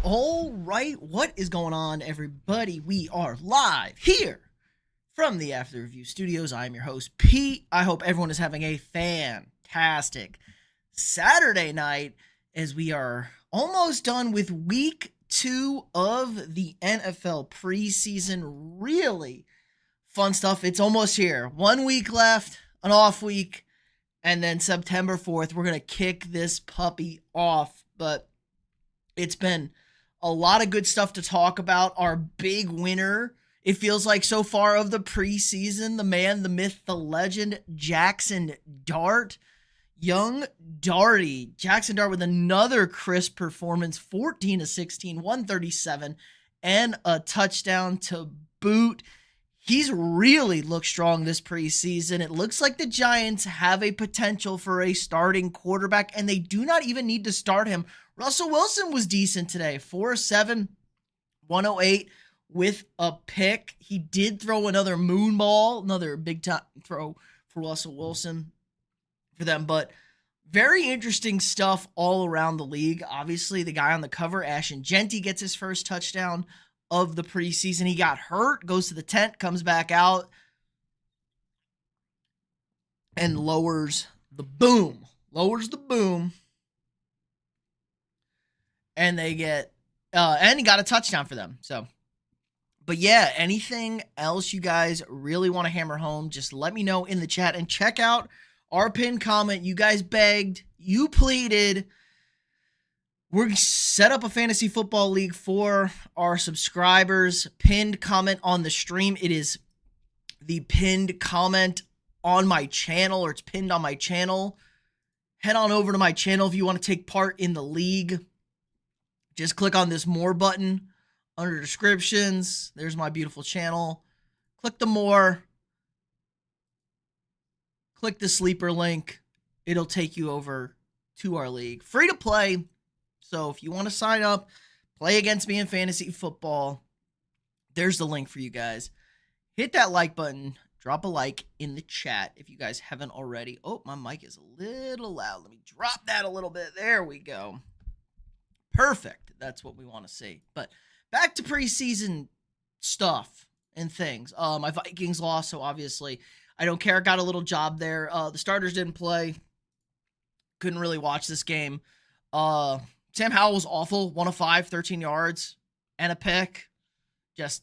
All right, what is going on, everybody? We are live here from the After Review Studios. I am your host, Pete. I hope everyone is having a fantastic Saturday night as we are almost done with week 2 of the NFL preseason. Really fun stuff. It's almost here. 1 week left, an off week, and then September 4th, we're going to kick this puppy off. But it's been a lot of good stuff to talk about. Our big winner, it feels like so far of the preseason, the man, the myth, the legend, Jackson Dart. Young Darty. Jackson Dart with another crisp performance, 14-16, 137, and a touchdown to boot. He's really looked strong this preseason. It looks like the Giants have a potential for a starting quarterback, and they do not even need to start him. Russell Wilson was decent today, 4-7, 108 with a pick. He did throw another moon ball, another big time throw for Russell Wilson for them, but very interesting stuff all around the league. Obviously, the guy on the cover, Ashton Genty, gets his first touchdown of the preseason. He got hurt, goes to the tent, comes back out, and lowers the boom. And they get, and he got a touchdown for them. So, but yeah, anything else you guys really want to hammer home, just let me know in the chat and check out our pinned comment. You guys begged, you pleaded. We're set up a fantasy football league for our subscribers. Pinned comment on the stream. It is the pinned comment on my channel, or it's pinned on my channel. Head on over to my channel if you want to take part in the league. Just click on this more button under descriptions. There's my beautiful channel. Click the more. Click the sleeper link. It'll take you over to our league. Free to play. So if you want to sign up, play against me in fantasy football, there's the link for you guys. Hit that like button. Drop a like in the chat if you guys haven't already. Oh, my mic is a little loud. Let me drop that a little bit. There we go. Perfect. That's what we want to see. But back to preseason stuff and things. My Vikings lost, so obviously I don't care. Got a little job there. The starters didn't play. Couldn't really watch this game. Sam Howell was awful. 1 of 5, 13 yards, and a pick.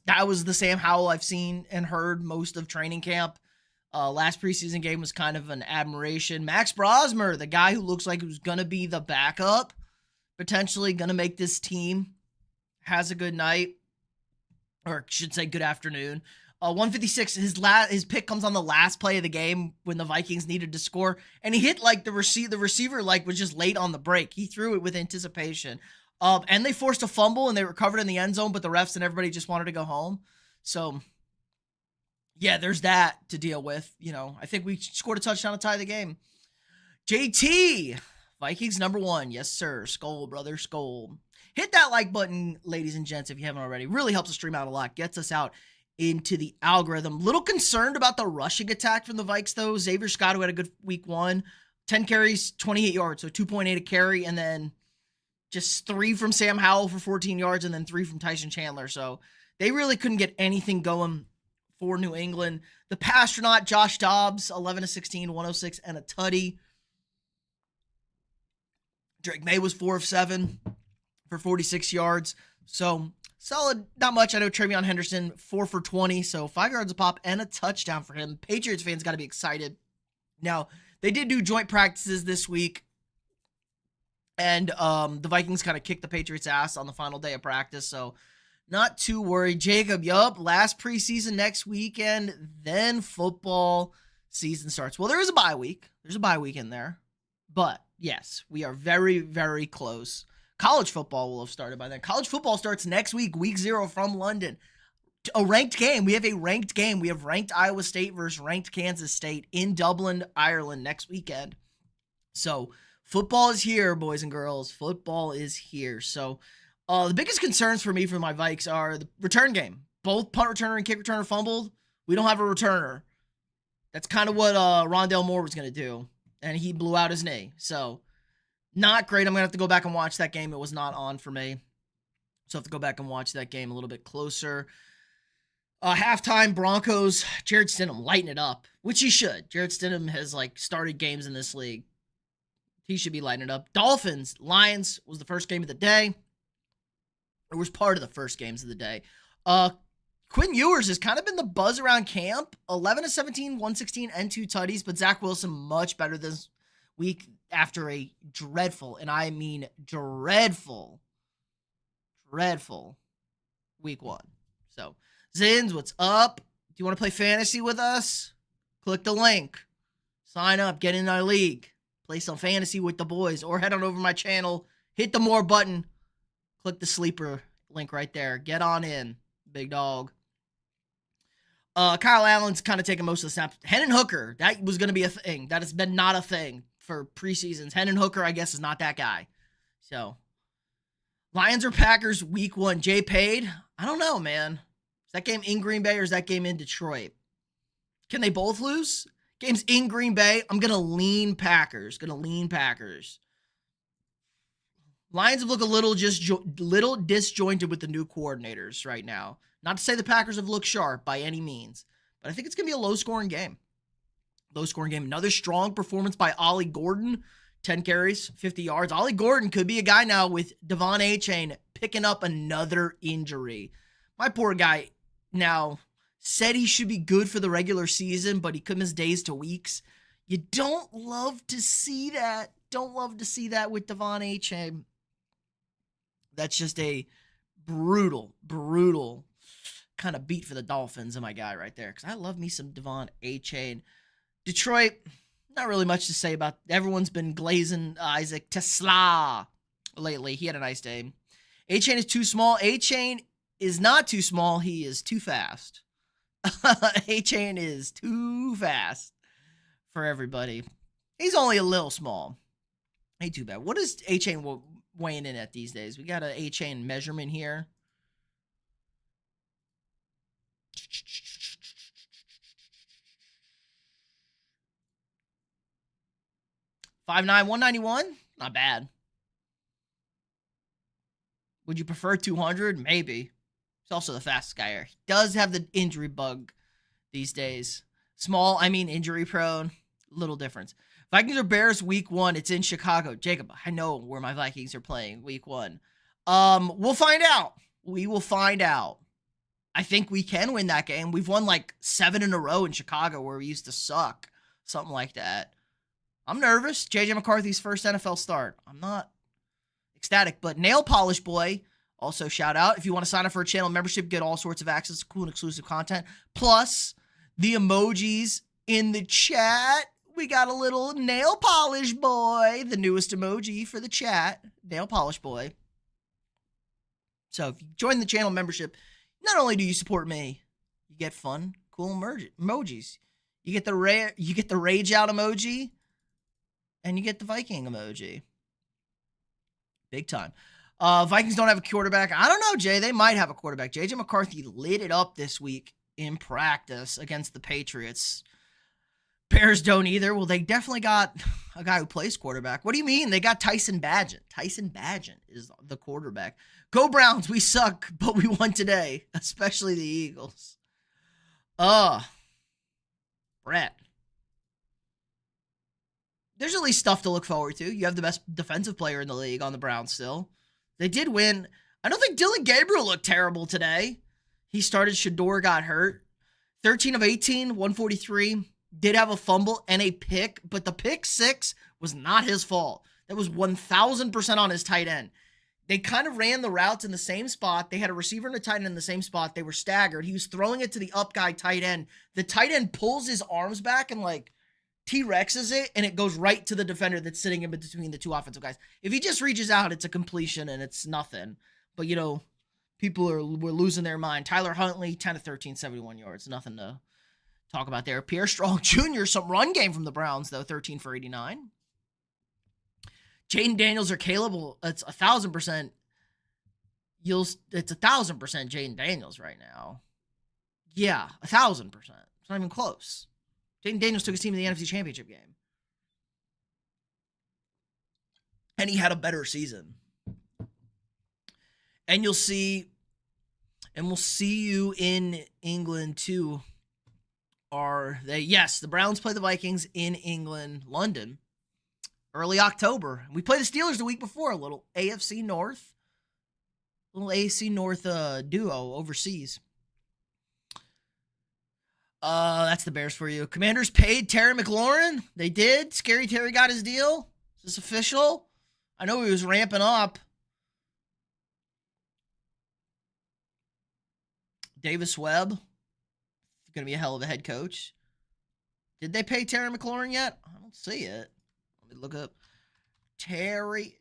That was the Sam Howell I've seen and heard most of training camp. Last preseason game was kind of an admiration. Max Brosmer, the guy who looks like he was going to be the backup, potentially going to make this team, has a good night, or should say good afternoon. 156, his pick comes on the last play of the game when the Vikings needed to score, and he hit like the receiver like was just late on the break. He threw it with anticipation. And they forced a fumble and they recovered in the end zone, but the refs and everybody just wanted to go home. So yeah, there's that to deal with. You know, I think we scored a touchdown to tie the game. JT, Vikings #1. Yes, sir. Skol, brother. Skol. Hit that like button, ladies and gents, if you haven't already. Really helps us stream out a lot. Gets us out into the algorithm. Little concerned about the rushing attack from the Vikes, though. Xavier Scott, who had a good week 1. 10 carries, 28 yards, so 2.8 a carry, and then just 3 from Sam Howell for 14 yards, and then 3 from Tyson Chandler. So they really couldn't get anything going for New England. The Pastronaut, Josh Dobbs, 11-16, 106, and a tutty. Drake May was 4 of 7 for 46 yards. So solid, not much. I know Travion Henderson, 4 for 20, so 5 yards a pop and a touchdown for him. Patriots fans got to be excited. Now, they did do joint practices this week, and the Vikings kind of kicked the Patriots' ass on the final day of practice, so not too worried. Jacob, last preseason next weekend, then football season starts. Well, there is a bye week. There's a bye week in there, but yes, we are very, very close. College football will have started by then. College football starts next week, week 0 from London. A ranked game. We have a ranked game. We have ranked Iowa State versus ranked Kansas State in Dublin, Ireland next weekend. So football is here, boys and girls. Football is here. So the biggest concerns for me for my Vikes are the return game. Both punt returner and kick returner fumbled. We don't have a returner. That's kind of what Rondale Moore was going to do, and he blew out his knee. So not great. I'm going to have to go back and watch that game. It was not on for me. So I have to go back and watch that game a little bit closer. Halftime, Broncos, Jarrett Stidham lighting it up, which he should. Jarrett Stidham has started games in this league. He should be lighting it up. Dolphins, Lions was the first game of the day. It was part of the first games of the day. Quinn Ewers has kind of been the buzz around camp. 11-17, 116, and 2 tutties, but Zach Wilson much better this week after a dreadful, and I mean dreadful week 1. So, Zins, what's up? Do you want to play fantasy with us? Click the link. Sign up, get in our league. Play some fantasy with the boys, or head on over to my channel, hit the more button, click the sleeper link right there. Get on in, big dog. Kyle Allen's kind of taking most of the snaps. Hendon Hooker, that was going to be a thing. That has been not a thing for preseasons. Hendon Hooker, I guess, is not that guy. So, Lions or Packers week 1. Jay paid? I don't know, man. Is that game in Green Bay or is that game in Detroit? Can they both lose? Game's in Green Bay. I'm going to lean Packers. Lions have looked a little disjointed with the new coordinators right now. Not to say the Packers have looked sharp by any means, but I think it's going to be a low-scoring game. Another strong performance by Ollie Gordon. 10 carries, 50 yards. Ollie Gordon could be a guy now with Devon Achane picking up another injury. My poor guy now said he should be good for the regular season, but he could miss days to weeks. You don't love to see that. With Devon Achane. That's just a brutal kind of beat for the Dolphins and my guy right there, because I love me some Devon Achane. Detroit, not really much to say about. Everyone's been glazing Isaac Tesla lately. He had a nice day. Achane is too small. Achane is not too small. He is too fast. Achane is too fast for everybody. He's only a little small. Ain't too bad. What is Achane weighing in at these days? We got an Achane measurement here. 5'9", 191? Not bad. Would you prefer 200? Maybe. He's also the fastest guy here. He does have the injury bug these days. Small, I mean injury prone. Little difference. Vikings or Bears week 1. It's in Chicago. Jacob, I know where my Vikings are playing week 1. We'll find out. We will find out. I think we can win that game. We've won 7 in a row in Chicago where we used to suck. Something like that. I'm nervous. JJ McCarthy's first NFL start. I'm not ecstatic, but Nail Polish Boy, also shout out. If you want to sign up for a channel membership, get all sorts of access to cool and exclusive content. Plus, the emojis in the chat. We got a little Nail Polish Boy, the newest emoji for the chat. Nail Polish Boy. So if you join the channel membership, not only do you support me, you get fun, cool emojis. You get the rage out emoji, and you get the Viking emoji. Big time. Vikings don't have a quarterback. I don't know, Jay. They might have a quarterback. JJ McCarthy lit it up this week in practice against the Patriots. Bears don't either. Well, they definitely got a guy who plays quarterback. What do you mean? They got Tyson Bagent. Tyson Bagent is the quarterback. Go Browns. We suck, but we won today, especially the Eagles. Brett. There's at least stuff to look forward to. You have the best defensive player in the league on the Browns still. They did win. I don't think Dylan Gabriel looked terrible today. He started. Shador got hurt. 13 of 18, 143. Did have a fumble and a pick, but the pick 6 was not his fault. That was 1,000% on his tight end. They kind of ran the routes in the same spot. They had a receiver and a tight end in the same spot. They were staggered. He was throwing it to the up guy tight end. The tight end pulls his arms back and T-Rexes it, and it goes right to the defender that's sitting in between the two offensive guys. If he just reaches out, it's a completion and it's nothing. But, people were losing their mind. Tyler Huntley, 10 of 13, 71 yards. Nothing to talk about there. Pierre Strong Jr., some run game from the Browns, though, 13 for 89. Jaden Daniels or Caleb, it's 1,000%. It's 1,000% Jaden Daniels right now. Yeah, 1,000%. It's not even close. Jaden Daniels took his team to the NFC Championship game. And he had a better season. And we'll see you in England too. Yes, the Browns play the Vikings in England, London, early October. We play the Steelers the week before, a little AFC North duo overseas. That's the Bears for you. Commanders paid Terry McLaurin. They did. Scary Terry got his deal. Is this official? I know he was ramping up. Davis Webb, going to be a hell of a head coach. Did they pay Terry McLaurin yet? I don't see it. Let me look up. Terry.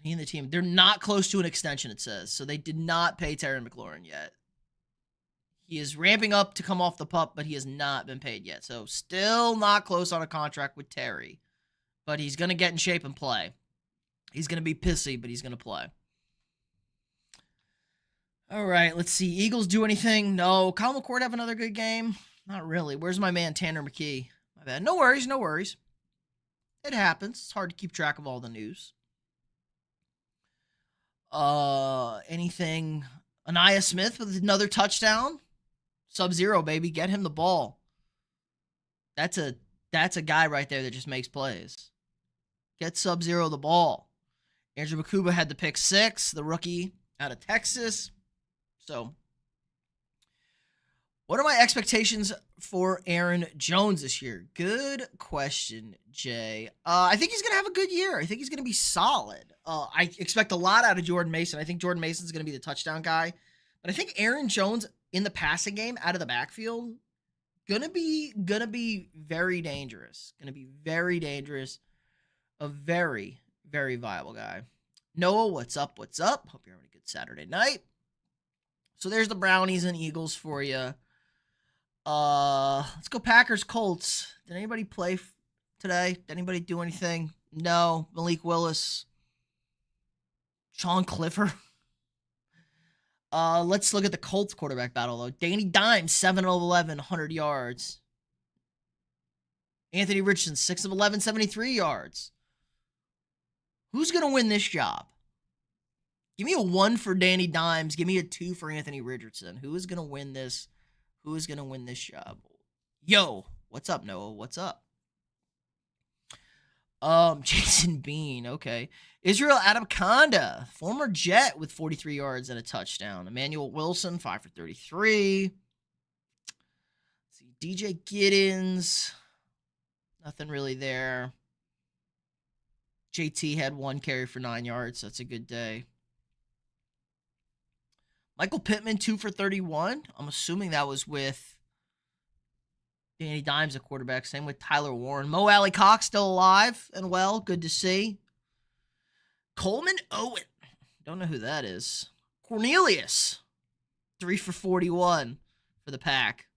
He and the team, they're not close to an extension, it says. So they did not pay Terry McLaurin yet. He is ramping up to come off the pup, but he has not been paid yet. So still not close on a contract with Terry. But he's going to get in shape and play. He's going to be pissy, but he's going to play. All right, let's see. Eagles do anything? No. Kyle McCord have another good game? Not really. Where's my man Tanner McKee? My bad. No worries. It happens. It's hard to keep track of all the news. Anything? Anaya Smith with another touchdown? Sub-Zero, baby. Get him the ball. That's a guy right there that just makes plays. Get Sub-Zero the ball. Andrew Makuba had the pick 6, the rookie out of Texas. So, what are my expectations for Aaron Jones this year? Good question, Jay. I think he's going to have a good year. I think he's going to be solid. I expect a lot out of Jordan Mason. I think Jordan Mason's going to be the touchdown guy. But I think Aaron Jones in the passing game out of the backfield gonna be very dangerous. Gonna be very dangerous. A very, very viable guy. Noah, what's up? Hope you're having a good Saturday night. So there's the Brownies and Eagles for you. Let's go Packers Colts. Did anybody play today? Did anybody do anything? No. Malik Willis. Sean Clifford. Let's look at the Colts quarterback battle, though. Danny Dimes, 7 of 11, 100 yards. Anthony Richardson, 6 of 11, 73 yards. Who's going to win this job? Give me a 1 for Danny Dimes. Give me a 2 for Anthony Richardson. Who is going to win this? Who is going to win this job? Yo, what's up, Noah? What's up? Jason Bean, okay. Israel Adamconda, former Jet with 43 yards and a touchdown. Emmanuel Wilson, 5 for 33. Let's see, DJ Giddens, nothing really there. JT had 1 carry for 9 yards, so that's a good day. Michael Pittman, 2 for 31. I'm assuming that was with Danny Dimes, a quarterback. Same with Tyler Warren. Mo Alley Cox still alive and well. Good to see. Coleman Owen. Don't know who that is. Cornelius. 3 for 41 for the Pack.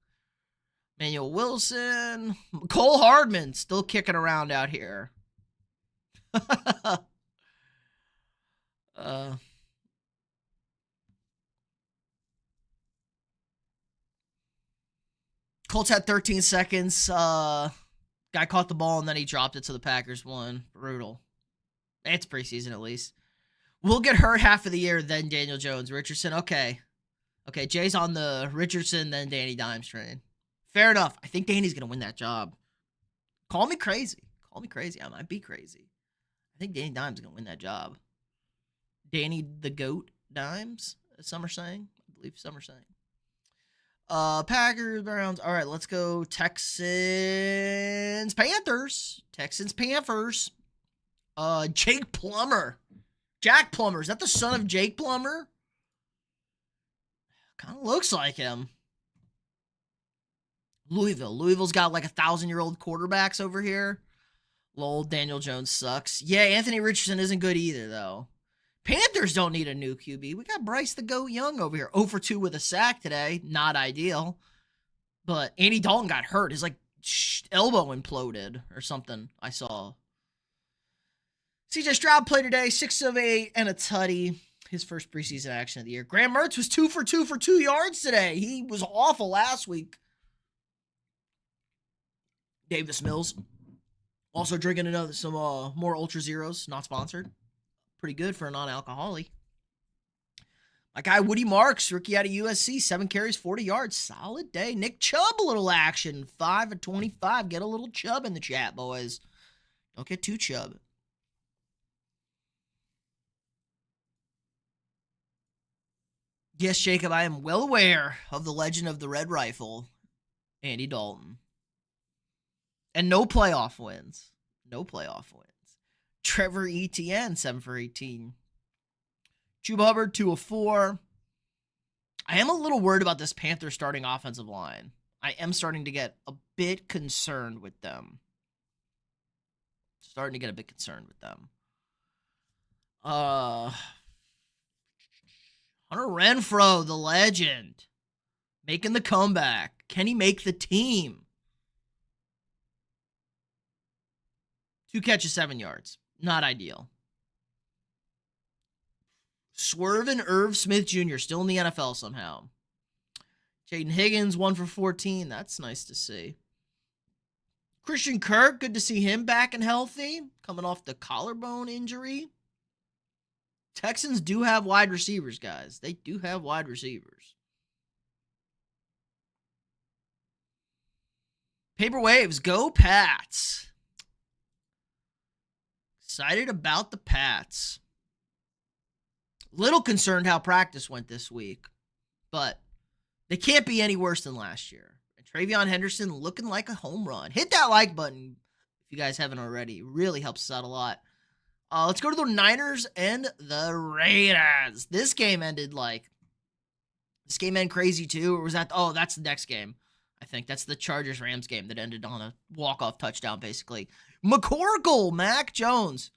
Emmanuel Wilson. Cole Hardman still kicking around out here. Colts had 13 seconds. Guy caught the ball and then he dropped it, so the Packers won. Brutal. It's preseason at least. We'll get hurt half of the year, then Daniel Jones. Richardson, okay. Okay, Jay's on the Richardson, then Danny Dimes train. Fair enough. I think Danny's going to win that job. Call me crazy. I might be crazy. I think Danny Dimes is going to win that job. Danny the GOAT Dimes, as some are saying. I believe some are saying. Packers, Browns. All right, let's go Texans, Panthers. Jake Plummer. Jack Plummer. Is that the son of Jake Plummer? Kind of looks like him. Louisville's got like 1,000-year-old quarterbacks over here. Lol, Daniel Jones sucks. Yeah, Anthony Richardson isn't good either, though. Panthers don't need a new QB. We got Bryce the Goat Young over here. 0 for 2 with a sack today. Not ideal. But Andy Dalton got hurt. His elbow imploded or something I saw. CJ Stroud played today. 6 of 8 and a tutty. His first preseason action of the year. Graham Mertz was 2 for 2 for 2 yards today. He was awful last week. Davis Mills. Also drinking some more Ultra Zeros, not sponsored. Pretty good for a non-alcoholic. My guy Woody Marks, rookie out of USC, 7 carries, 40 yards. Solid day. Nick Chubb, a little action. 5 of 25. Get a little Chubb in the chat, boys. Don't get too Chubb. Yes, Jacob, I am well aware of the legend of the Red Rifle, Andy Dalton. And no playoff wins. No playoff wins. Trevor Etienne, 7 for 18. Chuba Hubbard, 2 of 4. I am a little worried about this Panthers starting offensive line. I am starting to get a bit concerned with them. Hunter Renfrow, the legend, making the comeback. Can he make the team? 2 catches, 7 yards. Not ideal. Swerving Irv Smith Jr. still in the NFL somehow. Jaden Higgins, 1 for 14. That's nice to see. Christian Kirk, good to see him back and healthy. Coming off the collarbone injury. Texans do have wide receivers, guys. They do have wide receivers. Paper Waves, go Pats. Excited about the Pats. Little concerned how practice went this week, but they can't be any worse than last year. And Travion Henderson looking like a home run. Hit that like button if you guys haven't already. It really helps us out a lot. Let's go to the Niners and the Raiders. This game ended crazy too. Or was that? Oh, that's the next game. I think that's the Chargers-Rams game that ended on a walk-off touchdown, basically. McCorkle, Mac Jones.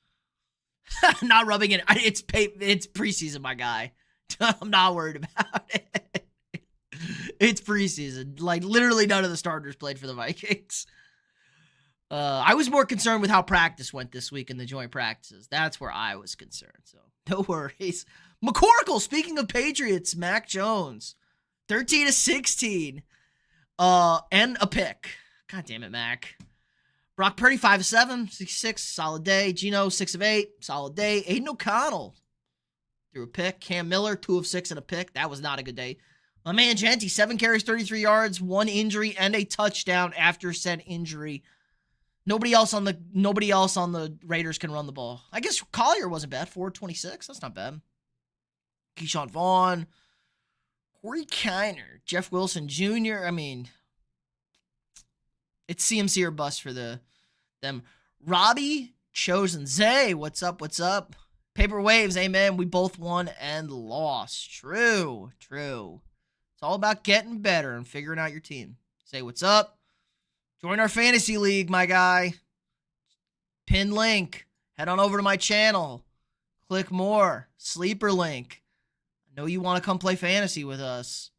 Not rubbing it. It's preseason, my guy. I'm not worried about it. It's preseason. Like, literally none of the starters played for the Vikings. I was more concerned with how practice went this week in the joint practices. That's where I was concerned. So, no worries. McCorkle, speaking of Patriots, Mac Jones. 13 to 16. And a pick. God damn it, Mac. Brock Purdy, 5 of 7, 66, solid day. Geno, 6 of 8, solid day. Aiden O'Connell threw a pick. Cam Miller, 2 of 6 and a pick. That was not a good day. My man Genty, 7 carries, 33 yards, 1 injury, and a touchdown after said injury. Nobody else on the Raiders can run the ball. I guess Collier wasn't bad. 426. That's not bad. Keyshawn Vaughn, Corey Kiner, Jeff Wilson Jr. I mean, it's CMC or bust for them. Robbie Chosen Zay, what's up? What's up? Paper Waves, amen. We both won and lost. True. It's all about getting better and figuring out your team. Say what's up. Join our fantasy league, my guy. Pin link. Head on over to my channel. Click more. Sleeper link. I know you want to come play fantasy with us.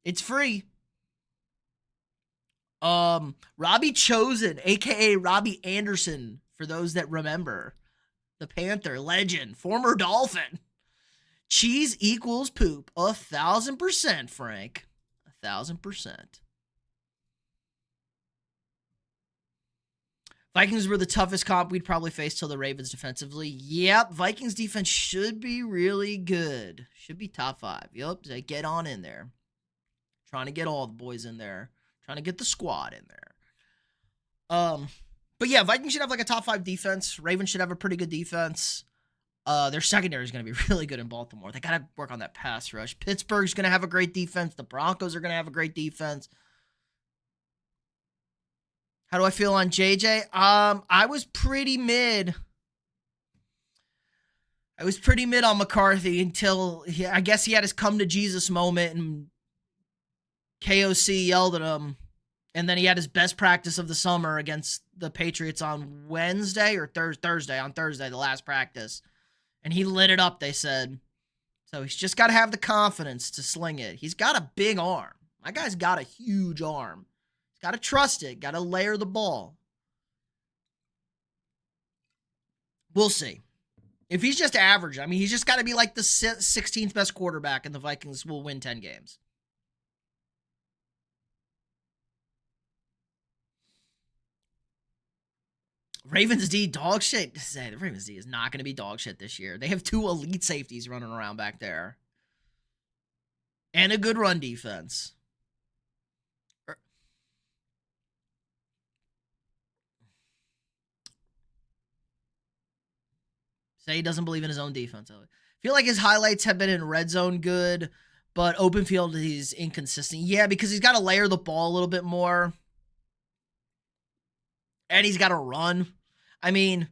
It's free. Robbie Chosen, a.k.a. Robbie Anderson, for those that remember. The Panther, legend, former Dolphin. Cheese equals poop. 1,000%, Frank. 1,000%. Vikings were the toughest comp we'd probably face till the Ravens defensively. Yep, Vikings defense should be really good. Should be top 5. Yep, they get on in there. Trying to get all the boys in there. Trying to get the squad in there. But yeah, Vikings should have like a top 5 defense. Ravens should have a pretty good defense. Their secondary is going to be really good in Baltimore. They got to work on that pass rush. Pittsburgh's going to have a great defense. The Broncos are going to have a great defense. How do I feel on JJ? I was pretty mid. On McCarthy until I guess he had his come to Jesus moment and KOC yelled at him. And then he had his best practice of the summer against the Patriots on Wednesday or Thursday. On Thursday, the last practice. And he lit it up, they said. So he's just got to have the confidence to sling it. He's got a big arm. My guy's got a huge arm. He's got to trust it. Got to layer the ball. We'll see. If he's just average, I mean, he's just got to be like the 16th best quarterback and the Vikings will win 10 games. Ravens D, dog shit. The Ravens D is not going to be dog shit this year. They have 2 elite safeties running around back there. And a good run defense. Say he doesn't believe in his own defense. I feel like his highlights have been in red zone good, but open field he's inconsistent. Yeah, because he's got to layer the ball a little bit more. And he's got to run. I mean,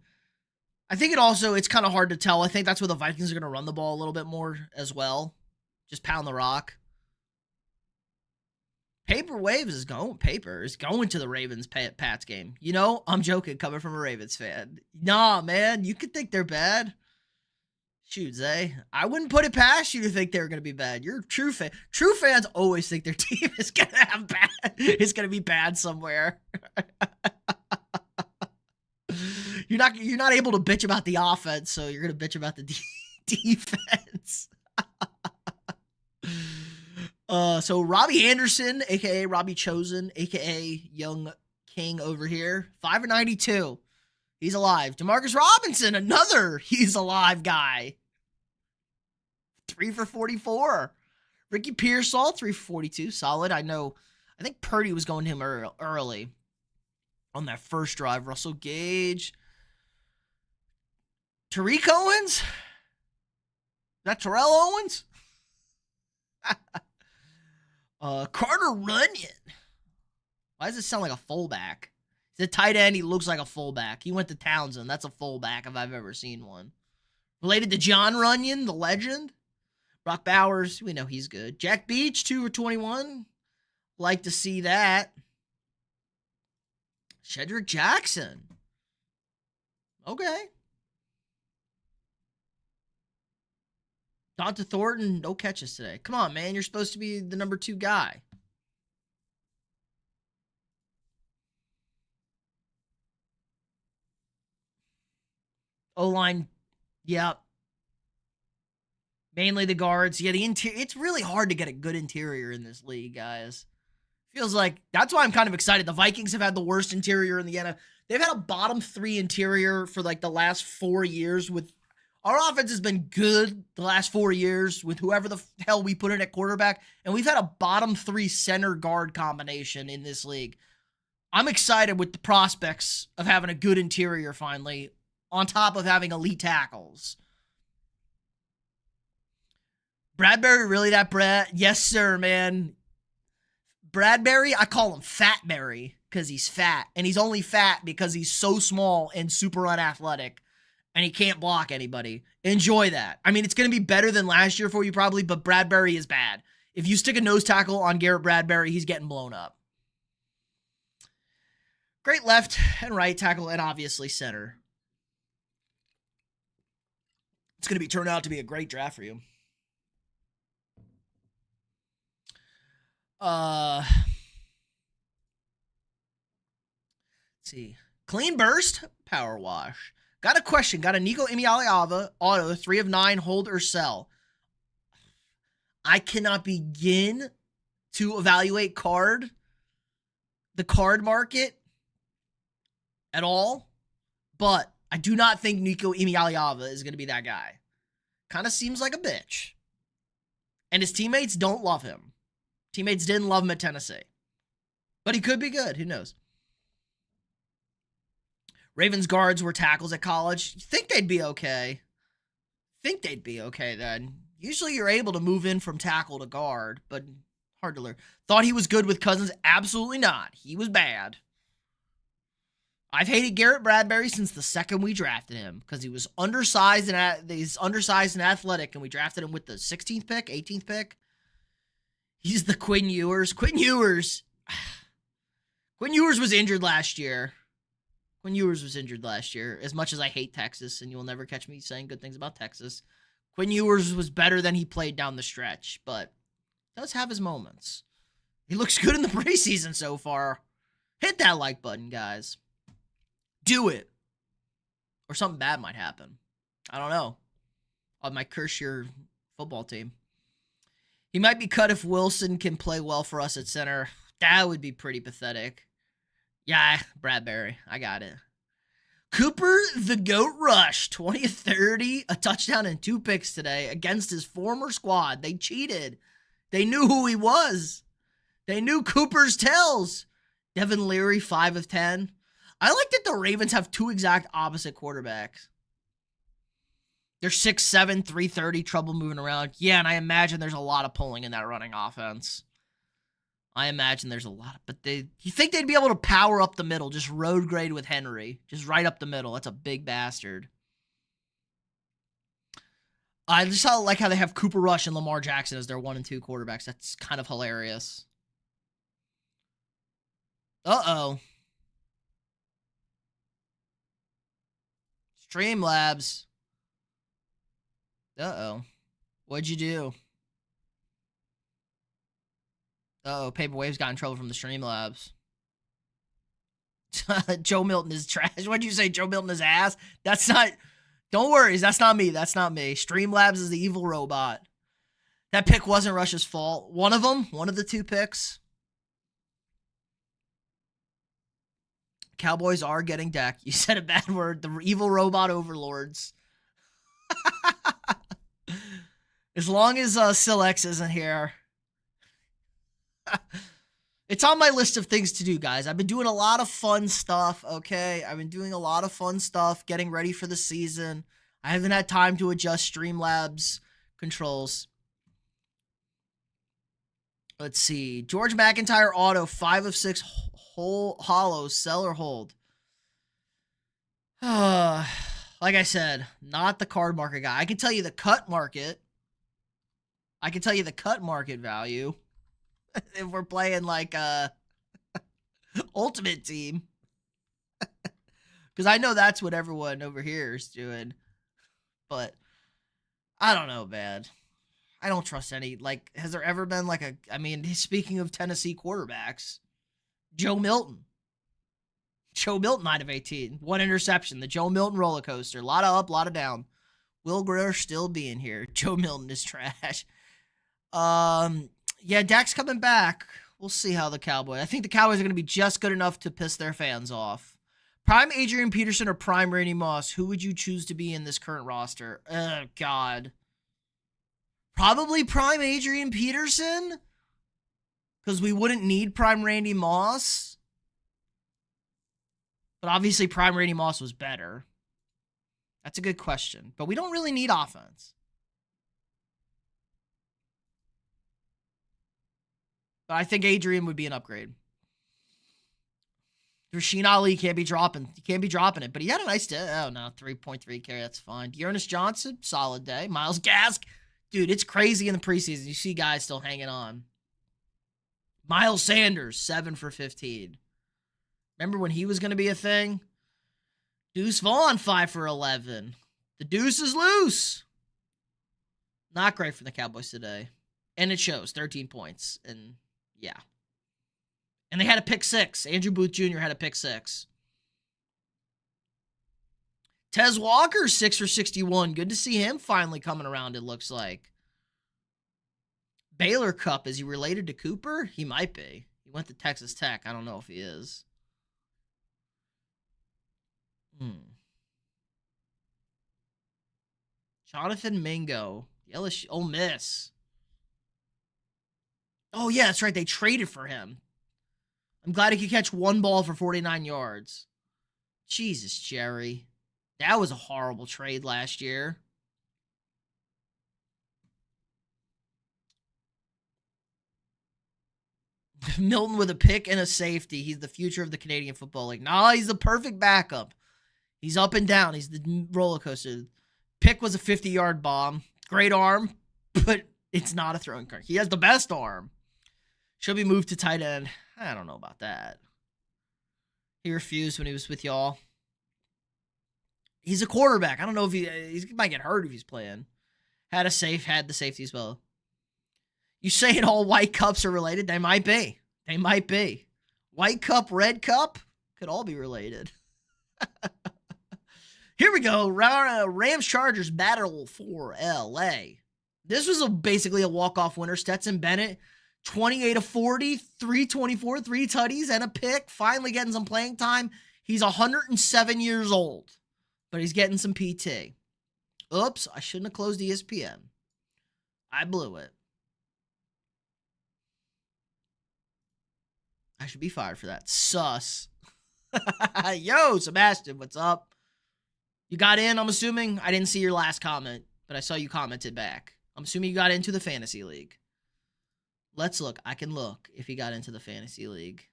I think it's kind of hard to tell. I think that's where the Vikings are going to run the ball a little bit more as well. Just pound the rock. Paper is going to the Ravens Pats game. You know, I'm joking, coming from a Ravens fan. Nah, man, you could think they're bad. Shoot, Zay, I wouldn't put it past you to think they're going to be bad. You're a true fan. True fans always think their team is going to have bad. It's going to be bad somewhere. You're not able to bitch about the offense, so you're going to bitch about the defense. So Robbie Anderson, a.k.a. Robbie Chosen, a.k.a. Young King over here, 5-92. He's alive. Demarcus Robinson, another he's alive guy. 3 for 44. Ricky Pearsall, 3 for 42. Solid. I think Purdy was going to him early on that first drive. Russell Gage. Tariq Owens? Is that Terrell Owens? Carter Runyon. Why does it sound like a fullback? He's a tight end. He looks like a fullback. He went to Townsend. That's a fullback if I've ever seen one. Related to John Runyon, the legend. Brock Bowers, we know he's good. Jack Beach, 2 for 21. Like to see that. Shedrick Jackson. Okay. Donta Thornton, no catches today. Come on, man. You're supposed to be the number 2 guy. O-line, yeah. Mainly the guards. Yeah, the interior. It's really hard to get a good interior in this league, guys. Feels like that's why I'm kind of excited. The Vikings have had the worst interior in the NFL. They've had a bottom 3 interior for like the last 4 years. With our offense has been good the last 4 years with whoever the hell we put in at quarterback, and we've had a bottom 3 center guard combination in this league. I'm excited with the prospects of having a good interior finally, on top of having elite tackles. Bradbury, really that Brad? Yes, sir, man. Bradbury, I call him Fatberry because he's fat. And he's only fat because he's so small and super unathletic. And he can't block anybody. Enjoy that. I mean, it's going to be better than last year for you probably, but Bradbury is bad. If you stick a nose tackle on Garrett Bradbury, he's getting blown up. Great left and right tackle, and obviously center. It's going to turn out to be a great draft for you. Let's see. Clean burst, power wash. Got a question. Got a Nico Imialiava auto, 3 of 9, hold or sell. I cannot begin to evaluate the card market at all, but I do not think Nico Imialiava is going to be that guy. Kind of seems like a bitch. And his teammates don't love him. Teammates didn't love him at Tennessee. But he could be good. Who knows? Ravens guards were tackles at college. You think they'd be okay. Think they'd be okay then. Usually you're able to move in from tackle to guard, but hard to learn. Thought he was good with Cousins? Absolutely not. He was bad. I've hated Garrett Bradbury since the second we drafted him because he was undersized and athletic, and we drafted him with the 16th pick, 18th pick. He's the Quinn Ewers. Quinn Ewers was injured last year. As much as I hate Texas, and you will never catch me saying good things about Texas, Quinn Ewers was better than he played down the stretch, but does have his moments. He looks good in the preseason so far. Hit that like button, guys. Do it. Or something bad might happen. I don't know. I might curse your football team. He might be cut if Wilson can play well for us at center. That would be pretty pathetic. Yeah, Bradbury. I got it. Cooper the Goat Rush, 20 of 30, a touchdown and 2 picks today against his former squad. They cheated. They knew who he was. They knew Cooper's tells. Devin Leary, 5 of 10. I like that the Ravens have 2 exact opposite quarterbacks. They're 6'7", 330, trouble moving around. Yeah, and I imagine there's a lot of pulling in that running offense. I imagine there's a lot, but you think they'd be able to power up the middle, just road grade with Henry, just right up the middle. That's a big bastard. I just like how they have Cooper Rush and Lamar Jackson as their 1 and 2 quarterbacks. That's kind of hilarious. Uh-oh. Streamlabs. Uh-oh. What'd you do? Uh-oh, Paperwave's got in trouble from the Streamlabs. Joe Milton is trash. What'd you say, Joe Milton is ass? That's not... Don't worry, that's not me. That's not me. Streamlabs is the evil robot. That pick wasn't Rush's fault. One of them, one of the 2 picks. Cowboys are getting Dak. You said a bad word. The evil robot overlords. As long as Silex isn't here... It's on my list of things to do, guys. I've been doing a lot of fun stuff, okay? I've been doing a lot of fun stuff, getting ready for the season. I haven't had time to adjust Streamlabs controls. Let's see. George McIntyre auto, 5 of 6 hollow, sell or hold. Like I said, not the card market guy. I can tell you the cut market. I can tell you the cut market value. If we're playing like Ultimate Team. Because I know that's what everyone over here is doing. But I don't know, man. I don't trust any. Like, has there ever been like a... I mean, speaking of Tennessee quarterbacks, Joe Milton. Joe Milton, 9 of 18. 1 interception. The Joe Milton roller coaster. A lot of up, a lot of down. Will Greer still being here. Joe Milton is trash. Yeah, Dak's coming back. We'll see how the Cowboys... I think the Cowboys are going to be just good enough to piss their fans off. Prime Adrian Peterson or Prime Randy Moss? Who would you choose to be in this current roster? Oh, God. Probably Prime Adrian Peterson? Because we wouldn't need Prime Randy Moss. But obviously Prime Randy Moss was better. That's a good question. But we don't really need offense. But I think Adrian would be an upgrade. Rasheen Ali can't be dropping. He can't be dropping it. But he had a nice day. Oh, no. 3.3 carry. That's fine. Dearness Johnson, solid day. Myles Gask. Dude, it's crazy in the preseason. You see guys still hanging on. Miles Sanders, 7 for 15. Remember when he was going to be a thing? Deuce Vaughn, 5 for 11. The deuce is loose. Not great for the Cowboys today. And it shows. 13 points. And... yeah. And they had a pick 6. Andrew Booth Jr. had a pick 6. Tez Walker, 6 for 61. Good to see him finally coming around, it looks like. Baylor Cup, is he related to Cooper? He might be. He went to Texas Tech. I don't know if he is. Jonathan Mingo. LSU, Ole Miss. Oh, yeah, that's right. They traded for him. I'm glad he could catch 1 ball for 49 yards. Jesus, Jerry. That was a horrible trade last year. Milton with a pick and a safety. He's the future of the Canadian Football League. Nah, he's the perfect backup. He's up and down. He's the roller coaster. Pick was a 50-yard bomb. Great arm, but it's not a throwing card. He has the best arm. Should be moved to tight end. I don't know about that. He refused when he was with y'all. He's a quarterback. I don't know if he might get hurt if he's playing. Had the safety as well. You saying all white cups are related? They might be. They might be. White cup, red cup could all be related. Here we go. Rams Chargers battle for LA. This was basically a walk-off winner. Stetson Bennett, 28 of 40, 324, 3 tutties, and a pick. Finally getting some playing time. He's 107 years old, but he's getting some PT. Oops, I shouldn't have closed ESPN. I blew it. I should be fired for that. Sus. Yo, Sebastian, what's up? You got in, I'm assuming? I didn't see your last comment, but I saw you commented back. I'm assuming you got into the fantasy league. Let's look. I can look if he got into the fantasy league.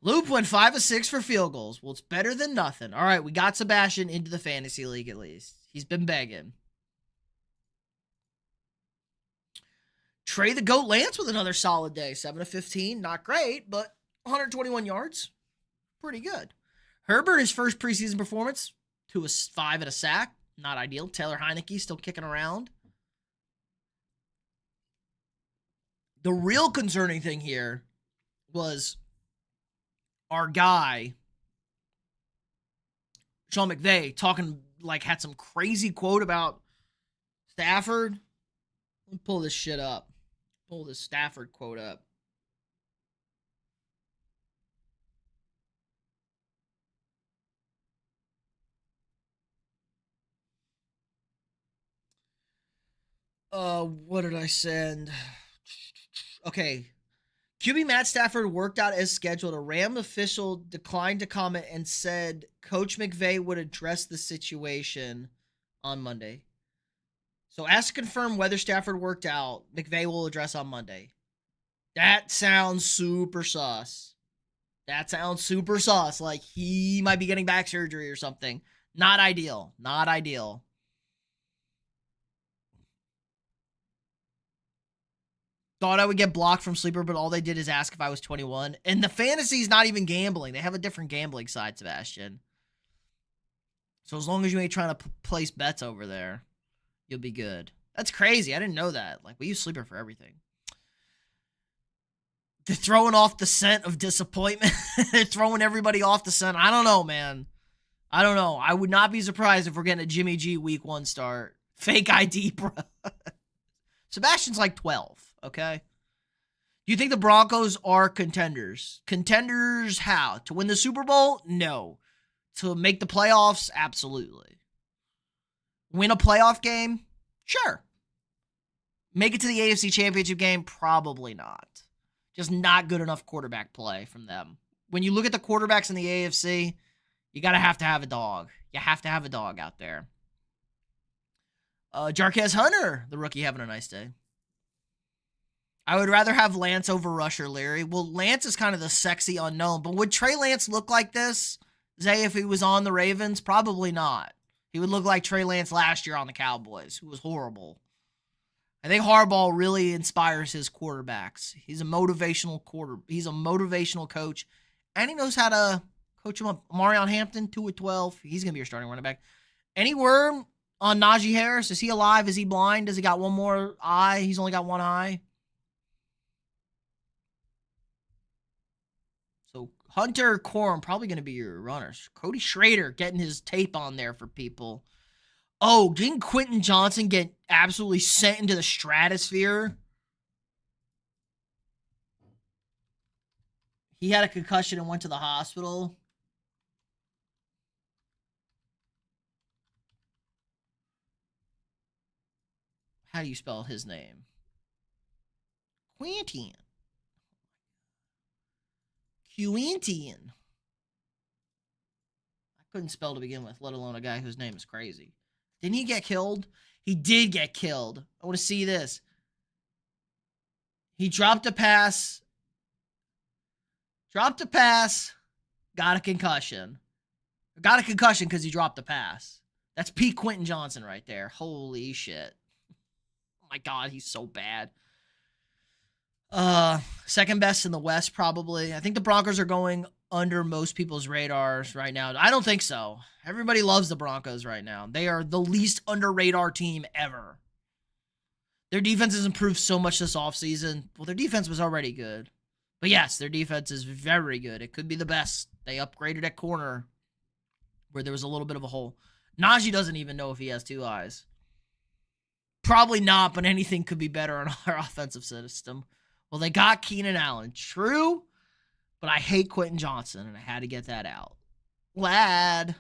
Loop went 5 of 6 for field goals. Well, it's better than nothing. All right, we got Sebastian into the fantasy league at least. He's been begging. Trey the Goat Lance with another solid day. 7 of 15. Not great, but 121 yards. Pretty good. Herbert, his first preseason performance. 2 of 5 and a sack. Not ideal. Taylor Heineke still kicking around. The real concerning thing here was our guy, Sean McVay, talking like had some crazy quote about Stafford. Let me pull this shit up. Pull this Stafford quote up. What did I send? Okay. QB Matt Stafford worked out as scheduled. A Ram official declined to comment and said Coach McVay would address the situation on Monday. So asked to confirm whether Stafford worked out, McVay will address on Monday. That sounds super sus. That sounds super sus. Like he might be getting back surgery or something. Not ideal. Not ideal. Thought I would get blocked from Sleeper, but all they did is ask if I was 21. And the fantasy's not even gambling. They have a different gambling side, Sebastian. So as long as you ain't trying to place bets over there, you'll be good. That's crazy. I didn't know that. Like, we use Sleeper for everything. They're throwing off the scent of disappointment. They're throwing everybody off the scent. I don't know, man. I don't know. I would not be surprised if we're getting a Jimmy G week 1 start. Fake ID, bro. Sebastian's like 12. Okay. Do you think the Broncos are contenders? Contenders how? To win the Super Bowl? No. To make the playoffs? Absolutely. Win a playoff game? Sure. Make it to the AFC Championship game? Probably not. Just not good enough quarterback play from them. When you look at the quarterbacks in the AFC, you gotta have to have a dog. You have to have a dog out there. Jarquez Hunter, the rookie, having a nice day. I would rather have Lance over Rusher, Larry. Well, Lance is kind of the sexy unknown, but would Trey Lance look like this, Zay, if he was on the Ravens? Probably not. He would look like Trey Lance last year on the Cowboys, who was horrible. I think Harbaugh really inspires his quarterbacks. He's a motivational coach, and he knows how to coach him up. Marion Hampton, 2 of 12. He's going to be your starting running back. Any word on Najee Harris? Is he alive? Is he blind? Does he got one more eye? He's only got one eye. So Hunter Corum probably going to be your runners. Cody Schrader getting his tape on there for people. Oh, didn't Quentin Johnson get absolutely sent into the stratosphere? He had a concussion and went to the hospital. How do you spell his name? Quentin. Quentin. I couldn't spell to begin with, let alone a guy whose name is crazy. Didn't he get killed? He did get killed. I want to see this. He dropped a pass. Got a concussion. Got a concussion because he dropped a pass. That's Pete Quentin Johnson right there. Holy shit. Oh my God, he's so bad. Second best in the West, probably. I think the Broncos are going under most people's radars right now. I don't think so. Everybody loves the Broncos right now. They are the least under radar team ever. Their defense has improved so much this offseason. Well, their defense was already good. But yes, their defense is very good. It could be the best. They upgraded at corner where there was a little bit of a hole. Najee doesn't even know if he has 2 eyes. Probably not, but anything could be better in our offensive system. Well, they got Keenan Allen. True, But I hate Quentin Johnson, and I had to get that out. Lad.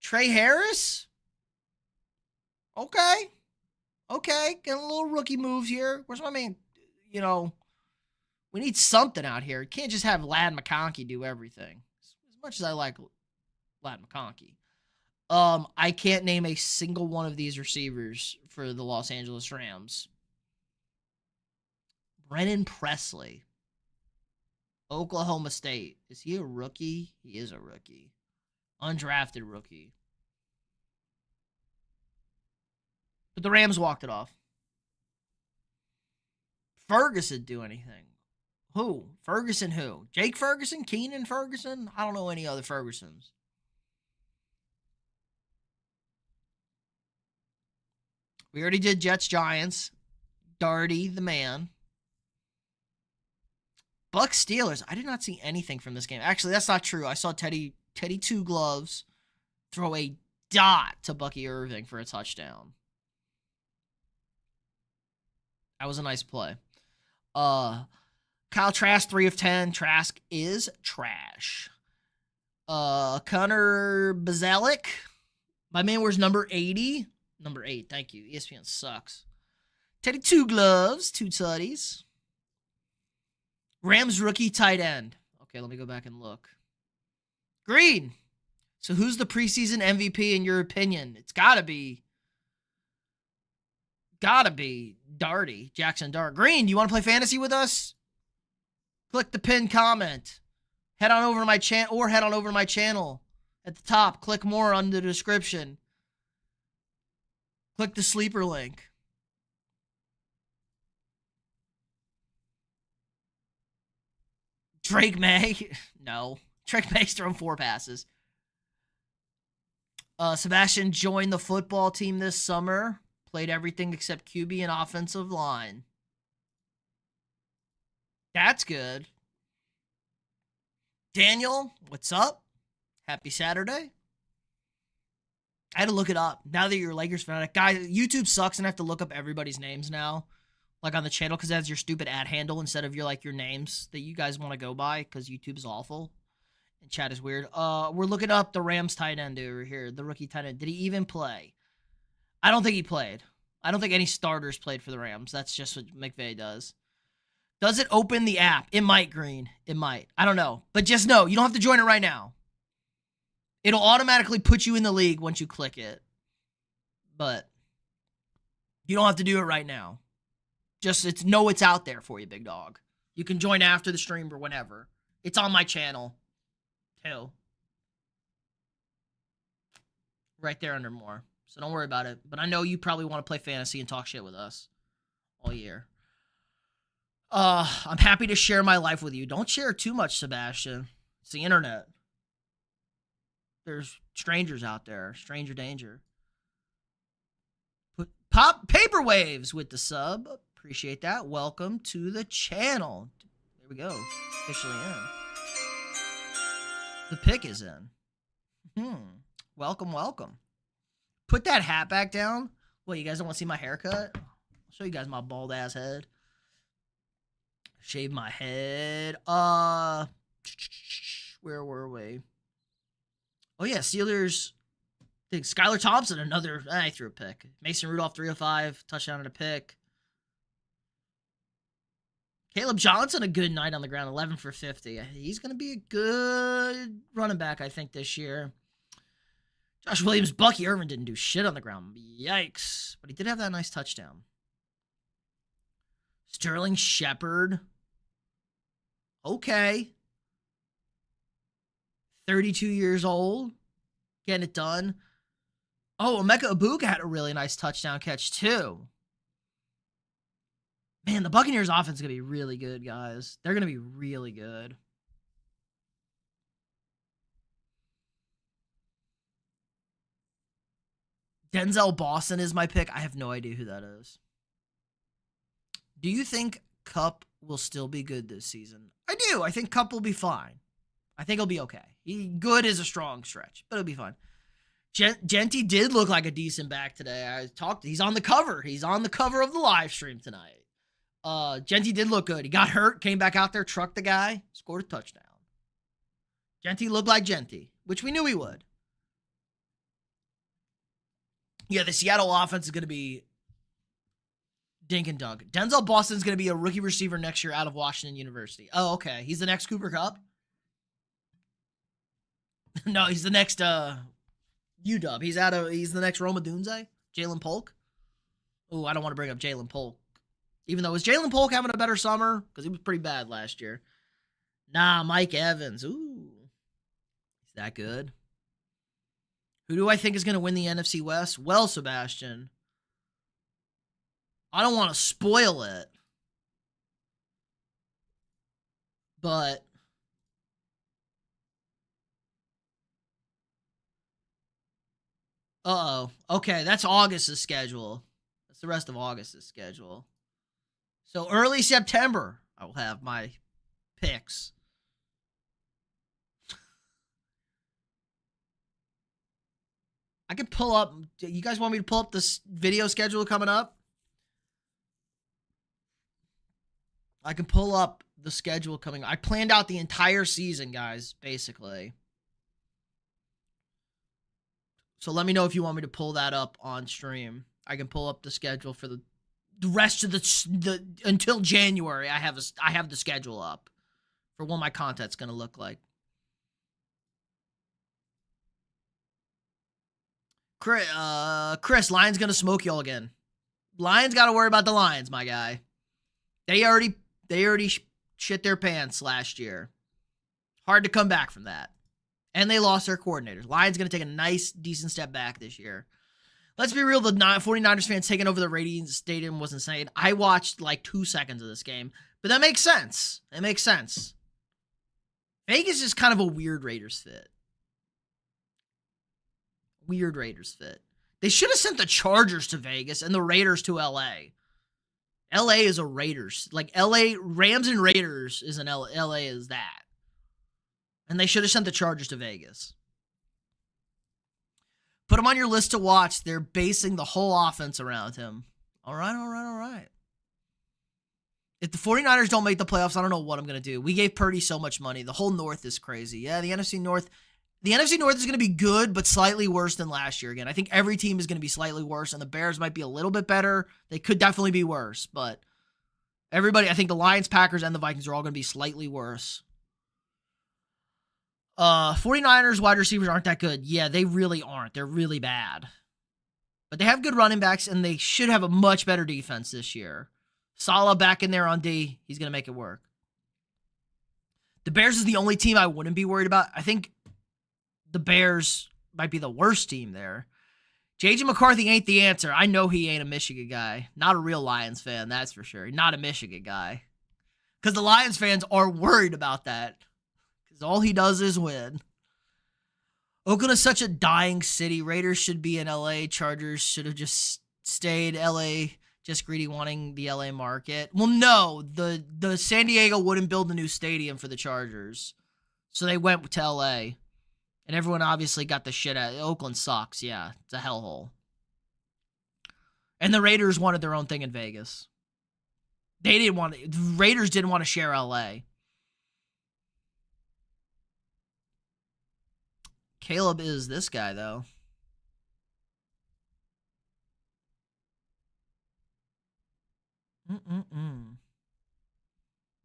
Trey Harris? Okay. Getting a little rookie moves here. Where's my man? We need something out here. You can't just have Ladd McConkey do everything. As much as I like Ladd McConkey. I can't name a single one of these receivers for the Los Angeles Rams. Brennan Presley. Oklahoma State. Is he a rookie? He is a rookie. Undrafted rookie. But the Rams walked it off. Ferguson do anything? Who? Ferguson who? Jake Ferguson? Keenan Ferguson? I don't know any other Fergusons. We already did Jets Giants. Darty the man. Bucks Steelers. I did not see anything from this game. Actually, that's not true. I saw Teddy Two Gloves throw a dot to Bucky Irving for a touchdown. That was a nice play. Kyle Trask, 3 of 10. Trask is trash. Connor Bazalik. My man wears number 80. Number 8, thank you. ESPN sucks. Teddy Two Gloves, 2 tutties. Rams rookie tight end. Okay, let me go back and look. Green. So who's the preseason MVP in your opinion? It's gotta be Darty, Jackson Dart. Green, do you want to play fantasy with us? Click the pinned comment. Head on over to my channel at the top. Click more under the description. Click the sleeper link. Drake May. No. Drake May's thrown 4 passes. Sebastian joined the football team this summer. Played everything except QB and offensive line. That's good. Daniel, what's up? Happy Saturday. I had to look it up. Now that you're a Lakers fanatic. Guys, YouTube sucks and I have to look up everybody's names now. Like on the channel, because that's your stupid ad handle instead of your names that you guys want to go by, because YouTube's awful. And chat is weird. We're looking up the Rams tight end over here. The rookie tight end. Did he even play? I don't think he played. I don't think any starters played for the Rams. That's just what McVay does. Does it open the app? It might, Green. It might. I don't know. But just know, you don't have to join it right now. It'll automatically put you in the league once you click it. But you don't have to do it right now. Just it's out there for you, big dog. You can join after the stream or whenever. It's on my channel, too. Right there under more. So don't worry about it. But I know you probably want to play fantasy and talk shit with us all year. I'm happy to share my life with you. Don't share too much, Sebastian. It's the internet. There's strangers out there. Stranger danger. Pop Paper Waves with the sub. Appreciate that. Welcome to the channel. There we go. Officially in. The pick is in. Welcome. Put that hat back down. What, you guys don't want to see my haircut? I'll show you guys my bald ass head. Shave my head. Where were we? Oh yeah, Steelers. I think Skylar Thompson, another. I threw a pick. Mason Rudolph, 305, touchdown and a pick. Caleb Johnson, a good night on the ground, 11 for 50. He's going to be a good running back, I think, this year. Josh Williams, Bucky Irvin didn't do shit on the ground. Yikes. But he did have that nice touchdown. Sterling Shepard. Okay. 32 years old. Getting it done. Oh, Emeka Ibuka had a really nice touchdown catch, too. Man, the Buccaneers offense is going to be really good, guys. They're going to be really good. Denzel Boston is my pick. I have no idea who that is. Do you think Kupp will still be good this season? I do. I think Kupp will be fine. I think he'll be okay. Good is a strong stretch, but it'll be fine. Genty did look like a decent back today. He's on the cover. He's on the cover of the live stream tonight. Genty did look good. He got hurt, came back out there, trucked the guy, scored a touchdown. Genty looked like Genty, which we knew he would. Yeah, the Seattle offense is going to be dink and dunk. Denzel Boston's going to be a rookie receiver next year out of Washington University. Oh, okay. He's the next Cooper Kupp? No, he's the next UW. He's the next Roma Dunze? Jalen Polk? Oh, I don't want to bring up Jalen Polk. Even though, is Jalen Polk having a better summer? Because he was pretty bad last year. Nah, Mike Evans. Ooh. Is that good? Who do I think is going to win the NFC West? Well, Sebastian, I don't want to spoil it, but okay, that's August's schedule. That's the rest of August's schedule. So early September, I will have my picks. I can pull up. You guys want me to pull up this video schedule coming up? I can pull up the schedule coming. I planned out the entire season, guys, basically. So let me know if you want me to pull that up on stream. I can pull up the schedule for the rest of the until January. I have the schedule up for what my content's going to look like. Chris, Lions going to smoke y'all again. Lions got to worry about the Lions, my guy. They already shit their pants last year. Hard to come back from that. And they lost their coordinators. Lions going to take a nice, decent step back this year. Let's be real, the 49ers fans taking over the Radiant Stadium was insane. I watched like 2 seconds of this game, but that makes sense. It makes sense. Vegas is kind of a weird Raiders fit. Weird Raiders fit. They should have sent the Chargers to Vegas and the Raiders to LA. LA is a Raiders. Like LA, Rams and Raiders is an LA is that. And they should have sent the Chargers to Vegas. Put him on your list to watch. They're basing the whole offense around him. All right. If the 49ers don't make the playoffs, I don't know what I'm going to do. We gave Purdy so much money. The whole North is crazy. Yeah, the NFC North is going to be good, but slightly worse than last year again. I think every team is going to be slightly worse, and the Bears might be a little bit better. They could definitely be worse, but everybody, I think the Lions, Packers, and the Vikings are all going to be slightly worse. 49ers wide receivers aren't that good. Yeah, they really aren't. They're really bad. But they have good running backs, and they should have a much better defense this year. Salah back in there on D. He's going to make it work. The Bears is the only team I wouldn't be worried about. I think the Bears might be the worst team there. J.J. McCarthy ain't the answer. I know he ain't a Michigan guy. Not a real Lions fan, that's for sure. Not a Michigan guy. Because the Lions fans are worried about that. Because all he does is win. Oakland is such a dying city. Raiders should be in L.A. Chargers should have just stayed L.A., just greedy wanting the L.A. market. Well, no. The San Diego wouldn't build a new stadium for the Chargers. So they went to L.A., and everyone obviously got the shit out. Oakland sucks, yeah. It's a hellhole. And the Raiders wanted their own thing in Vegas. The Raiders didn't want to share LA. Caleb is this guy, though.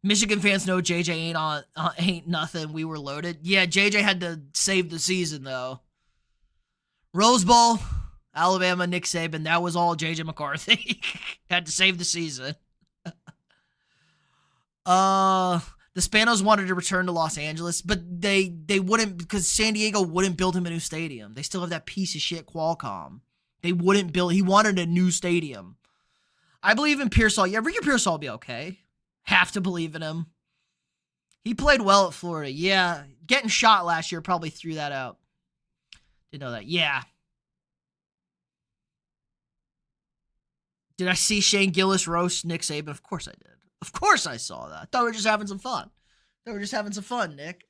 Michigan fans know JJ ain't nothing. We were loaded. Yeah, JJ had to save the season, though. Rose Bowl, Alabama, Nick Saban. That was all JJ McCarthy. Had to save the season. The Spanos wanted to return to Los Angeles, but they wouldn't because San Diego wouldn't build him a new stadium. They still have that piece of shit Qualcomm. They wouldn't build. He wanted a new stadium. I believe in Pearsall. Yeah, Ricky Pearsall will be okay. Have to believe in him. He played well at Florida. Yeah, getting shot last year probably threw that out. Didn't know that. Yeah. Did I see Shane Gillis roast Nick Saban? Of course I did. Of course I saw that. I thought we were just having some fun. Nick.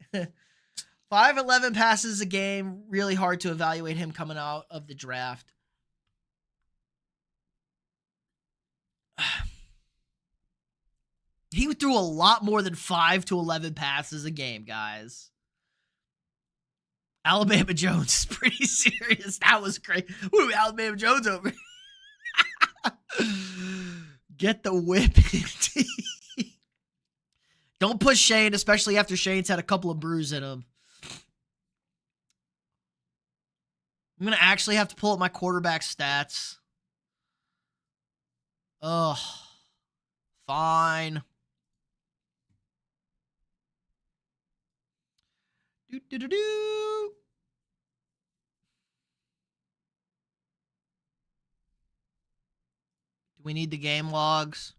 5'11" passes a game. Really hard to evaluate him coming out of the draft. He threw a lot more than 5 to 11 passes a game, guys. Alabama Jones is pretty serious. That was great. Ooh, Alabama Jones over. Get the whip. Don't push Shane, especially after Shane's had a couple of bruises in him. I'm going to actually have to pull up my quarterback stats. Ugh. Fine. Do. Do we need the game logs?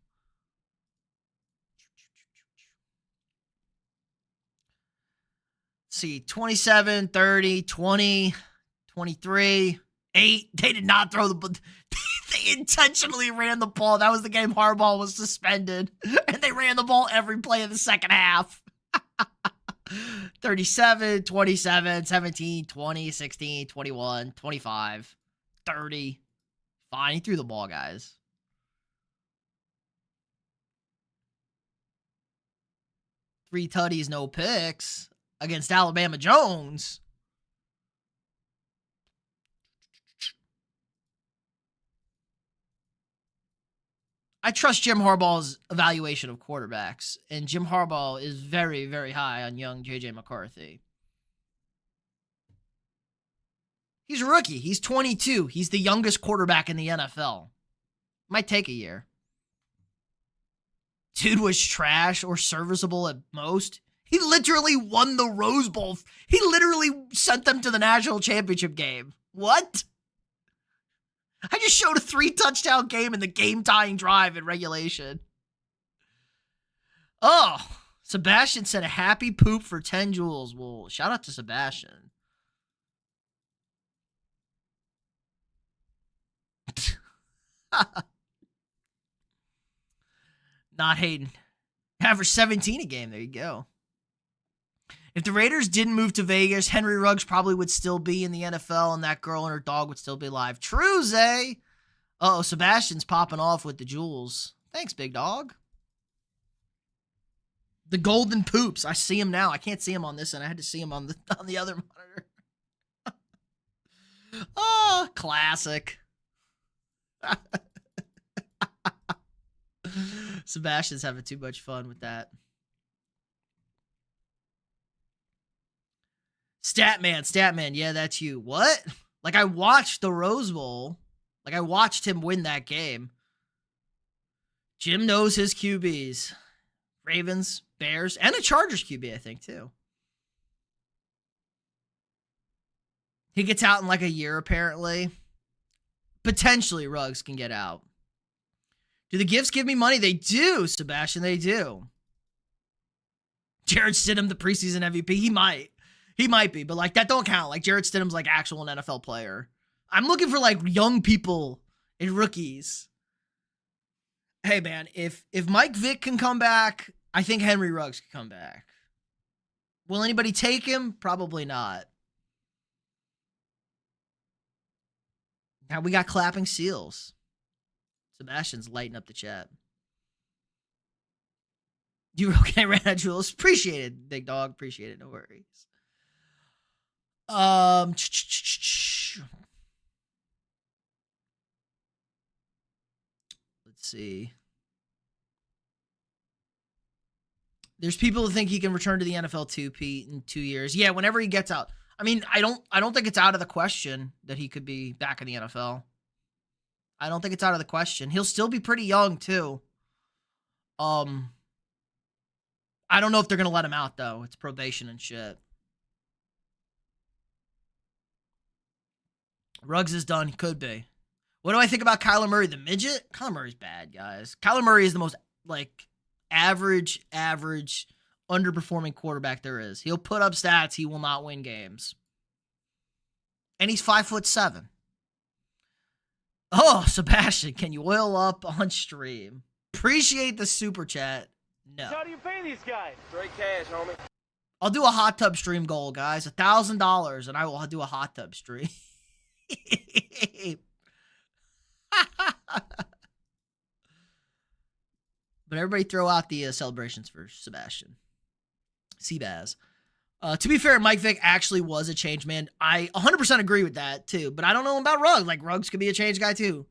Let's see, 27, 30, 20, 23, 8. They did not throw the... They intentionally ran the ball. That was the game Harbaugh was suspended. And they ran the ball every play of the second half. 37, 27, 17, 20, 16, 21, 25, 30. Fine, he threw the ball, guys. Three tutties, no picks against Alabama Jones. I trust Jim Harbaugh's evaluation of quarterbacks, and Jim Harbaugh is very, very high on young J.J. McCarthy. He's a rookie. He's 22. He's the youngest quarterback in the NFL. Might take a year. Dude was trash or serviceable at most. He literally won the Rose Bowl. He literally sent them to the national championship game. What? I just showed a 3-touchdown game in the game-tying drive in regulation. Oh, Sebastian said a happy poop for 10 joules. Well, shout out to Sebastian. Not hating. Average 17 a game. There you go. If the Raiders didn't move to Vegas, Henry Ruggs probably would still be in the NFL, and that girl and her dog would still be alive. True, Zay. Uh-oh, Sebastian's popping off with the jewels. Thanks, big dog. The golden poops. I see him now. I can't see him on this end. I had to see him on the other monitor. Oh, classic. Sebastian's having too much fun with that. Statman, yeah, that's you. What? Like, I watched the Rose Bowl. Like, I watched him win that game. Jim knows his QBs. Ravens, Bears, and a Chargers QB, I think, too. He gets out in like a year, apparently. Potentially, Ruggs can get out. Do the gifts give me money? They do, Sebastian, they do. Jarrett Stidham, the preseason MVP, he might. He might be, but like that don't count. Like Jarrett Stidham's like actual an NFL player. I'm looking for like young people and rookies. Hey man, if Mike Vick can come back, I think Henry Ruggs can come back. Will anybody take him? Probably not. Now we got clapping seals. Sebastian's lighting up the chat. You okay, ran out, Jules? Appreciate it, big dog. Appreciate it. No worries. Let's see. There's people who think he can return to the NFL too, Pete, in 2 years. Yeah, whenever he gets out. I mean, I don't think it's out of the question that he could be back in the NFL. I don't think it's out of the question. He'll still be pretty young too. I don't know if they're gonna let him out though. It's probation and shit. Ruggs is done. He could be. What do I think about Kyler Murray, the midget? Kyler Murray's bad, guys. Kyler Murray is the most, like, average, underperforming quarterback there is. He'll put up stats. He will not win games. And he's 5'7". Oh, Sebastian, can you oil up on stream? Appreciate the super chat. No. How do you pay these guys? Straight cash, homie. I'll do a hot tub stream goal, guys. $1,000, and I will do a hot tub stream. But everybody throw out the celebrations for Sebastian. Seabaz. To be fair, Mike Vick actually was a change man. I 100% agree with that, too. But I don't know about Ruggs. Like, Ruggs could be a change guy, too.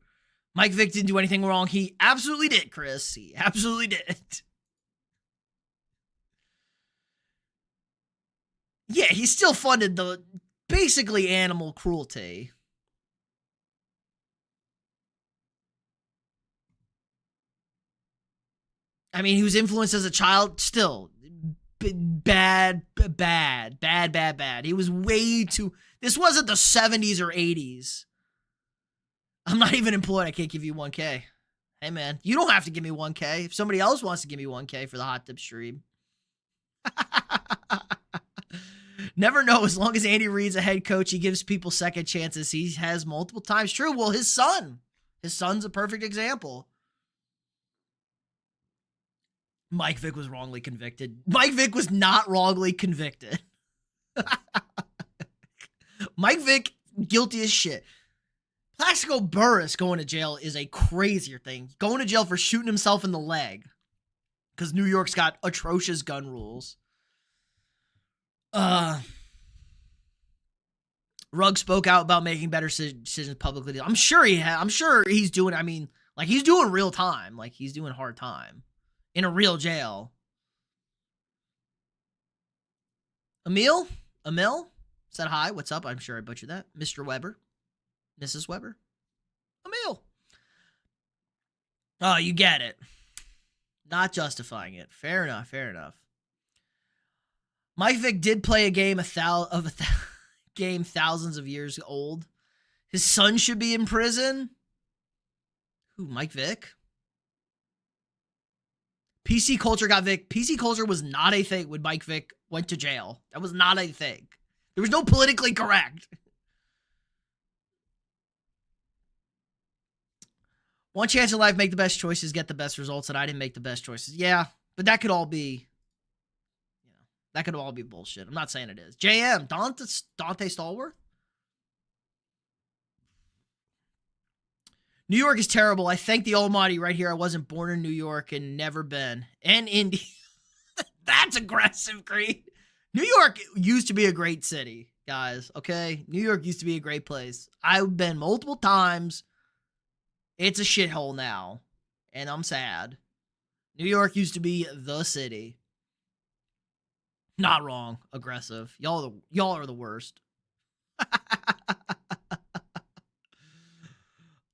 Mike Vick didn't do anything wrong. He absolutely did, Chris. He absolutely did. Yeah, he still funded the basically animal cruelty. I mean, he was influenced as a child. Still, bad. He was way too... This wasn't the 70s or 80s. I'm not even employed. I can't give you 1K. Hey, man, you don't have to give me 1K. If somebody else wants to give me 1K for the hot tip stream. Never know. As long as Andy Reid's a head coach, he gives people second chances. He has multiple times. True. Well, his son's a perfect example. Mike Vick was wrongly convicted. Mike Vick was not wrongly convicted. Mike Vick, guilty as shit. Plaxico Burress going to jail is a crazier thing. Going to jail for shooting himself in the leg. Because New York's got atrocious gun rules. Ruggs spoke out about making better decisions publicly. I'm sure he's doing, I mean, like, he's doing real time. Like, he's doing hard time. In a real jail. Emil said hi. What's up? I'm sure I butchered that. Mr. Weber. Mrs. Weber. Emil. Oh, you get it. Not justifying it. Fair enough. Mike Vick did play a game game thousands of years old. His son should be in prison. Who, Mike Vick? PC culture got Vick. PC culture was not a thing when Mike Vick went to jail. That was not a thing. There was no politically correct. One chance in life, make the best choices, get the best results, and I didn't make the best choices. Yeah, but that could all be, bullshit. I'm not saying it is. JM, Dante Stallworth? New York is terrible. I thank the Almighty right here. I wasn't born in New York and never been. And Indy. That's aggressive, Creed. New York used to be a great city, guys. Okay? New York used to be a great place. I've been multiple times. It's a shithole now. And I'm sad. New York used to be the city. Not wrong. Aggressive. Y'all are the worst.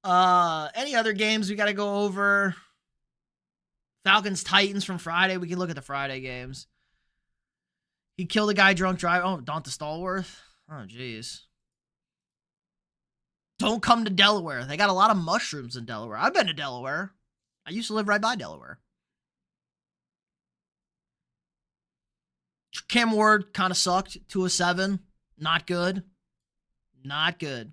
Any other games we got to go over? Falcons Titans from Friday. We can look at the Friday games. He killed a guy drunk driving. Oh, Dante Stallworth. Oh, jeez. Don't come to Delaware. They got a lot of mushrooms in Delaware. I've been to Delaware. I used to live right by Delaware. Cam Ward kind of sucked. 2-7. Not good. Not good.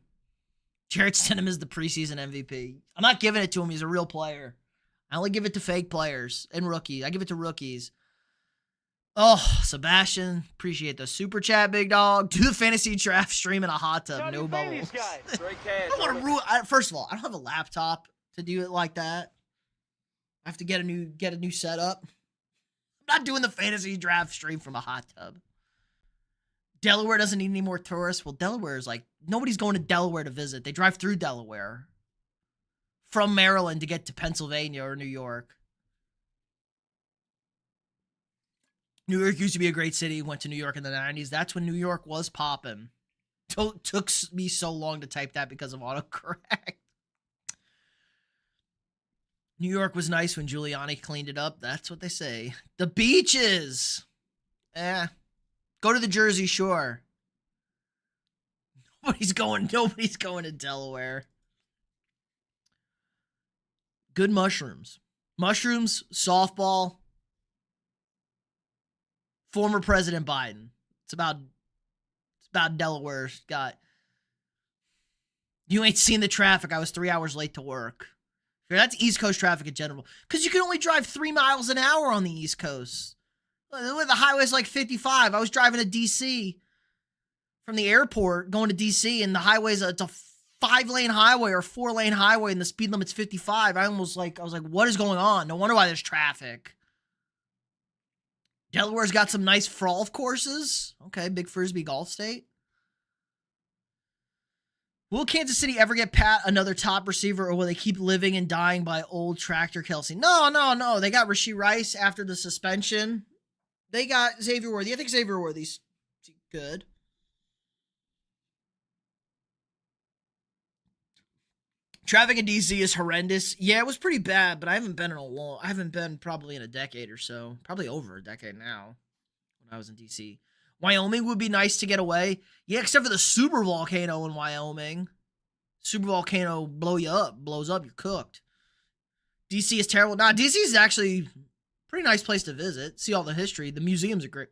Jarrett Stidham is the preseason MVP. I'm not giving it to him. He's a real player. I only give it to fake players and rookies. I give it to rookies. Oh, Sebastian, appreciate the super chat, big dog. Do the fantasy draft stream in a hot tub. No bubbles. Great cash. I don't want to ruin. First of all, I don't have a laptop to do it like that. I have to get a new setup. I'm not doing the fantasy draft stream from a hot tub. Delaware doesn't need any more tourists. Well, Delaware is like, nobody's going to Delaware to visit. They drive through Delaware from Maryland to get to Pennsylvania or New York. New York used to be a great city. Went to New York in the 90s. That's when New York was popping. Took me so long to type that because of autocorrect. New York was nice when Giuliani cleaned it up. That's what they say. The beaches. Go to the Jersey Shore. Nobody's going to Delaware. Good mushrooms. Mushrooms, softball. Former President Biden. It's about Delaware's got. You ain't seen the traffic. I was 3 hours late to work. That's East Coast traffic in general. Because you can only drive 3 miles an hour on the East Coast. The highway's like 55. I was driving to D.C. from the airport, going to D.C., and the highway's a 5-lane highway or 4-lane highway and the speed limit's 55. I was like, what is going on? No wonder why there's traffic. Delaware's got some nice frolf courses. Okay, big Frisbee golf state. Will Kansas City ever get Pat another top receiver, or will they keep living and dying by old Tractor Kelsey? No. They got Rashee Rice after the suspension. They got Xavier Worthy. I think Xavier Worthy's good. Traffic in DC is horrendous. Yeah, it was pretty bad, but I haven't been probably in a decade or so. Probably over a decade now when I was in DC. Wyoming would be nice to get away. Yeah, except for the super volcano in Wyoming. Super volcano blows up, you're cooked. DC is terrible. Nah, DC is actually a pretty nice place to visit. See all the history. The museums are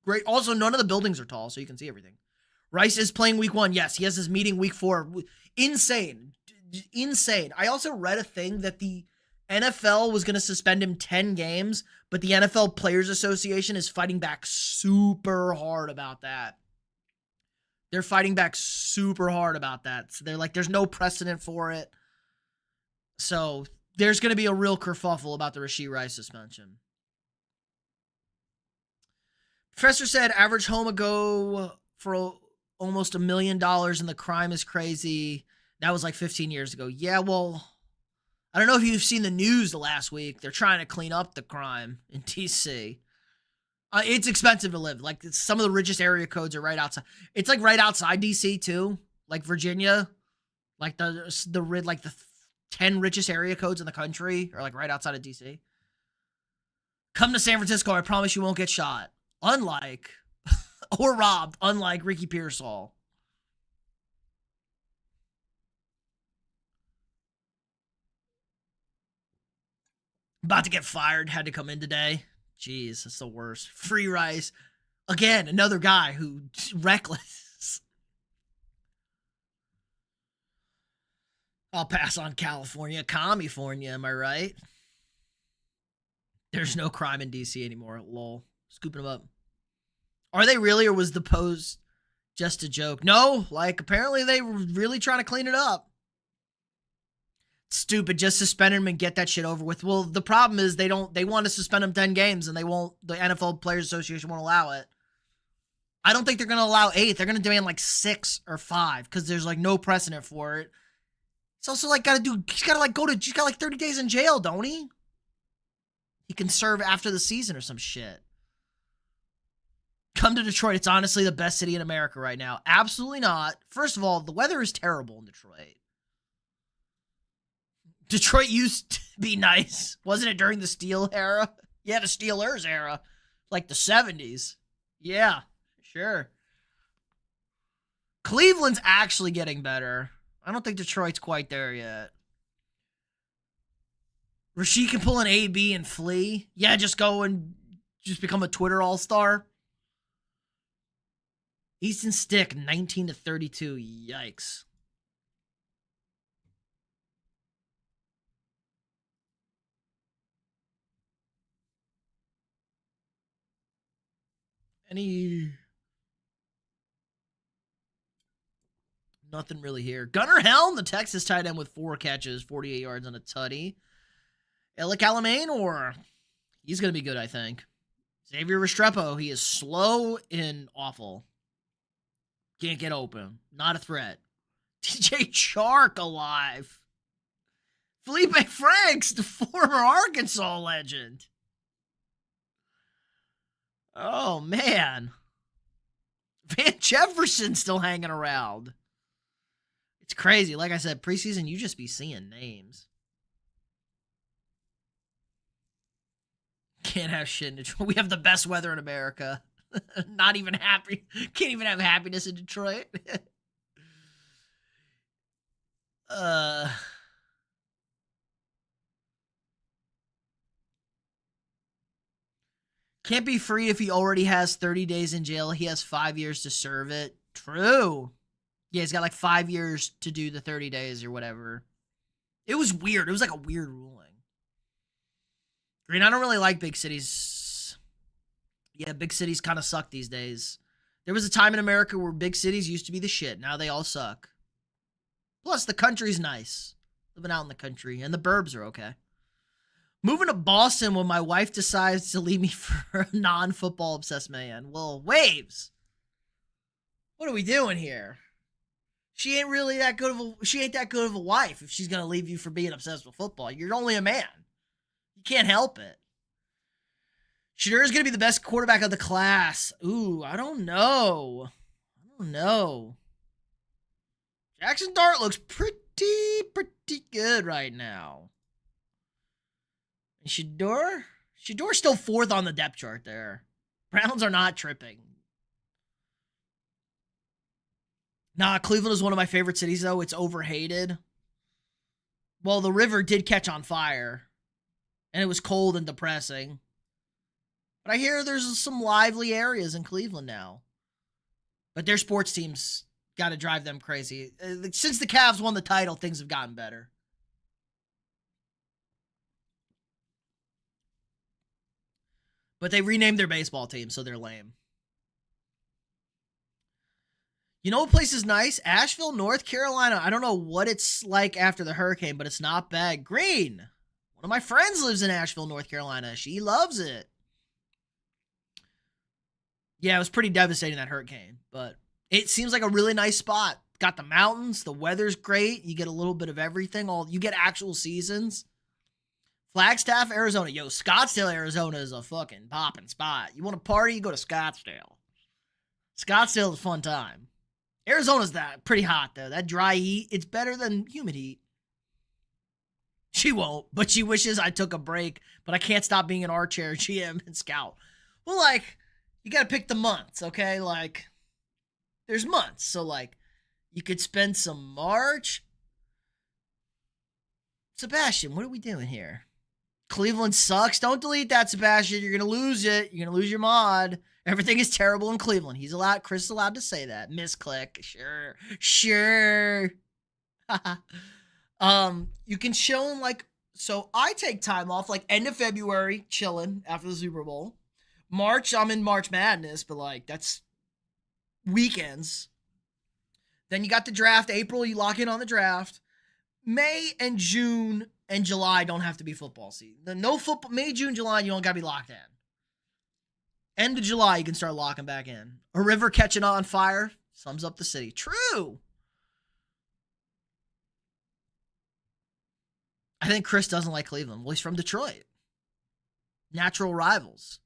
great. Also, none of the buildings are tall, so you can see everything. Rice is playing week 1. Yes, he has his meeting week 4. Insane. I also read a thing that the NFL was going to suspend him 10 games, but the NFL Players Association is fighting back super hard about that. They're fighting back super hard about that. So they're like, there's no precedent for it. So there's going to be a real kerfuffle about the Rashee Rice suspension. Professor said average home go for almost $1 million and the crime is crazy. That was like 15 years ago. Yeah, well, I don't know if you've seen the news the last week. They're trying to clean up the crime in DC. It's expensive to live. Like, some of the richest area codes are right outside. It's like right outside DC too. Like Virginia, like the 10 richest area codes in the country are like right outside of DC. Come to San Francisco. I promise you won't get shot. Unlike or robbed. Unlike Ricky Pearsall. About to get fired, had to come in today. Jeez, that's the worst. Free Rice. Again, another guy who's reckless. I'll pass on California. California, am I right? There's no crime in DC anymore. Lol. Scooping them up. Are they really, or was the post just a joke? No, like, apparently they were really trying to clean it up. Stupid, just suspend him and get that shit over with. Well, the problem is they want to suspend him 10 games and the NFL Players Association won't allow it. I don't think they're going to allow 8. They're going to demand like 6 or 5 because there's like no precedent for it. It's also like he's got like 30 days in jail, don't he? He can serve after the season or some shit. Come to Detroit. It's honestly the best city in America right now. Absolutely not. First of all, the weather is terrible in Detroit. Detroit used to be nice. Wasn't it during the Steel era? Yeah, the Steelers era. Like the 70s. Yeah, sure. Cleveland's actually getting better. I don't think Detroit's quite there yet. Rashee can pull an AB and flee. Yeah, just go and just become a Twitter all-star. Easton Stick, 19-32. Yikes. Nothing really here. Gunnar Helm, the Texas tight end with 4 catches, 48 yards on a tutty. Alec Alamein, he's going to be good, I think. Xavier Restrepo, he is slow and awful. Can't get open. Not a threat. TJ Chark alive. Felipe Franks, the former Arkansas legend. Oh, man. Van Jefferson still hanging around. It's crazy. Like I said, preseason, you just be seeing names. Can't have shit in Detroit. We have the best weather in America. Not even happy. Can't even have happiness in Detroit. Can't be free if he already has 30 days in jail. He has 5 years to serve it. True. Yeah, he's got like 5 years to do the 30 days or whatever. It was weird. It was like a weird ruling. Green, I don't really like big cities. Yeah, big cities kind of suck these days. There was a time in America where big cities used to be the shit. Now they all suck. Plus, the country's nice. Living out in the country, and the burbs are okay. Moving to Boston when my wife decides to leave me for a non-football obsessed man. Well, Waves. What are we doing here? She ain't that good of a wife if she's gonna leave you for being obsessed with football. You're only a man. You can't help it. Shedeur is gonna be the best quarterback of the class. Ooh, I don't know. Jackson Dart looks pretty good right now. And Shedeur's still fourth on the depth chart there. Browns are not tripping. Nah, Cleveland is one of my favorite cities, though. It's overhated. Well, the river did catch on fire, and it was cold and depressing. But I hear there's some lively areas in Cleveland now. But their sports teams got to drive them crazy. Since the Cavs won the title, things have gotten better. But they renamed their baseball team, so they're lame. You know what place is nice? Asheville, North Carolina. I don't know what it's like after the hurricane, but it's not bad. Green. One of my friends lives in Asheville, North Carolina. She loves it. Yeah, it was pretty devastating, that hurricane. But it seems like a really nice spot. Got the mountains. The weather's great. You get a little bit of everything. You get actual seasons. Flagstaff, Arizona. Yo, Scottsdale, Arizona is a fucking popping spot. You want to party? You go to Scottsdale. Scottsdale is a fun time. Arizona's pretty hot, though. That dry heat, it's better than humid heat. She won't, but she wishes I took a break, but I can't stop being an armchair GM and scout. Well, you got to pick the months, okay? There's months. So, you could spend some March. Sebastian, what are we doing here? Cleveland sucks. Don't delete that, Sebastian. You're going to lose it. You're going to lose your mod. Everything is terrible in Cleveland. Chris is allowed to say that. Misclick. Sure. You can show him, so I take time off, end of February, chilling after the Super Bowl. March, I'm in March Madness, but, that's weekends. Then you got the draft. April, you lock in on the draft. May and June and July don't have to be football season. No football. May, June, July, you don't got to be locked in. End of July, you can start locking back in. A river catching on fire sums up the city. True. I think Chris doesn't like Cleveland. Well, he's from Detroit. Natural rivals.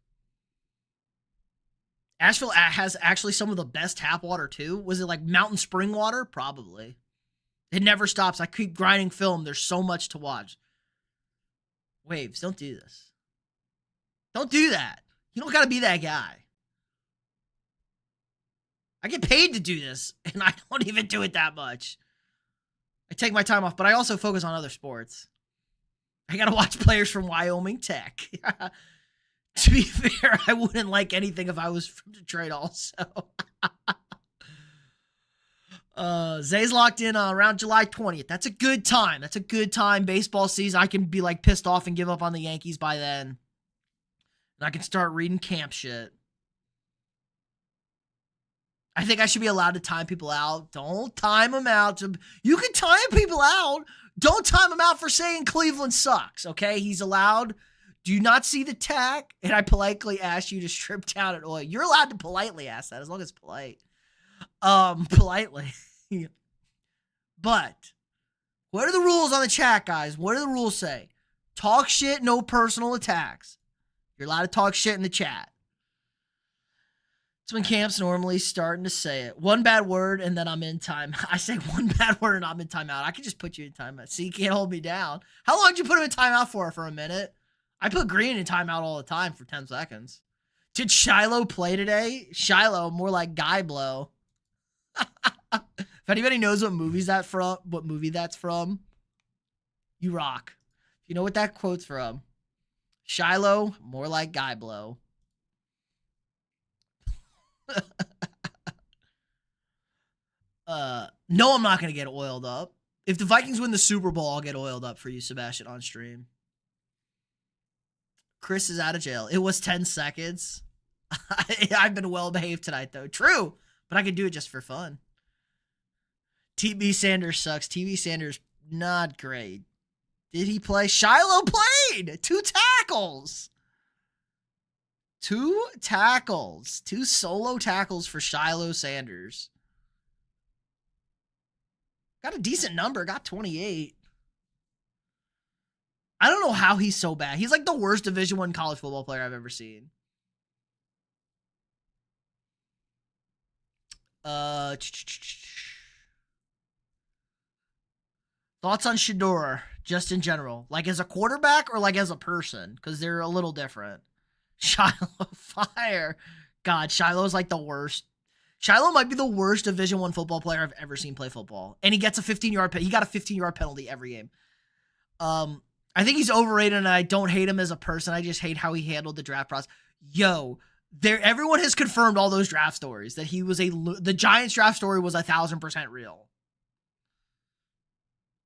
Asheville has actually some of the best tap water, too. Was it mountain spring water? Probably. It never stops. I keep grinding film. There's so much to watch. Waves, don't do this. Don't do that. You don't got to be that guy. I get paid to do this, and I don't even do it that much. I take my time off, but I also focus on other sports. I got to watch players from Wyoming Tech. To be fair, I wouldn't like anything if I was from Detroit also. Zay's locked in around July 20th. That's a good time. Baseball season. I can be pissed off and give up on the Yankees by then. And I can start reading camp shit. I think I should be allowed to time people out. Don't time them out. You can time people out. Don't time them out for saying Cleveland sucks, okay? He's allowed. Do you not see the tag? And I politely ask you to strip down at oil. You're allowed to politely ask that as long as it's polite. Politely. But what are the rules on the chat, guys? What do the rules say? Talk shit, no personal attacks. You're allowed to talk shit in the chat. It's when camp's normally starting to say it. One bad word, and then I'm in time. I say one bad word, and I'm in timeout. I can just put you in timeout. See, you can't hold me down. How long did you put him in timeout for a minute? I put Green in timeout all the time for 10 seconds. Did Shiloh play today? Shiloh, more like Guy Blow. If anybody knows what movie that's from, you rock. If you know what that quote's from, Shiloh, more like Guy Blow. No, I'm not going to get oiled up. If the Vikings win the Super Bowl, I'll get oiled up for you, Sebastian, on stream. Chris is out of jail. It was 10 seconds. I've been well behaved tonight, though. True, but I could do it just for fun. TB Sanders sucks. TB Sanders, not great. Did he play? Shiloh played. 2 tackles. 2 tackles. 2 solo tackles for Shiloh Sanders. Got a decent number. Got 28. I don't know how he's so bad. He's like the worst Division I college football player I've ever seen. Thoughts on Shedeur, just in general. Like as a quarterback or like as a person? Because they're a little different. Shiloh, fire. God, Shiloh's like the worst. Shiloh might be the worst Division I football player I've ever seen play football. And he gets a 15-yard penalty. He got a 15-yard penalty every game. I think he's overrated, and I don't hate him as a person. I just hate how he handled the draft process. Yo, everyone has confirmed all those draft stories that he was the Giants draft story was 1,000% real.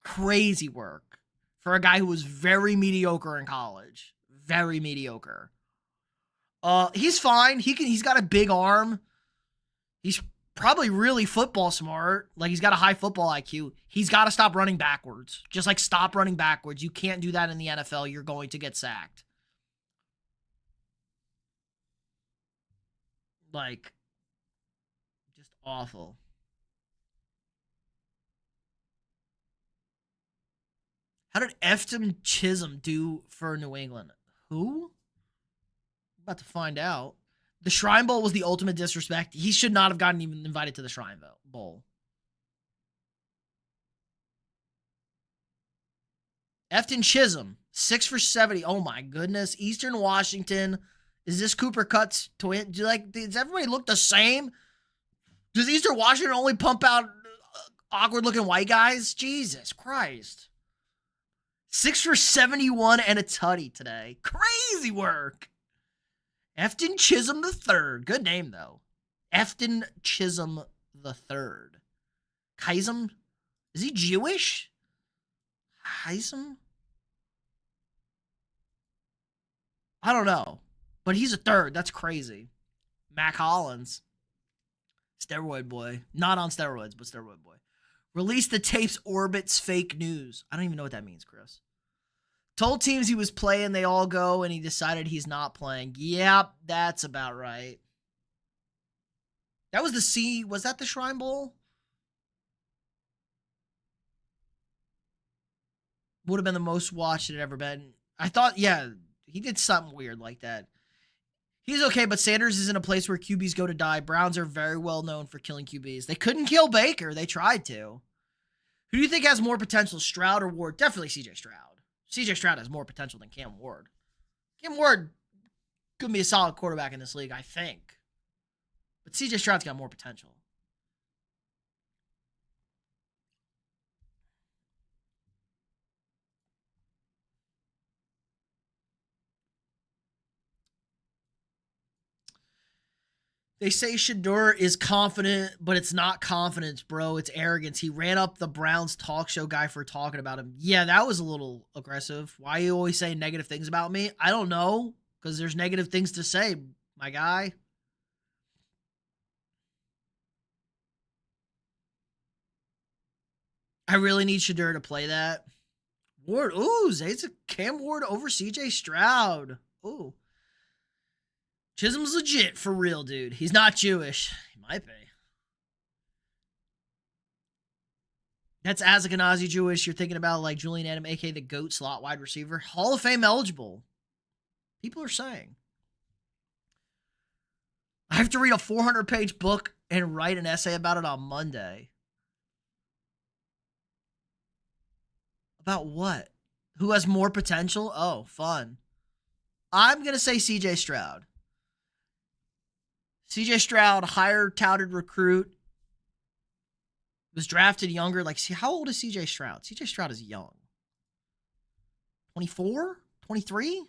Crazy work for a guy who was very mediocre in college. Very mediocre. He's fine. He's got a big arm. He's probably really football smart. Like, he's got a high football IQ. He's got to stop running backwards. Just, like, stop running backwards. You can't do that in the NFL. You're going to get sacked. Like, just awful. How did Efton Chisholm do for New England? Who? About to find out. The Shrine Bowl was the ultimate disrespect. He should not have gotten even invited to the Shrine Bowl. Efton Chisholm, 6 for 70. Oh my goodness. Eastern Washington. Is this Cooper Kupp's twin? Does everybody look the same? Does Eastern Washington only pump out awkward looking white guys? Jesus Christ. 6 for 71 and a tutty today. Crazy work. Efton Chisholm III. Good name, though. Efton Chisholm III. Chisholm? Is he Jewish? Chisholm? I don't know. But he's a third. That's crazy. Mac Hollins. Steroid boy. Not on steroids, but steroid boy. Release the tapes orbits fake news. I don't even know what that means, Chris. Told teams he was playing, they all go, and he decided he's not playing. Yep, that's about right. That was was that the Shrine Bowl? Would have been the most watched it had ever been. I thought, yeah, he did something weird like that. He's okay, but Sanders is in a place where QBs go to die. Browns are very well known for killing QBs. They couldn't kill Baker. They tried to. Who do you think has more potential, Stroud or Ward? Definitely CJ Stroud. CJ Stroud has more potential than Cam Ward. Cam Ward could be a solid quarterback in this league, I think. But CJ Stroud's got more potential. They say Shedeur is confident, but it's not confidence, bro. It's arrogance. He ran up the Browns talk show guy for talking about him. Yeah, that was a little aggressive. Why are you always saying negative things about me? I don't know, because there's negative things to say, my guy. I really need Shedeur to play that. Ward, ooh, Zay's a Cam Ward over CJ Stroud. Ooh. Chisholm's legit for real, dude. He's not Jewish. He might be. That's Ashkenazi Jewish. You're thinking about like Julian Adam, a.k.a. the GOAT slot wide receiver. Hall of Fame eligible. People are saying. I have to read a 400-page book and write an essay about it on Monday. About what? Who has more potential? Oh, fun. I'm going to say CJ Stroud. CJ Stroud, higher touted recruit, was drafted younger. Like, see, how old is CJ Stroud? CJ Stroud is young. 24? 23?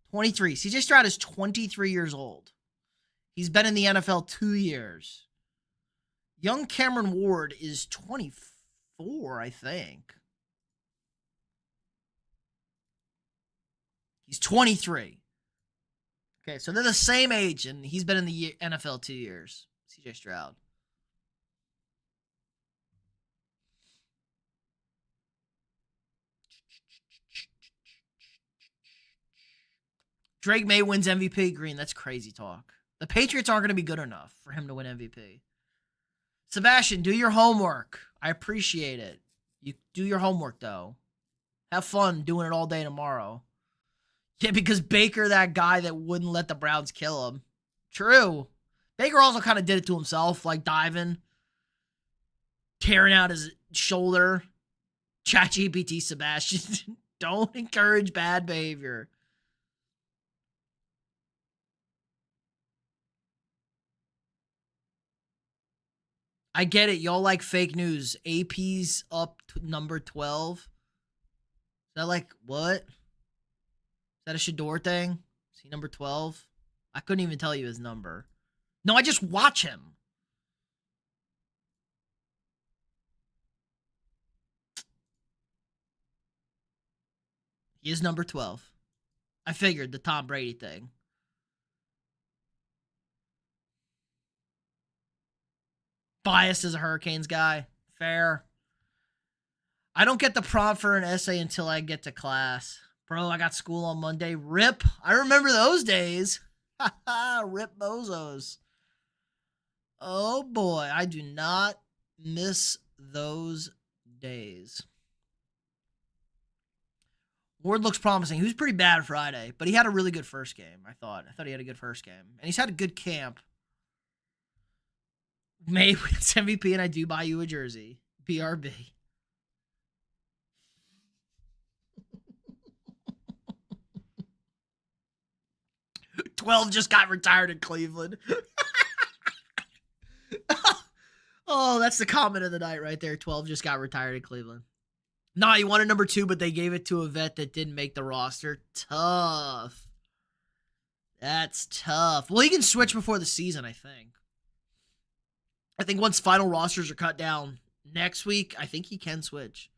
23. CJ Stroud is 23 years old. He's been in the NFL 2 years. Young Cameron Ward is 24, I think. He's 23. Okay, so they're the same age, and he's been in the NFL 2 years. CJ Stroud. Drake May wins MVP. Green, that's crazy talk. The Patriots aren't going to be good enough for him to win MVP. Sebastian, do your homework. I appreciate it. You do your homework, though. Have fun doing it all day tomorrow. Yeah, because Baker, that guy that wouldn't let the Browns kill him. True. Baker also kind of did it to himself, like diving, tearing out his shoulder. ChatGPT, Sebastian. Don't encourage bad behavior. I get it. Y'all like fake news. AP's up to number 12. Is that like, what? Is that a Shador thing? Is he number 12? I couldn't even tell you his number. No, I just watch him. He is number 12. I figured the Tom Brady thing. Biased as a Hurricanes guy. Fair. I don't get the prompt for an essay until I get to class. Bro, I got school on Monday. Rip. I remember those days. Rip bozos. Oh boy, I do not miss those days. Ward looks promising. He was pretty bad Friday, but he had a really good first game, I thought. I thought he had a good first game. And he's had a good camp. May wins MVP and I do buy you a jersey. BRB. "12 just got retired in Cleveland." Oh, that's the comment of the night right there. 12 just got retired in Cleveland. Nah, he wanted number 2, but they gave it to a vet that didn't make the roster. Tough. That's tough. Well, he can switch before the season, I think. I think once final rosters are cut down next week, I think he can switch.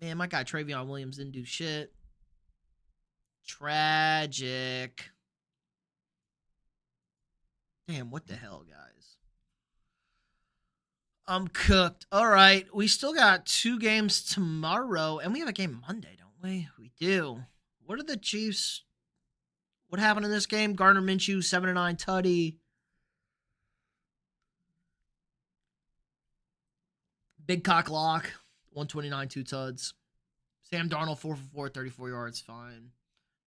Man, my guy Travion Williams didn't do shit. Tragic. Damn, what the hell, guys? I'm cooked. All right, we still got 2 games tomorrow, and we have a game Monday, don't we? We do. What are the Chiefs? What happened in this game? Gardner Minshew, 7-9 tutty. Big cock lock, 129, 2 tuds. Sam Darnold, 4 for 4, 34 yards, fine.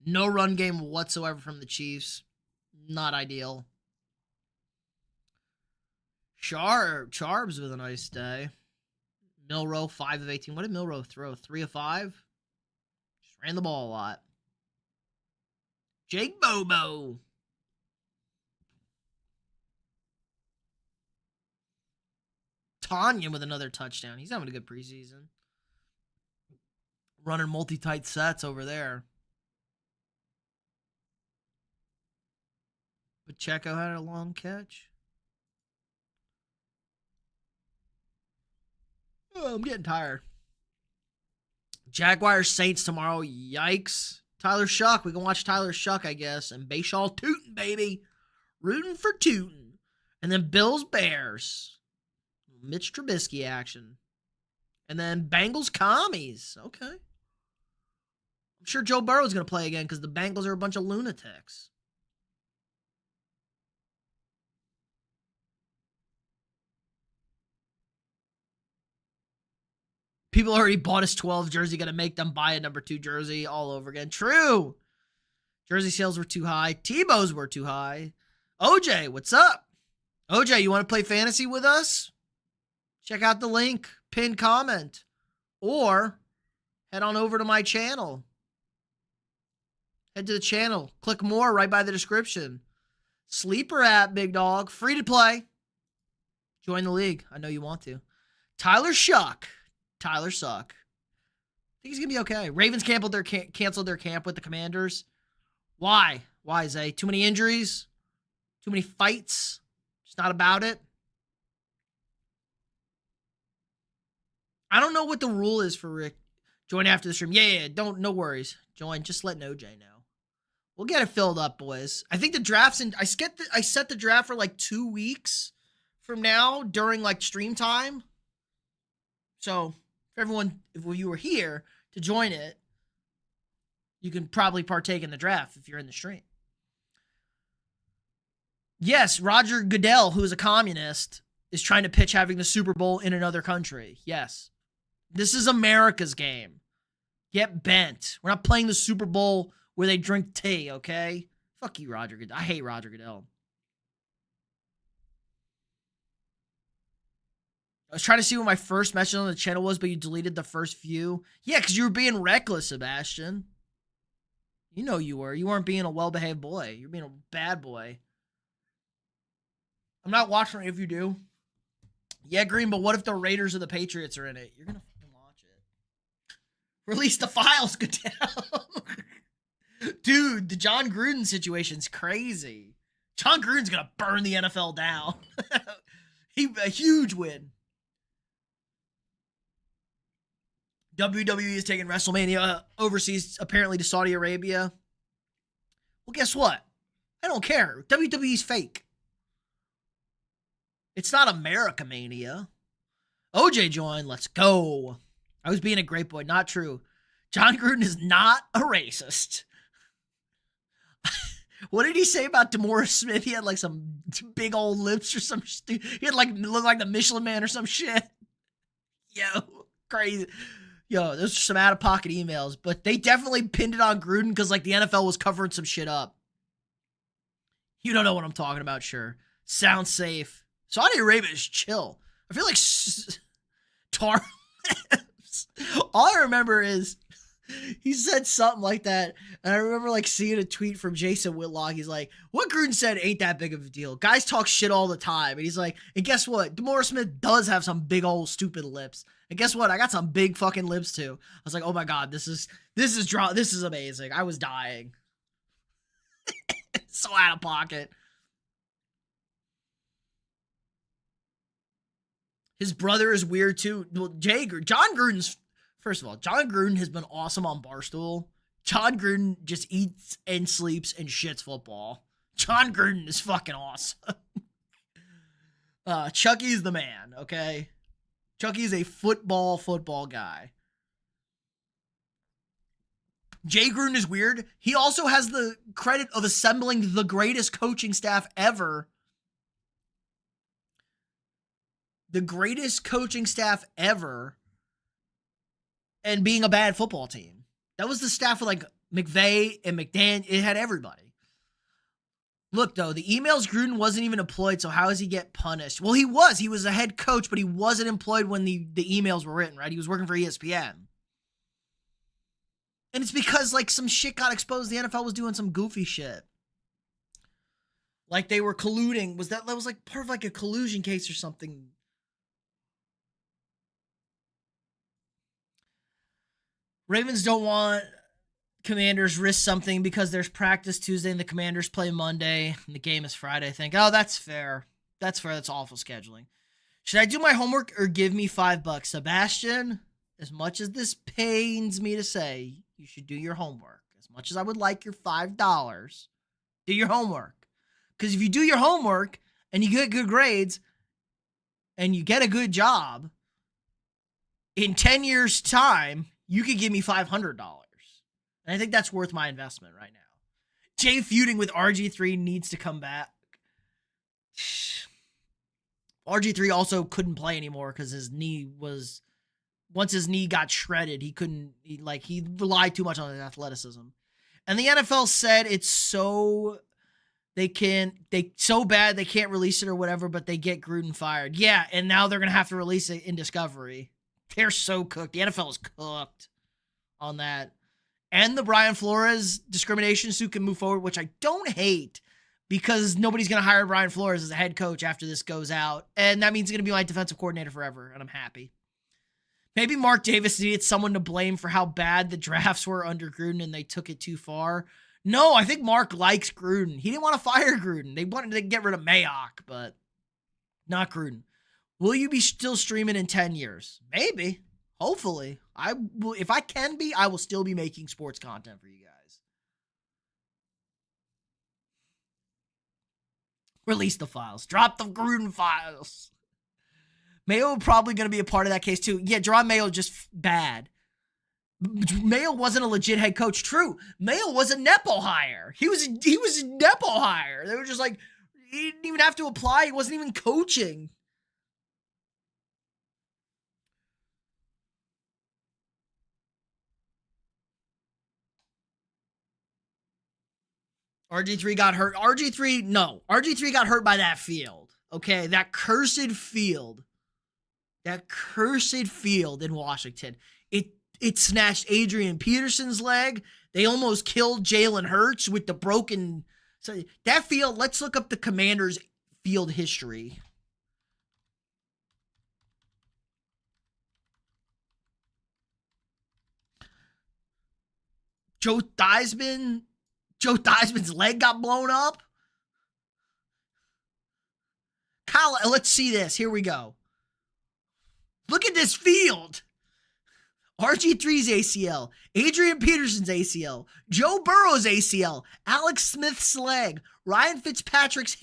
No run game whatsoever from the Chiefs. Not ideal. Charbs with a nice day. Milrow, 5 of 18. What did Milrow throw? 3 of 5? Just ran the ball a lot. Jake Bobo. Tanya with another touchdown. He's having a good preseason. Running multi-tight sets over there. Pacheco had a long catch. Oh, I'm getting tired. Jaguars Saints tomorrow. Yikes. Tyler Shuck. We can watch Tyler Shuck, I guess. And Bayshaw tootin', baby. Rooting for tootin'. And then Bills Bears. Mitch Trubisky action. And then Bengals Commies. Okay. I'm sure Joe Burrow's going to play again because the Bengals are a bunch of lunatics. People already bought his 12 jersey, going to make them buy a number 2 jersey all over again. True. Jersey sales were too high. Tebow's were too high. OJ, what's up? OJ, you want to play fantasy with us? Check out the link, pinned comment, or head on over to my channel. Head to the channel. Click more right by the description. Sleeper app, big dog. Free to play. Join the league. I know you want to. Tyler Shuck. Tyler Suck. I think he's going to be okay. Ravens canceled their camp with the Commanders. Why? Why, Zay? Too many injuries? Too many fights? Just not about it? I don't know what the rule is for Rick. Join after the stream. Yeah. No worries. Join. Just let OJ know. We'll get it filled up, boys. I think the draft's in. I set the draft for like 2 weeks from now during like stream time. So if you were here to join it, You can probably partake in the draft if you're in the stream. Yes, Roger Goodell, who is a communist, is trying to pitch having the Super Bowl in another country. Yes. This is America's game. Get bent. We're not playing the Super Bowl where they drink tea, okay? Fuck you, Roger Goodell. I hate Roger Goodell. I was trying to see what my first message on the channel was, but you deleted the first few. Yeah, because you were being reckless, Sebastian. You know you were. You weren't being a well-behaved boy. You're being a bad boy. I'm not watching it if you do. Yeah, Green, but what if the Raiders or the Patriots are in it? You're going to fucking watch it. Release the files, Goodell. Dude, the John Gruden situation's crazy. John Gruden's going to burn the NFL down. A huge win. WWE is taking WrestleMania overseas, apparently to Saudi Arabia. Well, guess what? I don't care. WWE's fake. It's not America Mania. OJ joined. Let's go. I was being a great boy. Not true. John Gruden is not a racist. What did he say about DeMaurice Smith? He had like some big old lips or some shit. He had like looked like the Michelin Man or some shit. Yo, crazy. Yo, those are some out-of-pocket emails, but they definitely pinned it on Gruden because, like, the NFL was covering some shit up. You don't know what I'm talking about, sure. Sounds safe. Saudi Arabia is chill. I feel like tar lips. All I remember is he said something like that, and I remember, like, seeing a tweet from Jason Whitlock. He's like, what Gruden said ain't that big of a deal. Guys talk shit all the time. And he's like, and guess what? DeMaurice Smith does have some big old stupid lips. And guess what? I got some big fucking lips too. I was like, oh my God, this is amazing. I was dying. So out of pocket. His brother is weird too. Well, John Gruden's, first of all, John Gruden has been awesome on Barstool. John Gruden just eats and sleeps and shits football. John Gruden is fucking awesome. Chucky's the man, okay? Chucky's a football guy. Jay Gruden is weird. He also has the credit of assembling the greatest coaching staff ever. The greatest coaching staff ever. And being a bad football team. That was the staff with like McVay and McDaniel. It had everybody. Look, though, the emails Gruden wasn't even employed, so how does he get punished? Well, he was. He was a head coach, but he wasn't employed when the emails were written, right? He was working for ESPN. And it's because, like, some shit got exposed. The NFL was doing some goofy shit. Like, they were colluding. That was, like, part of, like, a collusion case or something. Ravens don't want Commanders risk something because there's practice Tuesday and the Commanders play Monday and the game is Friday. I think, oh, that's fair. That's fair. That's awful scheduling. Should I do my homework or give me $5? Sebastian, as much as this pains me to say, you should do your homework. As much as I would like your $5, do your homework. Because if you do your homework and you get good grades and you get a good job, in 10 years' time, you could give me $500. And I think that's worth my investment right now. Jay feuding with RG3 needs to come back. RG3 also couldn't play anymore because his knee was... Once his knee got shredded, he relied too much on his athleticism. And the NFL said it's so... so bad they can't release it or whatever, but they get Gruden fired. Yeah, and now they're going to have to release it in Discovery. They're so cooked. The NFL is cooked on that. And the Brian Flores discrimination suit can move forward, which I don't hate because nobody's going to hire Brian Flores as a head coach after this goes out. And that means he's going to be my defensive coordinator forever, and I'm happy. Maybe Mark Davis needed someone to blame for how bad the drafts were under Gruden and they took it too far. No, I think Mark likes Gruden. He didn't want to fire Gruden. They wanted to get rid of Mayock, but not Gruden. Will you be still streaming in 10 years? Maybe. Hopefully. I will, if I can be, I will still be making sports content for you guys. Release the files. Drop the Gruden files. Mayo probably going to be a part of that case too. Yeah, Jerome Mayo just bad. Mayo wasn't a legit head coach. True. Mayo was a Nepo hire. He was a Nepo hire. They were just like, he didn't even have to apply. He wasn't even coaching. RG3 got hurt. RG3 got hurt by that field. Okay, that cursed field. That cursed field in Washington. It snatched Adrian Peterson's leg. They almost killed Jalen Hurts with the broken. So that field, let's look up the Commanders' field history. Joe Theismann's leg got blown up. Kyle, let's see this. Here we go. Look at this field. RG3's ACL, Adrian Peterson's ACL, Joe Burrow's ACL, Alex Smith's leg, Ryan Fitzpatrick's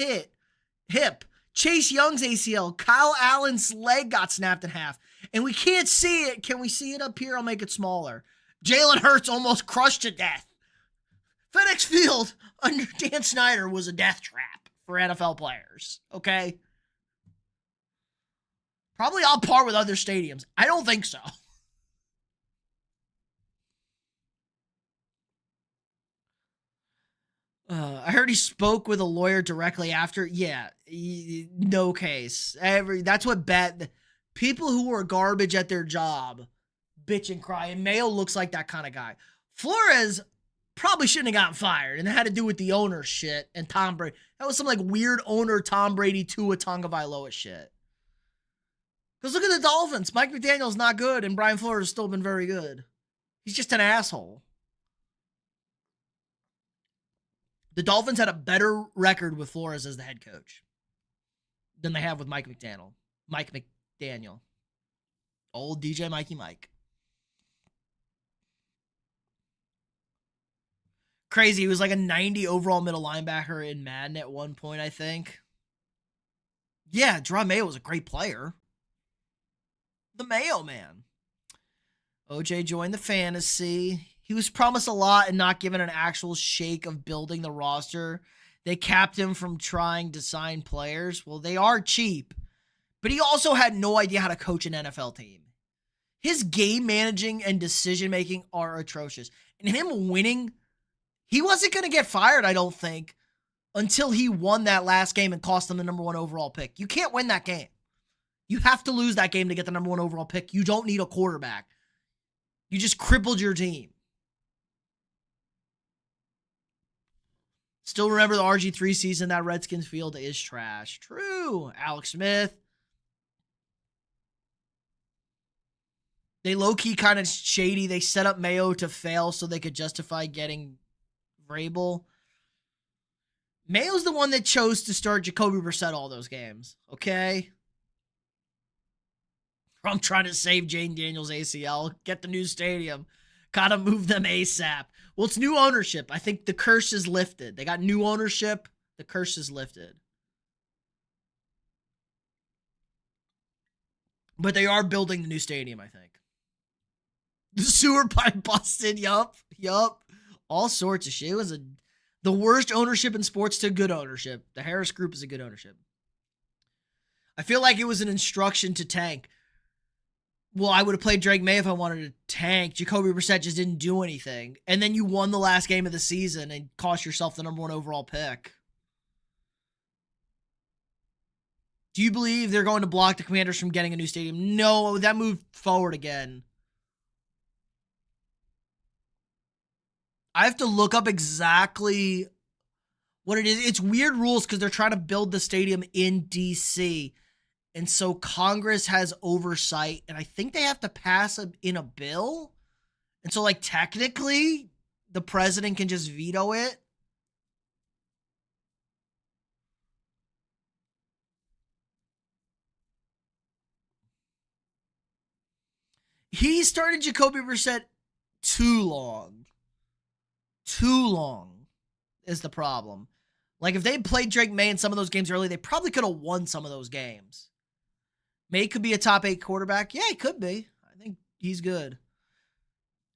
hip, Chase Young's ACL, Kyle Allen's leg got snapped in half. And we can't see it. Can we see it up here? I'll make it smaller. Jalen Hurts almost crushed to death. FedEx Field under Dan Snyder was a death trap for NFL players, okay? Probably on par with other stadiums. I don't think so. I heard he spoke with a lawyer directly after. Yeah, no case. That's what people who are garbage at their job bitch and cry, and Mayo looks like that kind of guy. Flores probably shouldn't have gotten fired, and it had to do with the owner shit and Tom Brady. That was some like weird owner Tom Brady Tua Tagovailoa shit. Because look at the Dolphins. Mike McDaniel's not good, and Brian Flores has still been very good. He's just an asshole. The Dolphins had a better record with Flores as the head coach than they have with Mike McDaniel. Old DJ Mikey Mike. Crazy. He was like a 90 overall middle linebacker in Madden at one point, I think. Yeah, Jerome Mayo was a great player. The Mayo Man. OJ joined the fantasy. He was promised a lot and not given an actual shake of building the roster. They capped him from trying to sign players. Well, they are cheap. But he also had no idea how to coach an NFL team. His game managing and decision making are atrocious. And him winning, he wasn't going to get fired, I don't think, until he won that last game and cost them the number 1 overall pick. You can't win that game. You have to lose that game to get the number 1 overall pick. You don't need a quarterback. You just crippled your team. Still remember the RG3 season. That Redskins field is trash. True. Alex Smith. They low-key kind of shady. They set up Mayo to fail so they could justify getting Vrabel. Mayo's the one that chose to start Jacoby Brissett all those games. Okay? I'm trying to save Jaden Daniels' ACL. Get the new stadium. Gotta move them ASAP. Well, it's new ownership. I think the curse is lifted. They got new ownership. The curse is lifted. But they are building the new stadium, I think. The sewer pipe busted. Yup. All sorts of shit. It was the worst ownership in sports to good ownership. The Harris Group is a good ownership. I feel like it was an instruction to tank. Well, I would have played Drake May if I wanted to tank. Jacoby Brissett just didn't do anything. And then you won the last game of the season and cost yourself the number 1 overall pick. Do you believe they're going to block the Commanders from getting a new stadium? No, that moved forward again. I have to look up exactly what it is. It's weird rules because they're trying to build the stadium in D.C., and so Congress has oversight, and I think they have to pass in a bill. And so, like, technically, the president can just veto it. He started Jacoby Brissett too long. Too long is the problem. Like, if they played Drake May in some of those games early, they probably could have won some of those games. May could be a top 8 quarterback. Yeah, he could be. I think he's good.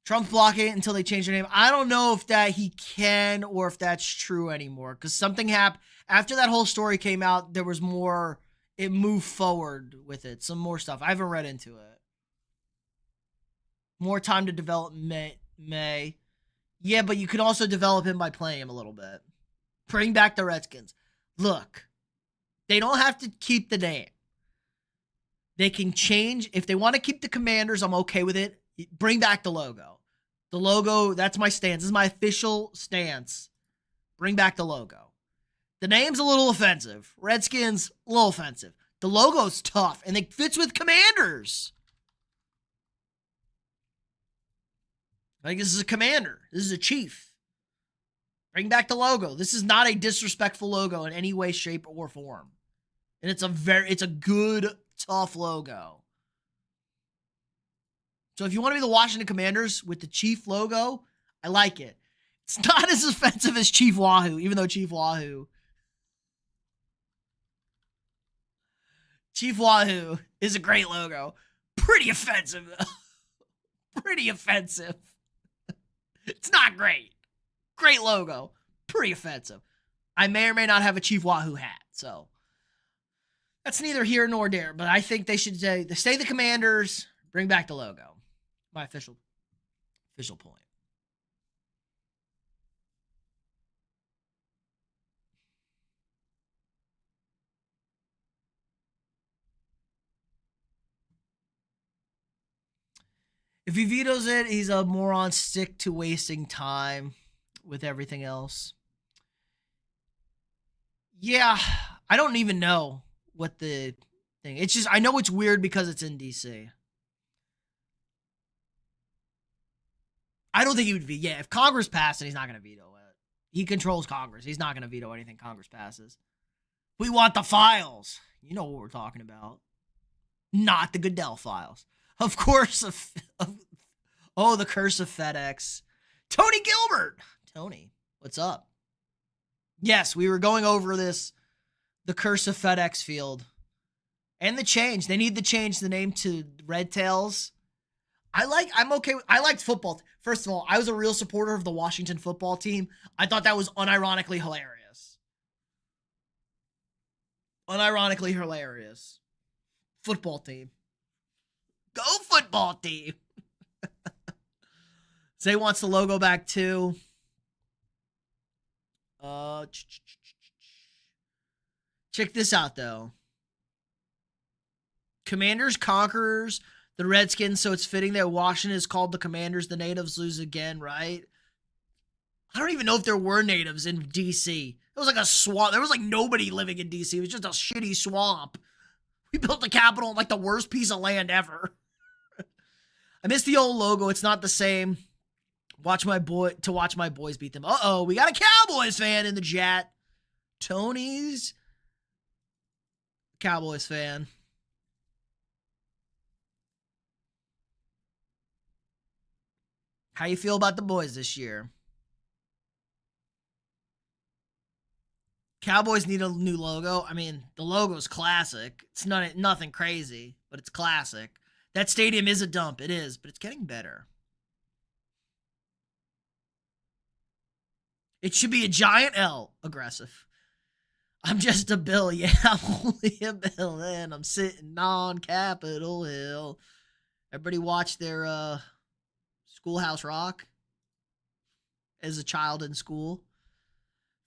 Trump's blocking it until they change their name. I don't know if that he can or if that's true anymore, because something happened after that whole story came out. There was more. It moved forward with it. Some more stuff. I haven't read into it. More time to develop May. Yeah, but you can also develop him by playing him a little bit. Bring back the Redskins. Look, they don't have to keep the name. They can change. If they want to keep the Commanders, I'm okay with it. Bring back the logo. The logo, that's my stance. This is my official stance. Bring back the logo. The name's a little offensive. Redskins, a little offensive. The logo's tough, and it fits with Commanders. Like, this is a commander. This is a chief. Bring back the logo. This is not a disrespectful logo in any way, shape, or form. And it's a good, tough logo. So if you want to be the Washington Commanders with the Chief logo, I like it. It's not as offensive as Chief Wahoo, even though Chief Wahoo is a great logo. Pretty offensive, though. Pretty offensive. It's not great. Great logo. Pretty offensive. I may or may not have a Chief Wahoo hat, so that's neither here nor there. But I think they should stay the Commanders, bring back the logo. My official point. If he vetoes it, he's a moron. Stick to wasting time with everything else. Yeah, I don't even know what the thing. It's just, I know it's weird because it's in DC. I don't think he would veto. Yeah, if Congress passed it, he's not going to veto it. He controls Congress. He's not going to veto anything Congress passes. We want the files. You know what we're talking about. Not the Goodell files. Of course. The curse of FedEx. Tony Gilbert. Tony, what's up? Yes, we were going over this. The curse of FedEx Field. And the change. They need to change the name to Red Tails. I'm okay. I liked football. First of all, I was a real supporter of the Washington football team. I thought that was unironically hilarious. Unironically hilarious. Football team. Go football team. Zay wants the logo back too. Check this out though. Commanders, Conquerors, the Redskins, so it's fitting that Washington is called the Commanders. The natives lose again, right? I don't even know if there were natives in D.C. It was like a swamp. There was like nobody living in D.C. It was just a shitty swamp. We built the Capitol on like the worst piece of land ever. I miss the old logo. It's not the same. Watch my boys beat them. Uh-oh, we got a Cowboys fan in the chat. Tony's Cowboys fan. How you feel about the boys this year? Cowboys need a new logo. I mean, the logo's classic. It's nothing crazy, but it's classic. That stadium is a dump. It is, but it's getting better. It should be a giant L. Aggressive. I'm just a bill. Yeah, I'm only a bill, and I'm sitting on Capitol Hill. Everybody watch their Schoolhouse Rock as a child in school.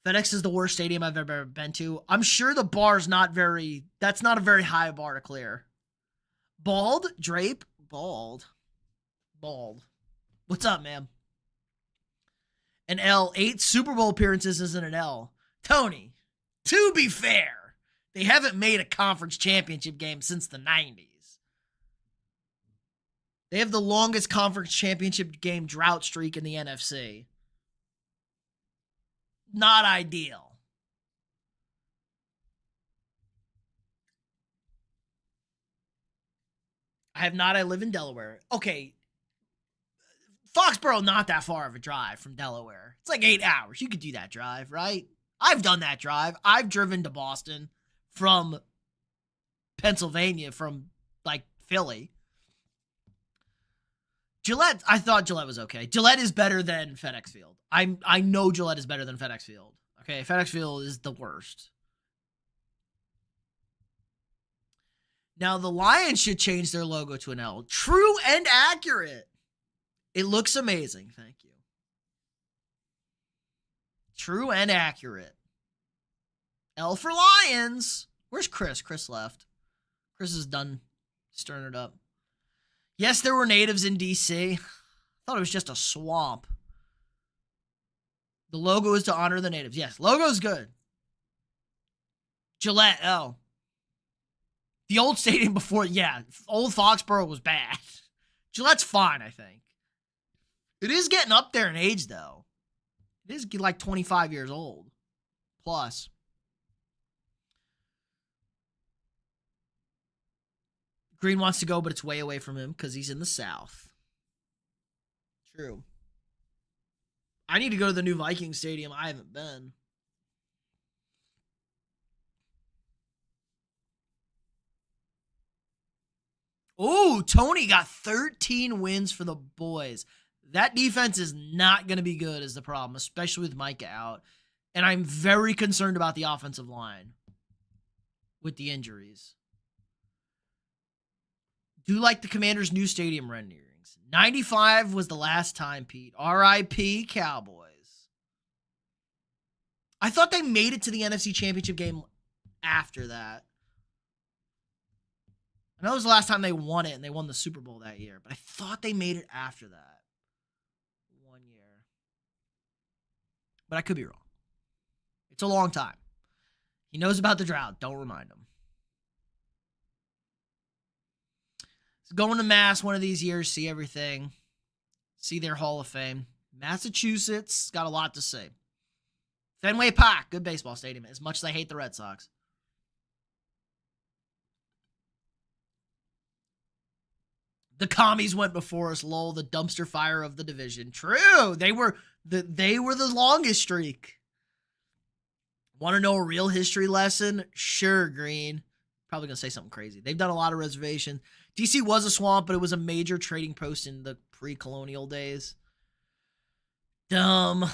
FedEx is the worst stadium I've ever been to. I'm sure the bar's that's not a very high bar to clear. Bald? Drape? Bald. What's up, man? An L. 8 Super Bowl appearances isn't an L. Tony, to be fair, they haven't made a conference championship game since the 90s. They have the longest conference championship game drought streak in the NFC. Not ideal. I live in Delaware. Okay. Foxborough, not that far of a drive from Delaware. It's like 8 hours. You could do that drive, right? I've done that drive. I've driven to Boston from Pennsylvania, from like Philly. Gillette, I thought Gillette was okay. Gillette is better than FedEx Field. I know Gillette is better than FedEx Field. Okay, FedEx Field is the worst. Now, the Lions should change their logo to an L. True and accurate. It looks amazing. Thank you. True and accurate. L for Lions. Where's Chris? Chris left. Chris is done stirring it up. Yes, there were natives in D.C. I thought it was just a swamp. The logo is to honor the natives. Yes, logo's good. Gillette, L. The old stadium before, yeah, old Foxborough was bad. Gillette's fine, I think. It is getting up there in age, though. It is like 25 years old. Plus. Green wants to go, but it's way away from him because he's in the South. True. I need to go to the new Viking Stadium. I haven't been. Oh, Tony got 13 wins for the boys. That defense is not going to be good is the problem, especially with Micah out. And I'm very concerned about the offensive line with the injuries. Do like the Commanders' new stadium renderings. 95 was the last time, Pete. R.I.P. Cowboys. I thought they made it to the NFC Championship game after that. I know it was the last time they won it, and they won the Super Bowl that year, but I thought they made it after that. 1 year. But I could be wrong. It's a long time. He knows about the drought. Don't remind him. Going to Mass one of these years, see everything. See their Hall of Fame. Massachusetts got a lot to say. Fenway Park, good baseball stadium, as much as I hate the Red Sox. The commies went before us, lol, the dumpster fire of the division. True, they were the longest streak. Want to know a real history lesson? Sure, Green. Probably going to say something crazy. They've done a lot of reservations. DC was a swamp, but it was a major trading post in the pre-colonial days. Dumb.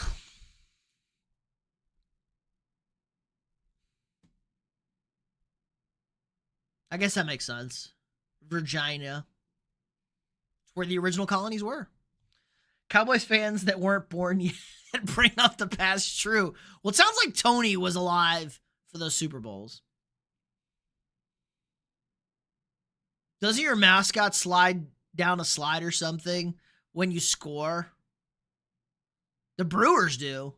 I guess that makes sense. Virginia. It's where the original colonies were. Cowboys fans that weren't born yet bring up the past. True. Well, it sounds like Tony was alive for those Super Bowls. Doesn't your mascot slide down a slide or something when you score? The Brewers do.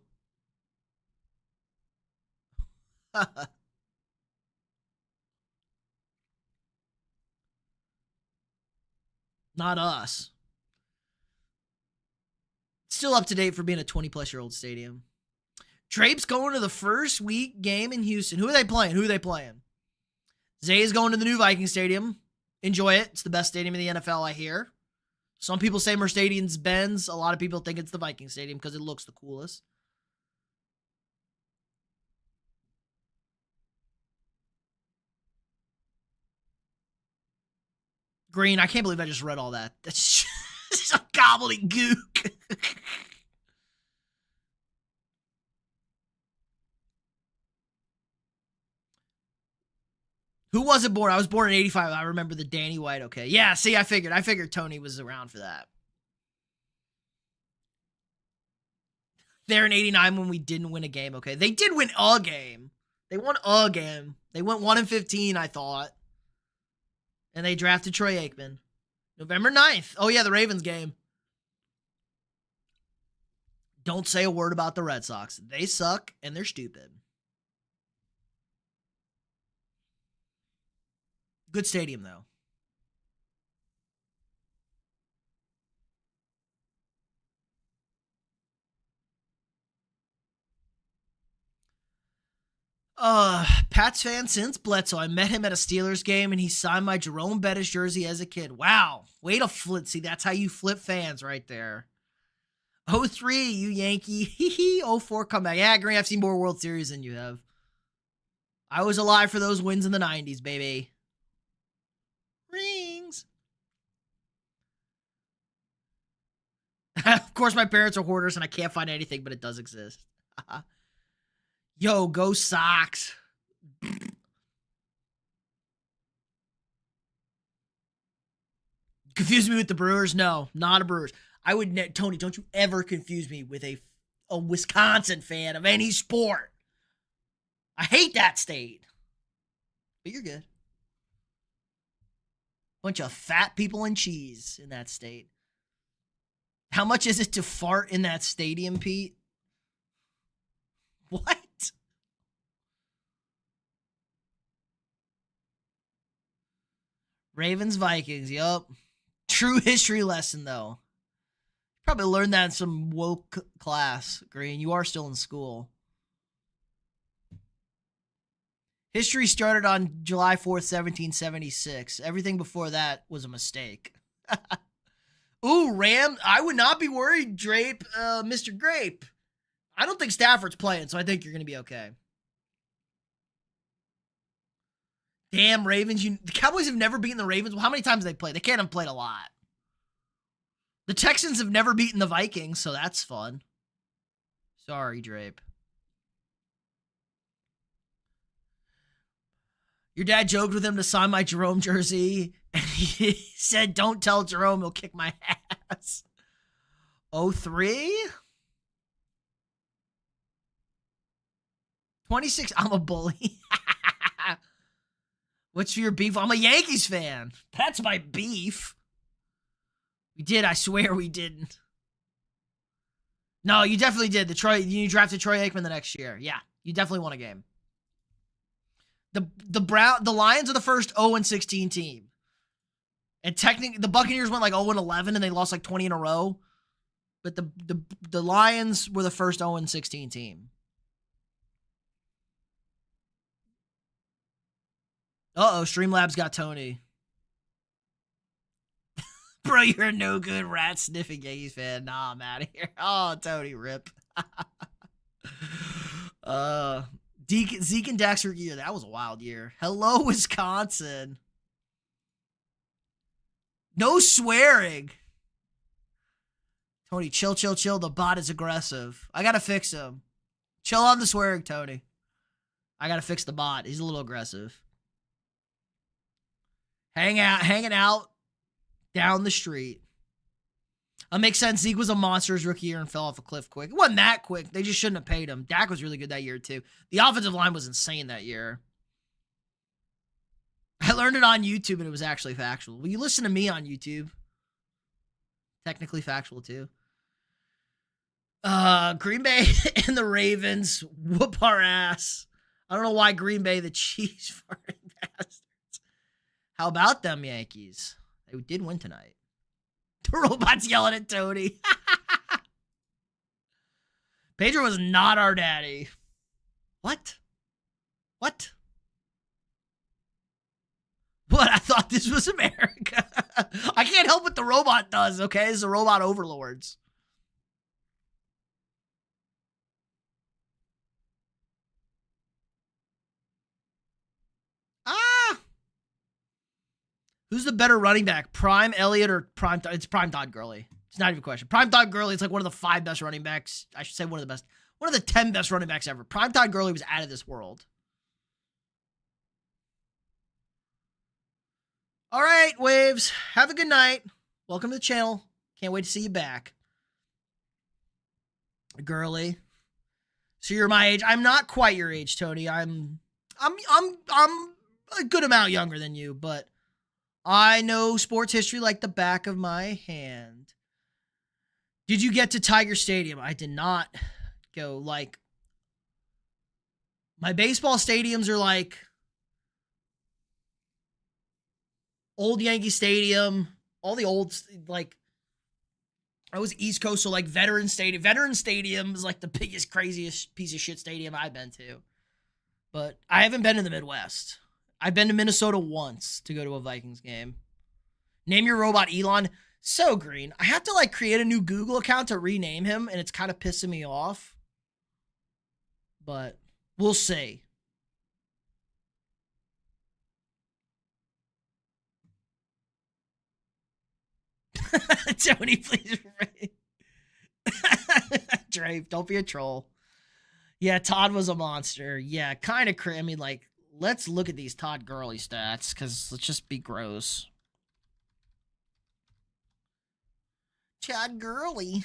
Not us. Still up to date for being a 20-plus-year-old stadium. Drape's going to the first week game in Houston. Who are they playing? Zay's going to the new Viking Stadium. Enjoy it. It's the best stadium in the NFL, I hear. Some people say Mercedes-Benz. A lot of people think it's the Viking Stadium because it looks the coolest. Green, I can't believe I just read all that. That's just a gobbledygook. Who wasn't born? I was born in 85. I remember the Danny White. Okay. Yeah, see, I figured Tony was around for that. There in 89 when we didn't win a game. Okay. They did win a game. They won a game. They went 1-15, I thought. And they drafted Troy Aikman. November 9th. Oh, yeah, the Ravens game. Don't say a word about the Red Sox. They suck, and they're stupid. Good stadium, though. Pats fan since Bledsoe. I met him at a Steelers game, and he signed my Jerome Bettis jersey as a kid. Wow. Way to flip. See, that's how you flip fans right there. 03, you Yankee. 04 comeback. Yeah, Green, I've seen more World Series than you have. I was alive for those wins in the 90s, baby. Rings. Of course, my parents are hoarders and I can't find anything, but it does exist. Yo, go Sox. Confuse me with the Brewers? No, not a Brewers. I would, Tony, don't you ever confuse me with a Wisconsin fan of any sport. I hate that state. But you're good. Bunch of fat people and cheese in that state. How much is it to fart in that stadium, Pete? What? Ravens, Vikings, yup. True history lesson, though. Probably learned that in some woke class, Green. You are still in school. History started on July 4th, 1776. Everything before that was a mistake. Ooh, Ram. I would not be worried, Drape, Mr. Grape. I don't think Stafford's playing, so I think you're going to be okay. Damn, Ravens. The Cowboys have never beaten the Ravens. Well, how many times have they played? They can't have played a lot. The Texans have never beaten the Vikings, so that's fun. Sorry, Drape. Your dad joked with him to sign my Jerome jersey, and he said, don't tell Jerome, he'll kick my ass. 03? 26, I'm a bully. What's your beef? I'm a Yankees fan. That's my beef. We did, I swear we didn't. No, you definitely did. You drafted Troy Aikman the next year. Yeah, you definitely won a game. The Lions are the first 0-16 team. And technically, the Buccaneers went like 0-11 and they lost like 20 in a row. But the Lions were the first 0-16 team. Streamlabs got Tony. Bro, you're a no good rat sniffing Yankees fan. Nah, I'm out of here. Oh, Tony, rip. Zeke and Dax rookie year. That was a wild year. Hello, Wisconsin. No swearing. Tony, chill. The bot is aggressive. I gotta fix him. Chill on the swearing, Tony. I gotta fix the bot. He's a little aggressive. Hanging out down the street. That makes sense. Zeke was a monster his rookie year and fell off a cliff quick. It wasn't that quick. They just shouldn't have paid him. Dak was really good that year, too. The offensive line was insane that year. I learned it on YouTube, and it was actually factual. Well, you listen to me on YouTube. Technically factual, too. Green Bay and the Ravens whoop our ass. I don't know why Green Bay, the Chiefs, farting bastards. How about them Yankees? They did win tonight. The robot's yelling at Tony. Pedro was not our daddy. What? What? I thought this was America. I can't help what the robot does, okay? It's the robot overlords. Who's the better running back? Prime Elliott or Prime? It's Prime Todd Gurley. It's not even a question. Prime Todd Gurley is like one of the 5 best running backs. I should say one of the best. One of the 10 best running backs ever. Prime Todd Gurley was out of this world. All right, Waves. Have a good night. Welcome to the channel. Can't wait to see you back. Gurley. So you're my age. I'm not quite your age, Tony. I'm a good amount younger than you, but I know sports history like the back of my hand. Did you get to Tiger Stadium? I did not go. Like, my baseball stadiums are like old Yankee Stadium, all the old, like, I was East Coast, so like Veteran Stadium. Veteran Stadium is like the biggest, craziest piece of shit stadium I've been to. But I haven't been to the Midwest. I've been to Minnesota once to go to a Vikings game. Name your robot Elon. So green. I have to like create a new Google account to rename him, and it's kind of pissing me off. But we'll see. Tony, please. Drape, don't be a troll. Yeah, Todd was a monster. Yeah, kind of I mean, like, let's look at these Todd Gurley stats, because let's just be gross. Todd Gurley.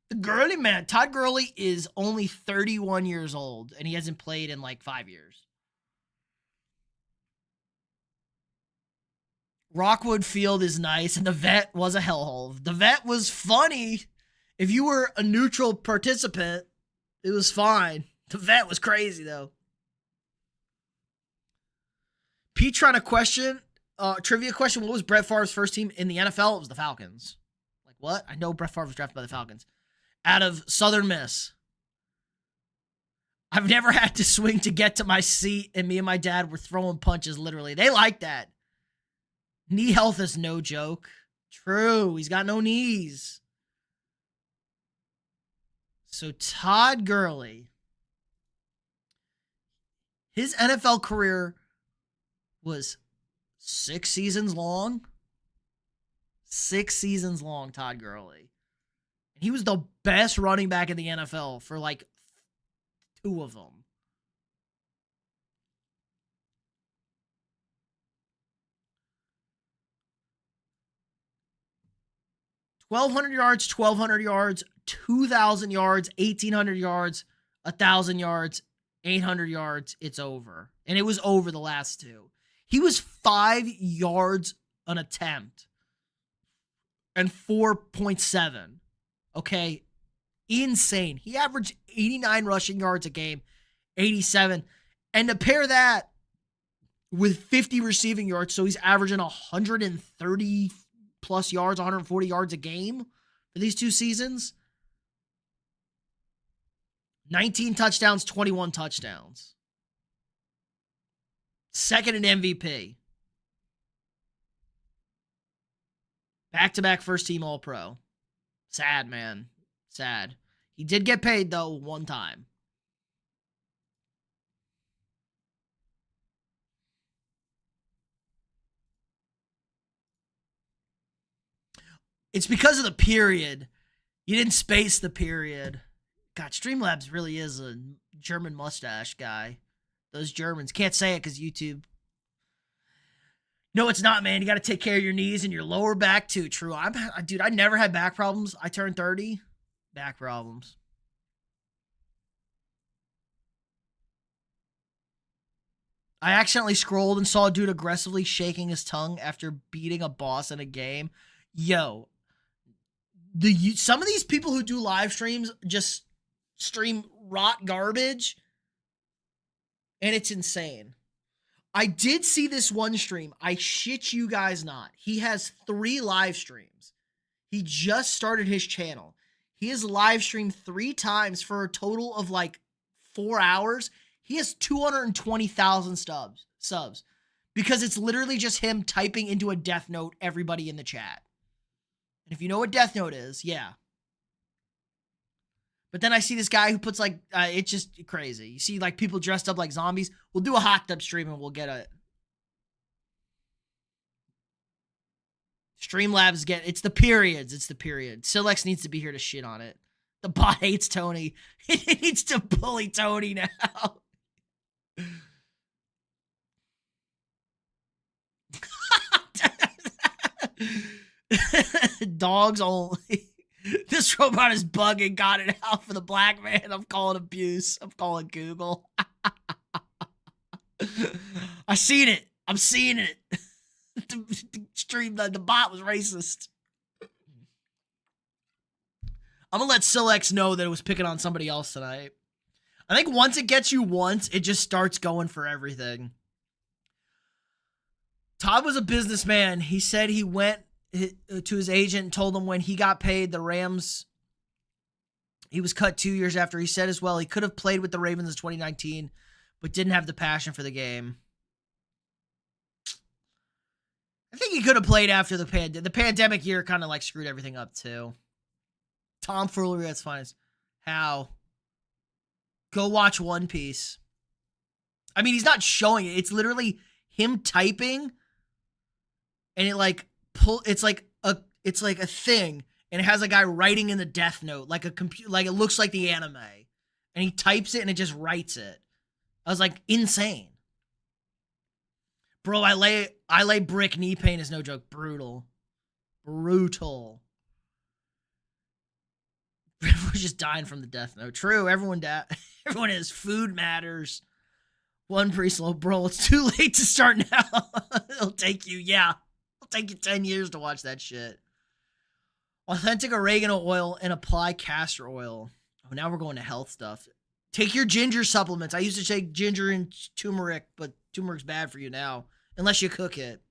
The Gurley man. Todd Gurley is only 31 years old, and he hasn't played in like 5 years. Rockwood Field is nice, and the vet was a hellhole. The vet was funny. If you were a neutral participant, it was fine. The vet was crazy, though. Pete trying to question, trivia question, what was Brett Favre's first team in the NFL? It was the Falcons. Like, what? I know Brett Favre was drafted by the Falcons. Out of Southern Miss. I've never had to swing to get to my seat, and me and my dad were throwing punches, literally. They like that. Knee health is no joke. True. He's got no knees. So Todd Gurley, his NFL career was 6 seasons long. 6 seasons long, Todd Gurley. And he was the best running back in the NFL for like 2 of them. 1,200 yards, 1,200 yards, 2,000 yards, 1,800 yards, 1,000 yards, 800 yards. It's over. And it was over the last 2. He was 5 yards an attempt and 4.7. Okay? Insane. He averaged 89 rushing yards a game, 87. And to pair that with 50 receiving yards, so he's averaging 130 plus yards, 140 yards a game for these 2 seasons. 19 touchdowns, 21 touchdowns. Second in MVP. Back-to-back first-team All-Pro. Sad, man. Sad. He did get paid, though, 1 time. It's because of the period. You didn't space the period. God, Streamlabs really is a German mustache guy. Those Germans. Can't say it because YouTube. No, it's not, man. You got to take care of your knees and your lower back, too. True. Dude, I never had back problems. I turned 30. Back problems. I accidentally scrolled and saw a dude aggressively shaking his tongue after beating a boss in a game. Yo. Some of these people who do live streams just stream rot garbage, and it's insane. I did see this one stream. I shit you guys not. He has 3 live streams. He just started his channel. He has live streamed 3 times for a total of like 4 hours. He has 220,000 subs because it's literally just him typing into a Death Note everybody in the chat. And if you know what Death Note is, yeah. But then I see this guy who puts like, it's just crazy. You see like people dressed up like zombies. We'll do a hot tub stream and we'll get a Streamlabs it's the periods. It's the period. Silex needs to be here to shit on it. The bot hates Tony. He needs to bully Tony now. Dogs only. This robot is bugging. Got it out for the black man. I'm calling abuse. I'm calling Google. I seen it. I'm seeing it. The bot was racist. I'm gonna let Silex know that it was picking on somebody else tonight. I think once it gets you once, it just starts going for everything. Todd was a businessman. He said he went to his agent and told him when he got paid, the Rams, he was cut 2 years after. He said as well, he could have played with the Ravens in 2019, but didn't have the passion for the game. I think he could have played after the pandemic year kind of like screwed everything up too. Tom Foolery, that's fine. How? Go watch One Piece. I mean, he's not showing it. It's literally him typing, and it like it's like a thing, and it has a guy writing in the Death Note like a computer, like it looks like the anime, and he types it and it just writes it. I was like, insane. Bro, I lay brick. Knee pain is no joke. Brutal. We're just dying from the Death Note. True, everyone is. Food matters. One pretty slow. Bro, it's too late to start now. It'll take you 10 years to watch that shit. Authentic oregano oil and apply castor oil. Oh, now we're going to health stuff. Take your ginger supplements. I used to take ginger and turmeric, but turmeric's bad for you now, unless you cook it.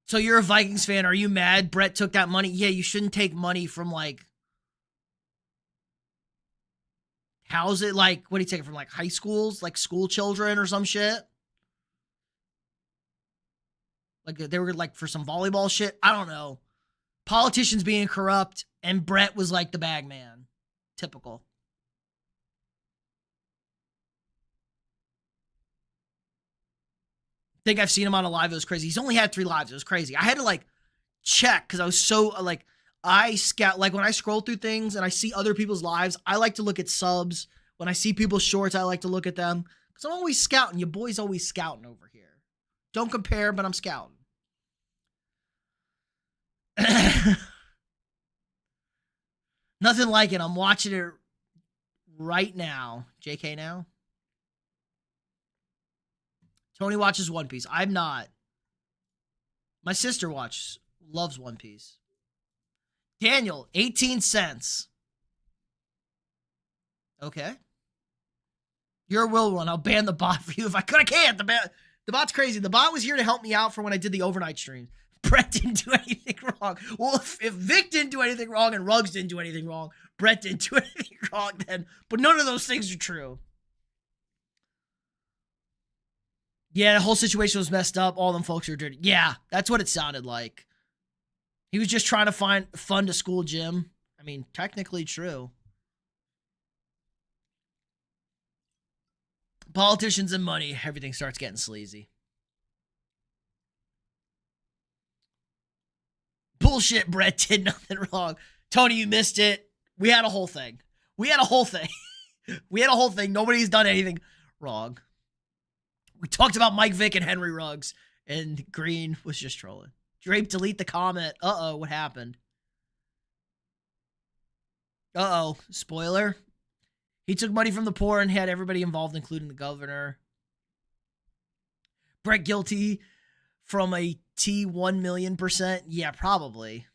So you're a Vikings fan. Are you mad Brett took that money? Yeah, you shouldn't take money from like, how's it like, what do you take it from, like high schools, like school children or some shit? Like they were like for some volleyball shit. I don't know. Politicians being corrupt, and Brett was like the bag man. Typical. I think I've seen him on a live. It was crazy. He's only had 3 lives. It was crazy. I had to like check because I was so like, I scout, like when I scroll through things and I see other people's lives, I like to look at subs. When I see people's shorts, I like to look at them because I'm always scouting. Your boy's always scouting over here. Don't compare, but I'm scouting. Nothing like it. I'm watching it right now. JK now. Tony watches One Piece. I'm not. My sister loves One Piece. Daniel, 18 cents. Okay. You're a real one. I'll ban the bot for you if I could. I can't. The bot's crazy. The bot was here to help me out for when I did the overnight stream. Brett didn't do anything wrong. Well, if Vic didn't do anything wrong and Ruggs didn't do anything wrong, Brett didn't do anything wrong then. But none of those things are true. Yeah, the whole situation was messed up. All them folks are dirty. Yeah, that's what it sounded like. He was just trying to fund a school gym. I mean, technically true. Politicians and money, everything starts getting sleazy. Bullshit, Brett did nothing wrong. Tony, you missed it. We had a whole thing. Nobody's done anything wrong. We talked about Mike Vick and Henry Ruggs, and Green was just trolling. Drape, delete the comment. Uh-oh, what happened? Uh-oh, spoiler. He took money from the poor and had everybody involved, including the governor. Brett guilty from a T1 million%? Yeah, probably.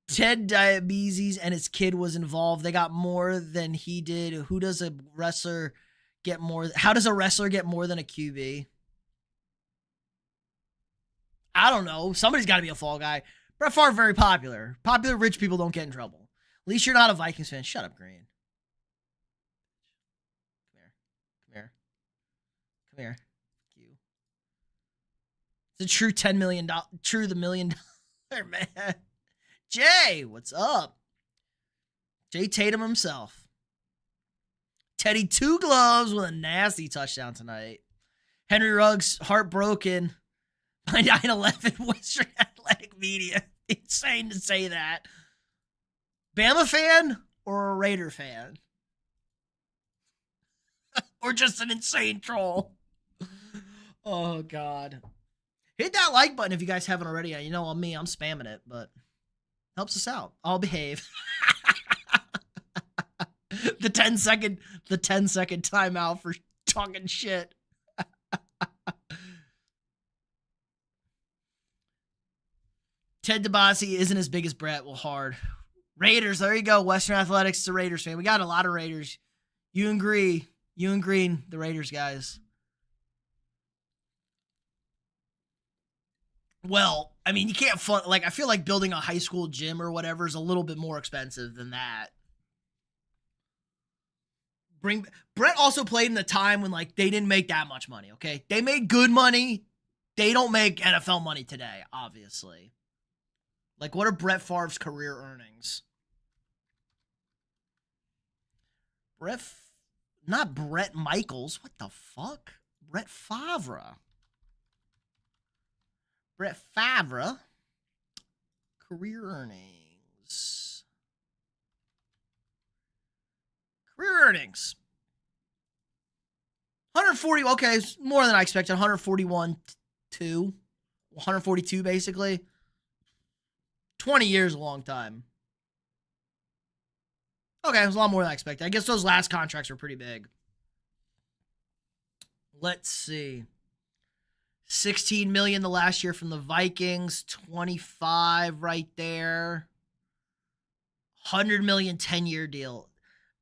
Ted Diabetes and his kid was involved. They got more than he did. How does a wrestler get more than a QB? I don't know. Somebody's got to be a fall guy. Brett Favre, very popular. Popular rich people don't get in trouble. At least you're not a Vikings fan. Shut up, Green. Come here. You. It's a true $10 million. True the $1 million man. Jay, what's up? Jay Tatum himself. Teddy 2 gloves with a nasty touchdown tonight. Henry Ruggs heartbroken by 9/11 Western Athletic Media. Insane to say that. Bama fan or a Raider fan? Or just an insane troll? Oh, God. Hit that like button if you guys haven't already. You know, on me, I'm spamming it, but helps us out. I'll behave. The 10-second timeout for talking shit. Ted DeBasi isn't as big as Brett. Well, hard. Raiders, there you go. Western Athletics is a Raiders fan. We got a lot of Raiders. You and Green, the Raiders guys. Well, I mean, you can't I feel like building a high school gym or whatever is a little bit more expensive than that. Brett also played in the time when like they didn't make that much money, okay? They made good money. They don't make NFL money today, obviously. Like, what are Brett Favre's career earnings? Not Brett Michaels. What the fuck? Brett Favre. Brett Favre. Career earnings. Career earnings. 140. Okay, it's more than I expected. 141.2. 142 basically. 20 years, a long time. Okay, it was a lot more than I expected. I guess those last contracts were pretty big. Let's see. 16 million the last year from the Vikings, 25 right there. 100 million 10-year deal.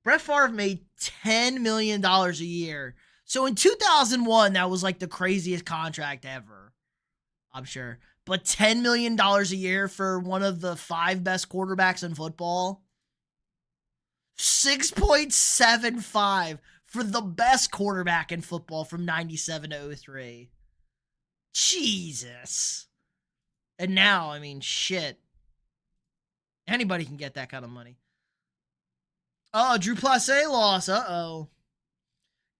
Brett Favre made $10 million a year. So in 2001, that was like the craziest contract ever, I'm sure. But $10 million a year for one of the 5 best quarterbacks in football. 6.75 for the best quarterback in football from 97 to 03. Jesus. And now, I mean, shit. Anybody can get that kind of money. Oh, Drew Plasse lost. Uh-oh.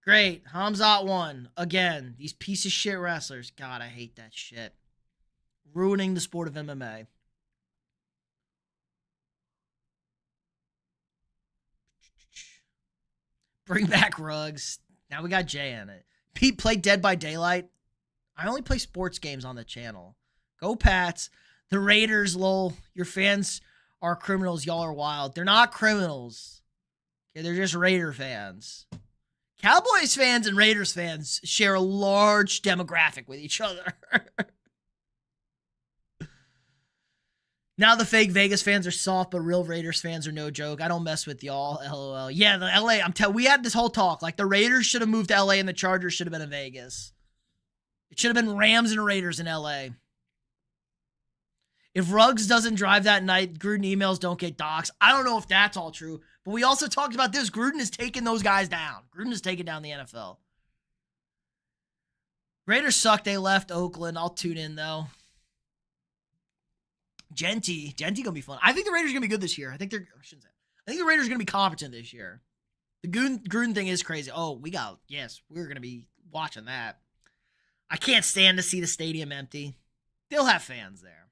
Great. Hamzat won. Again, these piece of shit wrestlers. God, I hate that shit. Ruining the sport of MMA. Bring back Ruggs. Now we got Jay in it. Pete played Dead by Daylight. I only play sports games on the channel. Go Pats. The Raiders, lol. Your fans are criminals. Y'all are wild. They're not criminals. Okay, they're just Raider fans. Cowboys fans and Raiders fans share a large demographic with each other. Now the fake Vegas fans are soft, but real Raiders fans are no joke. I don't mess with y'all, LOL. Yeah, the LA, we had this whole talk. Like, the Raiders should have moved to LA and the Chargers should have been in Vegas. It should have been Rams and Raiders in LA. If Ruggs doesn't drive that night, Gruden emails don't get doxxed. I don't know if that's all true, but we also talked about this. Gruden is taking those guys down. Gruden is taking down the NFL. Raiders suck. They left Oakland. I'll tune in, though. Genty gonna be fun. I think the Raiders are gonna be good this year. I think the Raiders are gonna be competent this year. The Gruden thing is crazy. Oh, we're gonna be watching that. I can't stand to see the stadium empty. They'll have fans there.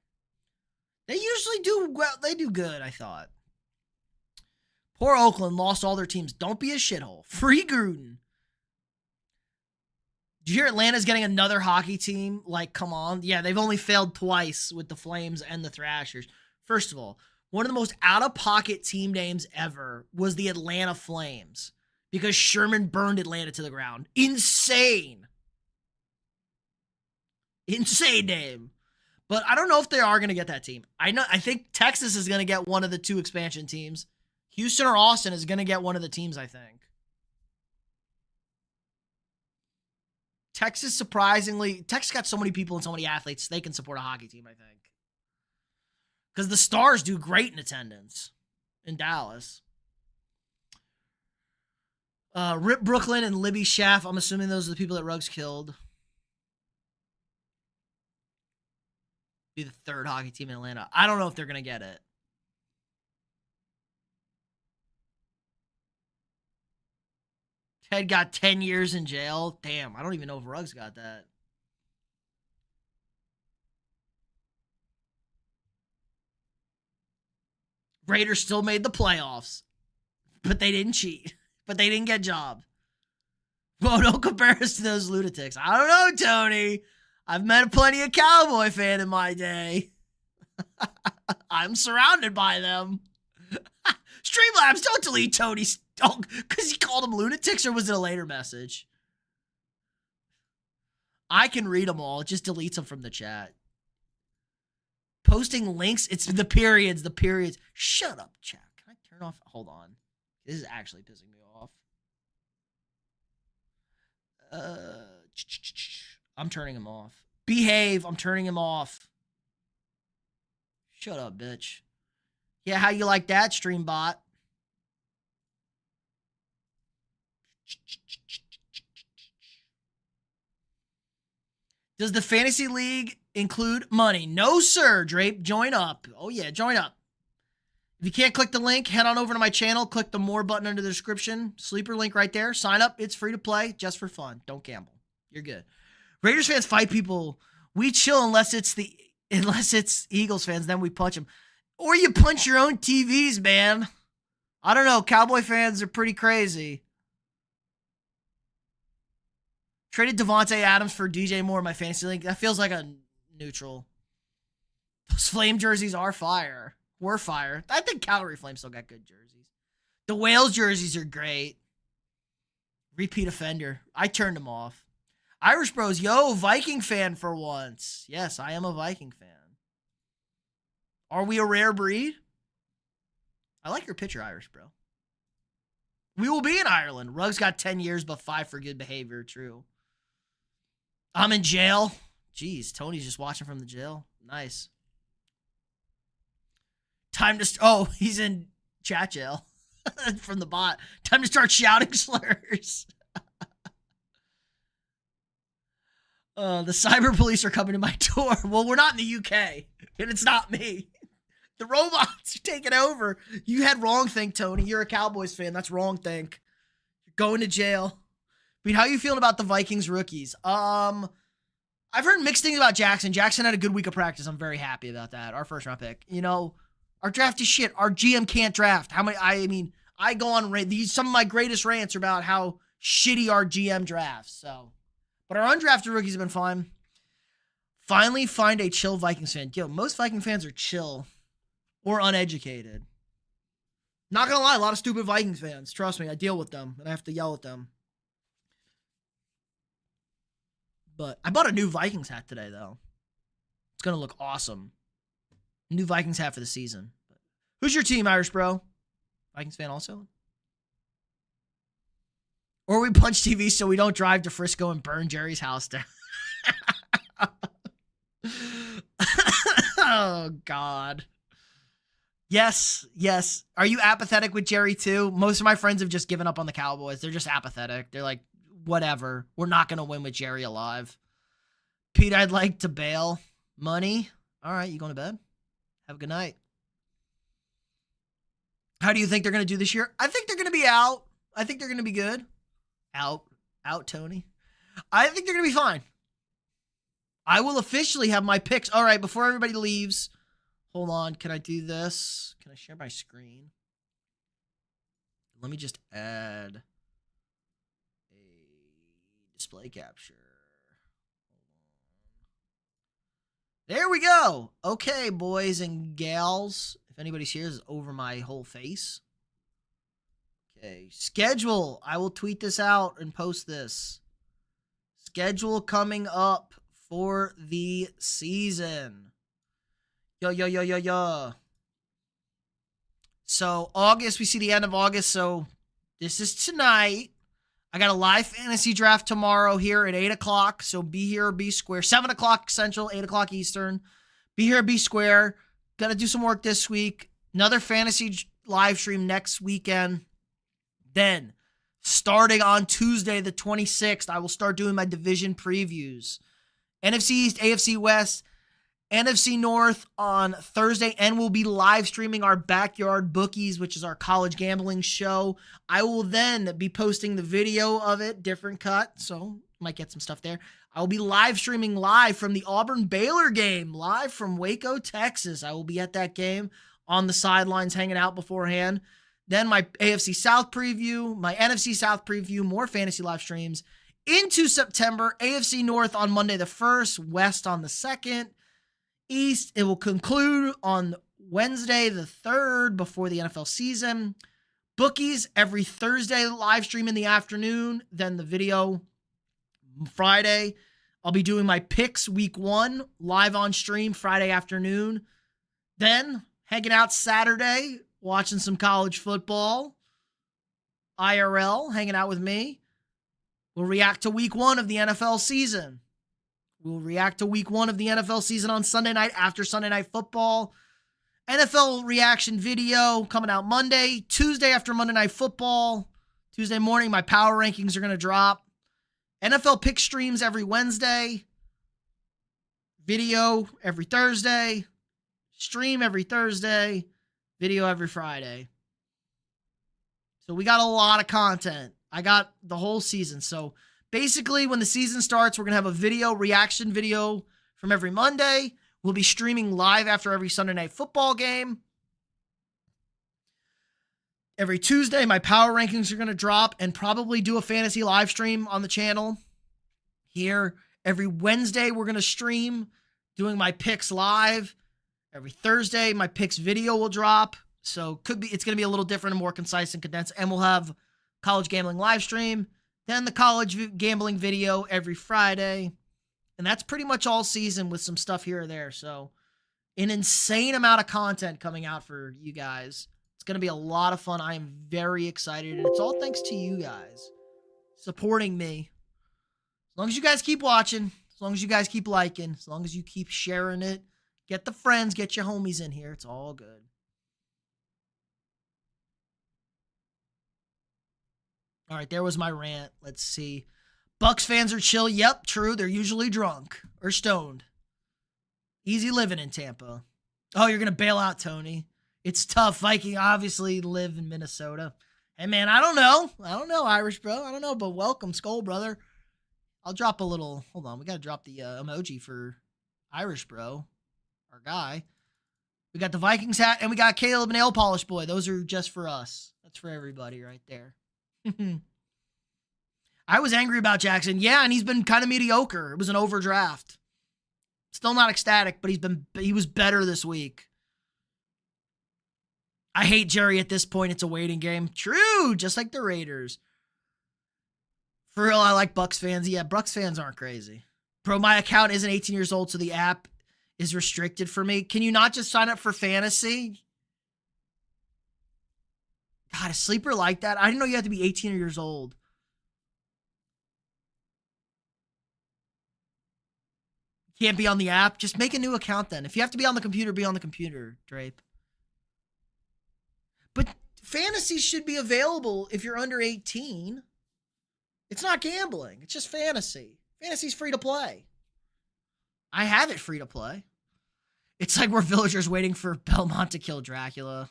They usually do well. They do good, I thought. Poor Oakland lost all their teams. Don't be a shithole. Free Gruden. Did you hear Atlanta's getting another hockey team? Like, come on. Yeah, they've only failed twice with the Flames and the Thrashers. First of all, one of the most out-of-pocket team names ever was the Atlanta Flames because Sherman burned Atlanta to the ground. Insane. Insane name. But I don't know if they are going to get that team. I think Texas is going to get one of the 2 expansion teams. Houston or Austin is going to get one of the teams, I think. Texas got so many people and so many athletes, they can support a hockey team, I think. Because the Stars do great in attendance in Dallas. Rip Brooklyn and Libby Schaff. I'm assuming those are the people that Ruggs killed. Be the 3rd hockey team in Atlanta. I don't know if they're going to get it. Ted got 10 years in jail. Damn, I don't even know if Ruggs got that. Raiders still made the playoffs, but they didn't cheat. But they didn't get job. Well, don't compare us to those lunatics. I don't know, Tony. I've met plenty of Cowboy fan in my day. I'm surrounded by them. Streamlabs, don't delete Tony's. Oh, because he called them lunatics, or was it a later message? I can read them all. It just deletes them from the chat. Posting links, it's the periods. Shut up, chat. Can I turn off? Hold on. This is actually pissing me off. I'm turning him off. Behave. I'm turning him off. Shut up, bitch. Yeah, how you like that, Streambot? Does the fantasy league include money? No, sir, Drape. Join up. Oh, yeah, join up. If you can't click the link, head on over to my channel. Click the more button under the description. Sleeper link right there. Sign up. It's free to play, just for fun. Don't gamble. You're good. Raiders fans fight people. We chill unless it's Eagles fans, then we punch them. Or you punch your own TVs, man. I don't know. Cowboy fans are pretty crazy. Traded Devontae Adams for DJ Moore in my fantasy league. That feels like a neutral. Those Flame jerseys are fire. We're fire. I think Calgary Flames still got good jerseys. The Whales jerseys are great. Repeat offender. I turned them off. Irish Bros, yo, Viking fan for once. Yes, I am a Viking fan. Are we a rare breed? I like your picture, Irish Bro. We will be in Ireland. Ruggs got 10 years, but 5 for good behavior. True. I'm in jail. Jeez, Tony's just watching from the jail. Nice. He's in chat jail from the bot. Time to start shouting slurs. The cyber police are coming to my door. Well, we're not in the UK, and it's not me. The robots are taking over. You had wrong think, Tony. You're a Cowboys fan. That's wrong think. You're going to jail. I mean, how are you feeling about the Vikings rookies? I've heard mixed things about Jackson. Jackson had a good week of practice. I'm very happy about that. Our first round pick. You know, our draft is shit. Our GM can't draft. I go on some of my greatest rants are about how shitty our GM drafts. So, but our undrafted rookies have been fine. Finally find a chill Vikings fan. Yo, most Viking fans are chill or uneducated. Not gonna lie, a lot of stupid Vikings fans. Trust me, I deal with them, and I have to yell at them. But I bought a new Vikings hat today, though. It's gonna look awesome. New Vikings hat for the season. Who's your team, Irish Bro? Vikings fan also? Or we punch TV so we don't drive to Frisco and burn Jerry's house down. Oh, God. Yes. Are you apathetic with Jerry, too? Most of my friends have just given up on the Cowboys. They're just apathetic. They're like, whatever. We're not going to win with Jerry alive. Pete, I'd like to bail. Money? All right, you going to bed? Have a good night. How do you think they're going to do this year? I think they're going to be out. I think they're going to be good. Out, Tony. I think they're going to be fine. I will officially have my picks. All right, before everybody leaves, hold on. Can I do this? Can I share my screen? Let me just add a display capture. There we go. Okay, boys and gals. If anybody's here, this is over my whole face. Okay, schedule. I will tweet this out and post this. Schedule coming up for the season. Yo. So, August, we see the end of August. So, this is tonight. I got a live fantasy draft tomorrow here at 8 o'clock. So, be here or be square. 7 o'clock Central, 8 o'clock Eastern. Be here or be square. Got to do some work this week. Another fantasy live stream next weekend. Then, starting on Tuesday, the 26th, I will start doing my division previews. NFC East, AFC West, NFC North on Thursday, and we'll be live streaming our Backyard Bookies, which is our college gambling show. I will then be posting the video of it, different cut, so might get some stuff there. I will be live streaming live from the Auburn-Baylor game, live from Waco, Texas. I will be at that game on the sidelines hanging out beforehand. Then my AFC South preview, my NFC South preview, more fantasy live streams. Into September, AFC North on Monday the 1st, West on the 2nd, East. It will conclude on Wednesday the 3rd before the NFL season. Bookies every Thursday, live stream in the afternoon, then the video Friday. I'll be doing my picks week 1, live on stream Friday afternoon. Then hanging out Saturday, watching some college football. IRL, hanging out with me. We'll react to week 1 of the NFL season. We'll react to week 1 of the NFL season on Sunday night after Sunday Night Football. NFL reaction video coming out Monday. Tuesday after Monday Night Football. Tuesday morning, my power rankings are going to drop. NFL pick streams every Wednesday. Video every Thursday. Stream every Thursday. Video every Friday. So we got a lot of content. I got the whole season. So Basically, when the season starts, we're going to have a video, reaction video from every Monday. We'll be streaming live after every Sunday night football game. Every Tuesday, my power rankings are going to drop and probably do a fantasy live stream on the channel here. Every Wednesday, we're going to stream doing my picks live. Every Thursday, my picks video will drop. So it's going to be a little different and more concise and condensed. And we'll have college gambling live stream, then the college gambling video every Friday. And that's pretty much all season with some stuff here or there. So an insane amount of content coming out for you guys. It's going to be a lot of fun. I am very excited. And it's all thanks to you guys supporting me. As long as you guys keep watching, as long as you guys keep liking, as long as you keep sharing it, get the friends, get your homies in here. It's all good. All right, there was my rant. Let's see. Bucks fans are chill. Yep, true. They're usually drunk or stoned. Easy living in Tampa. Oh, you're going to bail out, Tony. It's tough. Viking obviously live in Minnesota. Hey, man, I don't know, Irish bro. I don't know, but welcome, Skull brother. I'll drop a little. Hold on. We got to drop the emoji for Irish bro, our guy. We got the Vikings hat, and we got Caleb Nail Polish Boy. Those are just for us. That's for everybody right there. I was angry about Jackson. Yeah, and he's been kind of mediocre. It was an overdraft. Still not ecstatic, but he was better this week. I hate Jerry at this point. It's a waiting game. True, just like the Raiders. For real, I like Bucks fans. Yeah, Bucks fans aren't crazy. Bro, my account isn't 18 years old, so the app is restricted for me. Can you not just sign up for fantasy? God, a sleeper like that? I didn't know you had to be 18 years old. Can't be on the app? Just make a new account then. If you have to be on the computer, be on the computer, Drape. But fantasy should be available if you're under 18. It's not gambling. It's just fantasy. Fantasy's free to play. I have it free to play. It's like we're villagers waiting for Belmont to kill Dracula.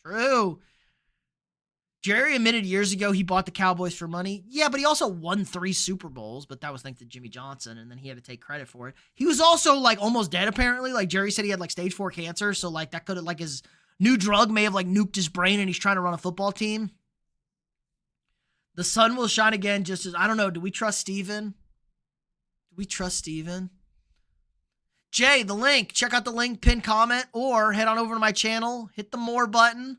True. Jerry admitted years ago he bought the Cowboys for money. Yeah, but he also won 3 Super Bowls, but that was thanks to Jimmy Johnson, and then he had to take credit for it. He was also, like, almost dead, apparently. Like, Jerry said he had, like, stage 4 cancer, so, like, that could have, like, his new drug may have, like, nuked his brain, and he's trying to run a football team. The sun will shine again just as, I don't know, do we trust Steven? Do we trust Steven? Jay, the link. Check out the link, pin comment, or head on over to my channel. Hit the more button.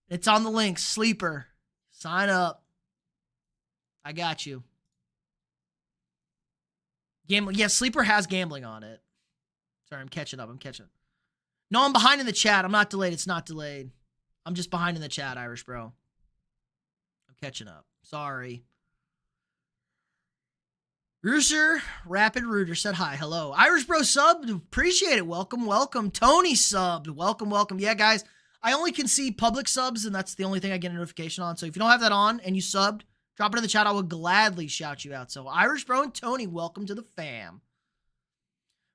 It's on the link. Sleeper. Sign up. I got you. Gambling. Yeah, Sleeper has gambling on it. Sorry, I'm catching up. No, I'm behind in the chat. I'm not delayed. It's not delayed. I'm just behind in the chat, Irish bro. I'm catching up. Sorry. Rooster, Rapid Rooter said hi. Hello. Irish bro subbed. Appreciate it. Welcome, welcome. Tony subbed. Welcome, welcome. Yeah, guys. I only can see public subs, and that's the only thing I get a notification on. So if you don't have that on and you subbed, drop it in the chat. I will gladly shout you out. So Irish bro and Tony, welcome to the fam.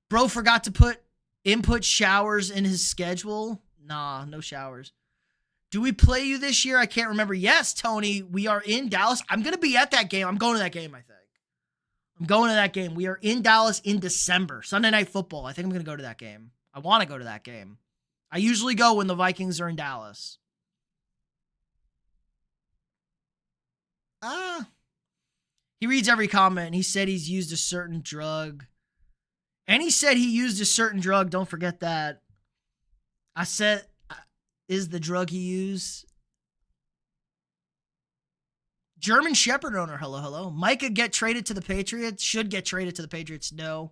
Bro forgot to put input showers in his schedule. Nah, no showers. Do we play you this year? I can't remember. Yes, Tony, we are in Dallas. I'm going to be at that game. I'm going to that game, I think. I'm going to that game. We are in Dallas in December. Sunday Night Football. I think I'm going to go to that game. I want to go to that game. I usually go when the Vikings are in Dallas. He reads every comment, and he said he's used a certain drug. And he said he used a certain drug. Don't forget that. I said, is the drug he used? German Shepherd owner, hello, hello. Micah get traded to the Patriots? Should get traded to the Patriots. No.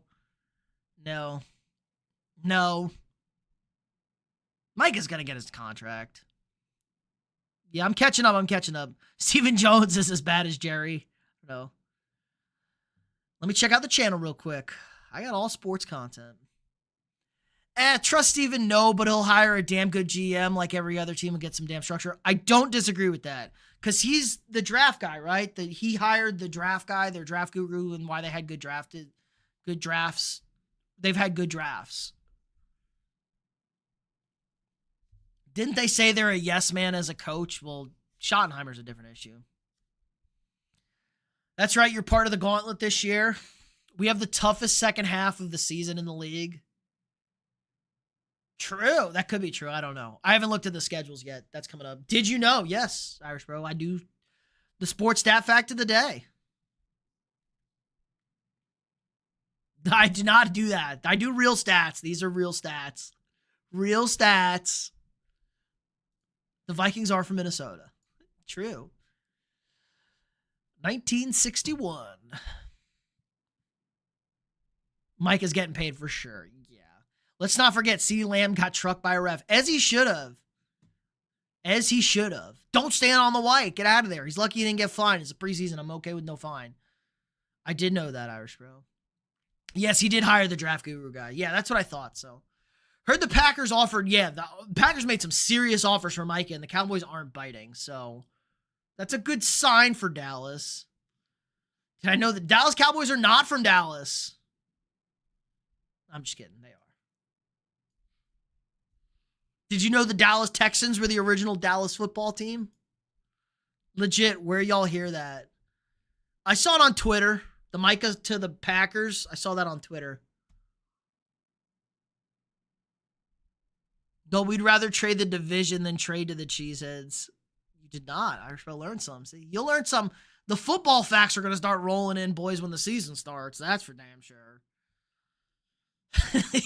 Micah's going to get his contract. Yeah, I'm catching up. Stephen Jones is as bad as Jerry. No. Let me check out the channel real quick. I got all sports content. Trust Steven, no, but he'll hire a damn good GM like every other team and get some damn structure. I don't disagree with that. Because he's the draft guy, right? He hired the draft guy, their draft guru, and why they had good drafts. They've had good drafts. Didn't they say they're a yes man as a coach? Well, Schottenheimer's a different issue. That's right. You're part of the gauntlet this year. We have the toughest second half of the season in the league. True. That could be true. I don't know. I haven't looked at the schedules yet. That's coming up. Did you know? Yes, Irish Bro. I do the sports stat fact of the day. I do not do that. I do real stats. These are real stats. Real stats. The Vikings are from Minnesota. True. 1961. Mike is getting paid for sure. Yeah. Let's not forget, CeeDee Lamb got trucked by a ref. As he should have. As he should have. Don't stand on the white. Get out of there. He's lucky he didn't get fined. It's a preseason. I'm okay with no fine. I did know that, Irish Bro. Yes, he did hire the draft guru guy. Yeah, that's what I thought. So, heard the Packers offered. Yeah, the Packers made some serious offers for Micah, and the Cowboys aren't biting. So, that's a good sign for Dallas. Did I know that Dallas Cowboys are not from Dallas? I'm just kidding. They are. Did you know the Dallas Texans were the original Dallas football team? Legit, where y'all hear that? I saw it on Twitter. The Micah to the Packers. I saw that on Twitter. Though we'd rather trade the division than trade to the Cheeseheads. You did not. I should learn some. See, you'll learn some. The football facts are going to start rolling in, boys, when the season starts. That's for damn sure.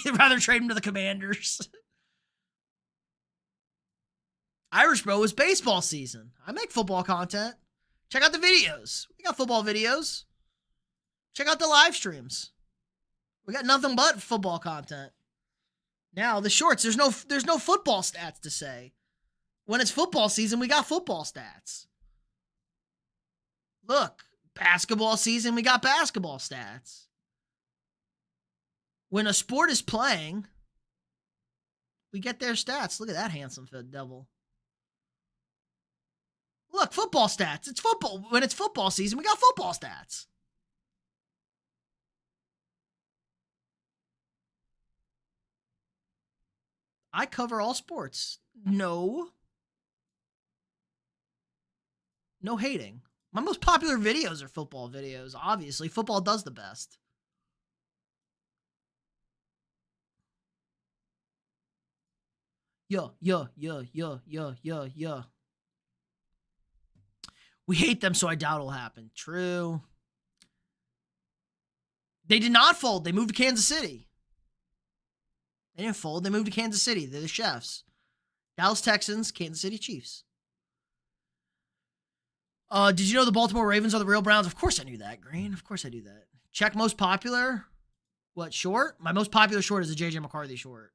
You'd rather trade them to the Commanders. Irish Bro is baseball season. I make football content. Check out the videos. We got football videos. Check out the live streams. We got nothing but football content. Now, the shorts, there's no football stats to say. When it's football season, we got football stats. Look, basketball season, we got basketball stats. When a sport is playing, we get their stats. Look at that handsome devil. Look, football stats. It's football. When it's football season, we got football stats. I cover all sports. No hating. My most popular videos are football videos. Obviously, football does the best. Yeah. We hate them, so I doubt it'll happen. True. They did not fold. They moved to Kansas City. They didn't fold. They moved to Kansas City. They're the chefs. Dallas Texans, Kansas City Chiefs. Did you know the Baltimore Ravens are the real Browns? Of course I knew that, Green. Of course I knew that. Check most popular. What, short? My most popular short is a JJ McCarthy short.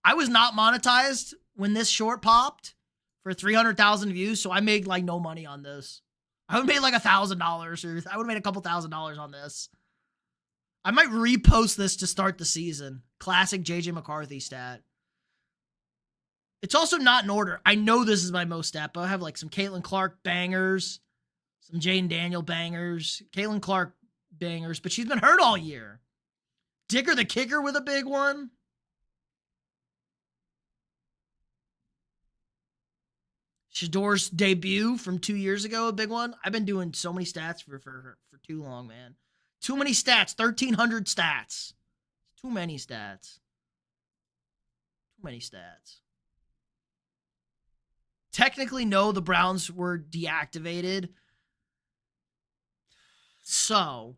I was not monetized when this short popped for 300,000 views, so I made like no money on this. I would have made like $1,000, or I would have made a couple $1,000 on this. I might repost this to start the season. Classic JJ McCarthy stat. It's also not in order. I know this is my most stat, but I have like some Caitlin Clark bangers, some Jaden Daniel bangers, Caitlin Clark bangers, but she's been hurt all year. Dicker the kicker with a big one. Shador's debut from 2 years ago, a big one. I've been doing so many stats for too long, man. Too many stats. 1,300 stats. Too many stats. Too many stats. Technically, no, the Browns were deactivated. So,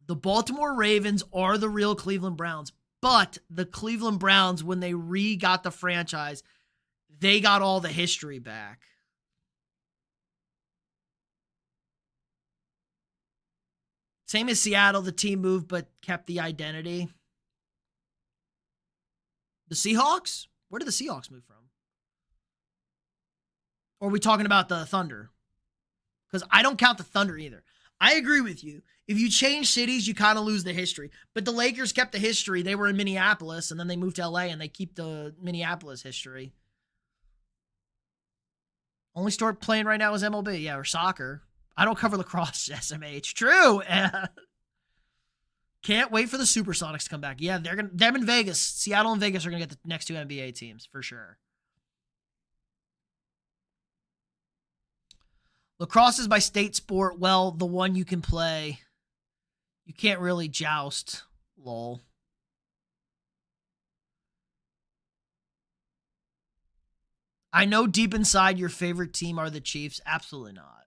the Baltimore Ravens are the real Cleveland Browns. But the Cleveland Browns, when they got the franchise, they got all the history back. Same as Seattle, the team moved but kept the identity. The Seahawks? Where did the Seahawks move from? Or are we talking about the Thunder? Because I don't count the Thunder either. I agree with you. If you change cities, you kind of lose the history. But the Lakers kept the history. They were in Minneapolis, and then they moved to LA, and they keep the Minneapolis history. Only sport playing right now is MLB, yeah, or soccer. I don't cover lacrosse, SMH. True. Can't wait for the Supersonics to come back. Yeah, them in Vegas. Seattle and Vegas are going to get the next two NBA teams, for sure. Lacrosse is my state sport. Well, the one you can play. You can't really joust. Lol. I know deep inside your favorite team are the Chiefs. Absolutely not.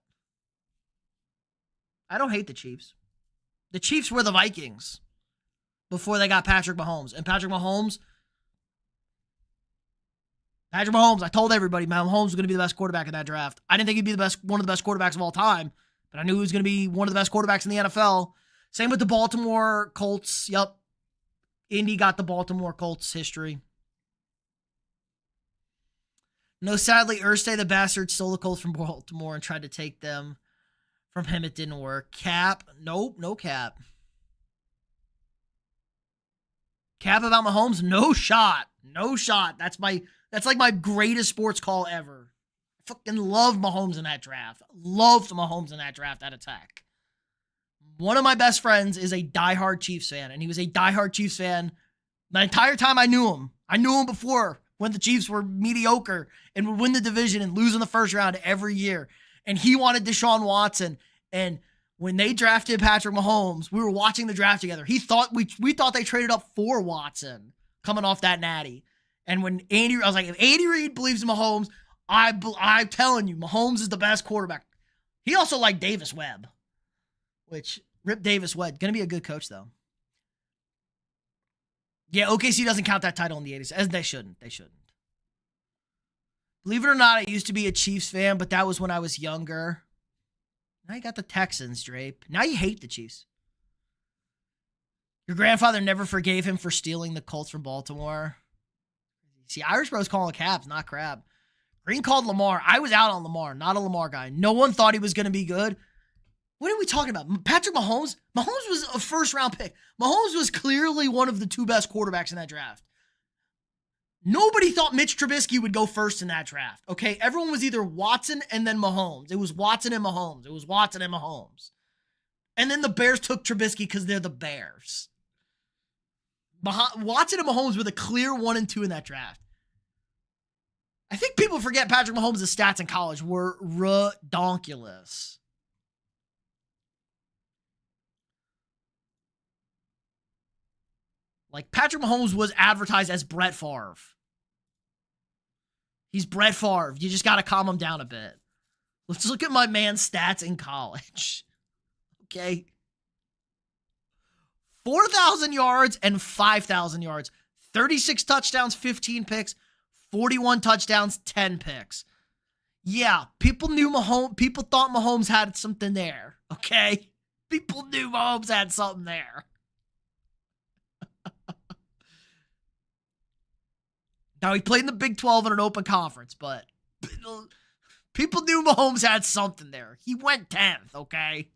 I don't hate the Chiefs. The Chiefs were the Vikings before they got Patrick Mahomes. And Patrick Mahomes, I told everybody Mahomes was going to be the best quarterback in that draft. I didn't think he'd be one of the best quarterbacks of all time, but I knew he was going to be one of the best quarterbacks in the NFL. Same with the Baltimore Colts. Yup. Indy got the Baltimore Colts history. No, sadly, Irsay the bastard stole the Colts from Baltimore and tried to take them from him. It didn't work. Cap? Nope, no cap. Cap about Mahomes? No shot. No shot. That's like my greatest sports call ever. I fucking love Mahomes in that draft. Loved Mahomes in that draft at Attack. One of my best friends is a diehard Chiefs fan, and he was a diehard Chiefs fan the entire time I knew him. I knew him before when the Chiefs were mediocre and would win the division and lose in the first round every year. And he wanted Deshaun Watson. And when they drafted Patrick Mahomes, we were watching the draft together. We thought they traded up for Watson coming off that natty. And when I was like, if Andy Reid believes in Mahomes, I'm telling you, Mahomes is the best quarterback. He also liked Davis Webb, which rip Davis Webb. Going to be a good coach, though. Yeah, OKC doesn't count that title in the 80s, as they shouldn't. They shouldn't. Believe it or not, I used to be a Chiefs fan, but that was when I was younger. Now you got the Texans, Drape. Now you hate the Chiefs. Your grandfather never forgave him for stealing the Colts from Baltimore. See, Irish Bros calling Caps, not crap. Green called Lamar. I was out on Lamar, not a Lamar guy. No one thought he was going to be good. What are we talking about? Patrick Mahomes? Mahomes was a first-round pick. Mahomes was clearly one of the two best quarterbacks in that draft. Nobody thought Mitch Trubisky would go first in that draft, okay? Everyone was either Watson and then Mahomes. It was Watson and Mahomes. It was Watson and Mahomes. And then the Bears took Trubisky because they're the Bears. Watson and Mahomes were the clear 1 and 2 in that draft. I think people forget Patrick Mahomes' stats in college were redonkulous. Like, Patrick Mahomes was advertised as Brett Favre. He's Brett Favre. You just got to calm him down a bit. Let's look at my man's stats in college. Okay. 4,000 yards and 5,000 yards. 36 touchdowns, 15 picks. 41 touchdowns, 10 picks. Yeah, people thought Mahomes had something there. Okay? People knew Mahomes had something there. Now, he played in the Big 12 in an open conference, but people knew Mahomes had something there. He went 10th, okay?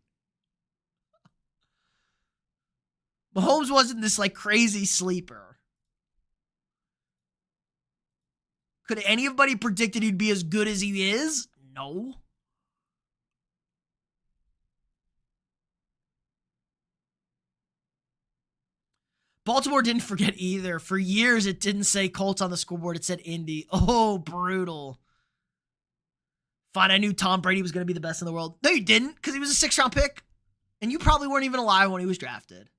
Mahomes wasn't this, like, crazy sleeper. Could anybody predicted he'd be as good as he is? No. Baltimore didn't forget either. For years, it didn't say Colts on the scoreboard. It said Indy. Oh, brutal. Fine, I knew Tom Brady was going to be the best in the world. No, you didn't, because he was a 6th-round pick. And you probably weren't even alive when he was drafted.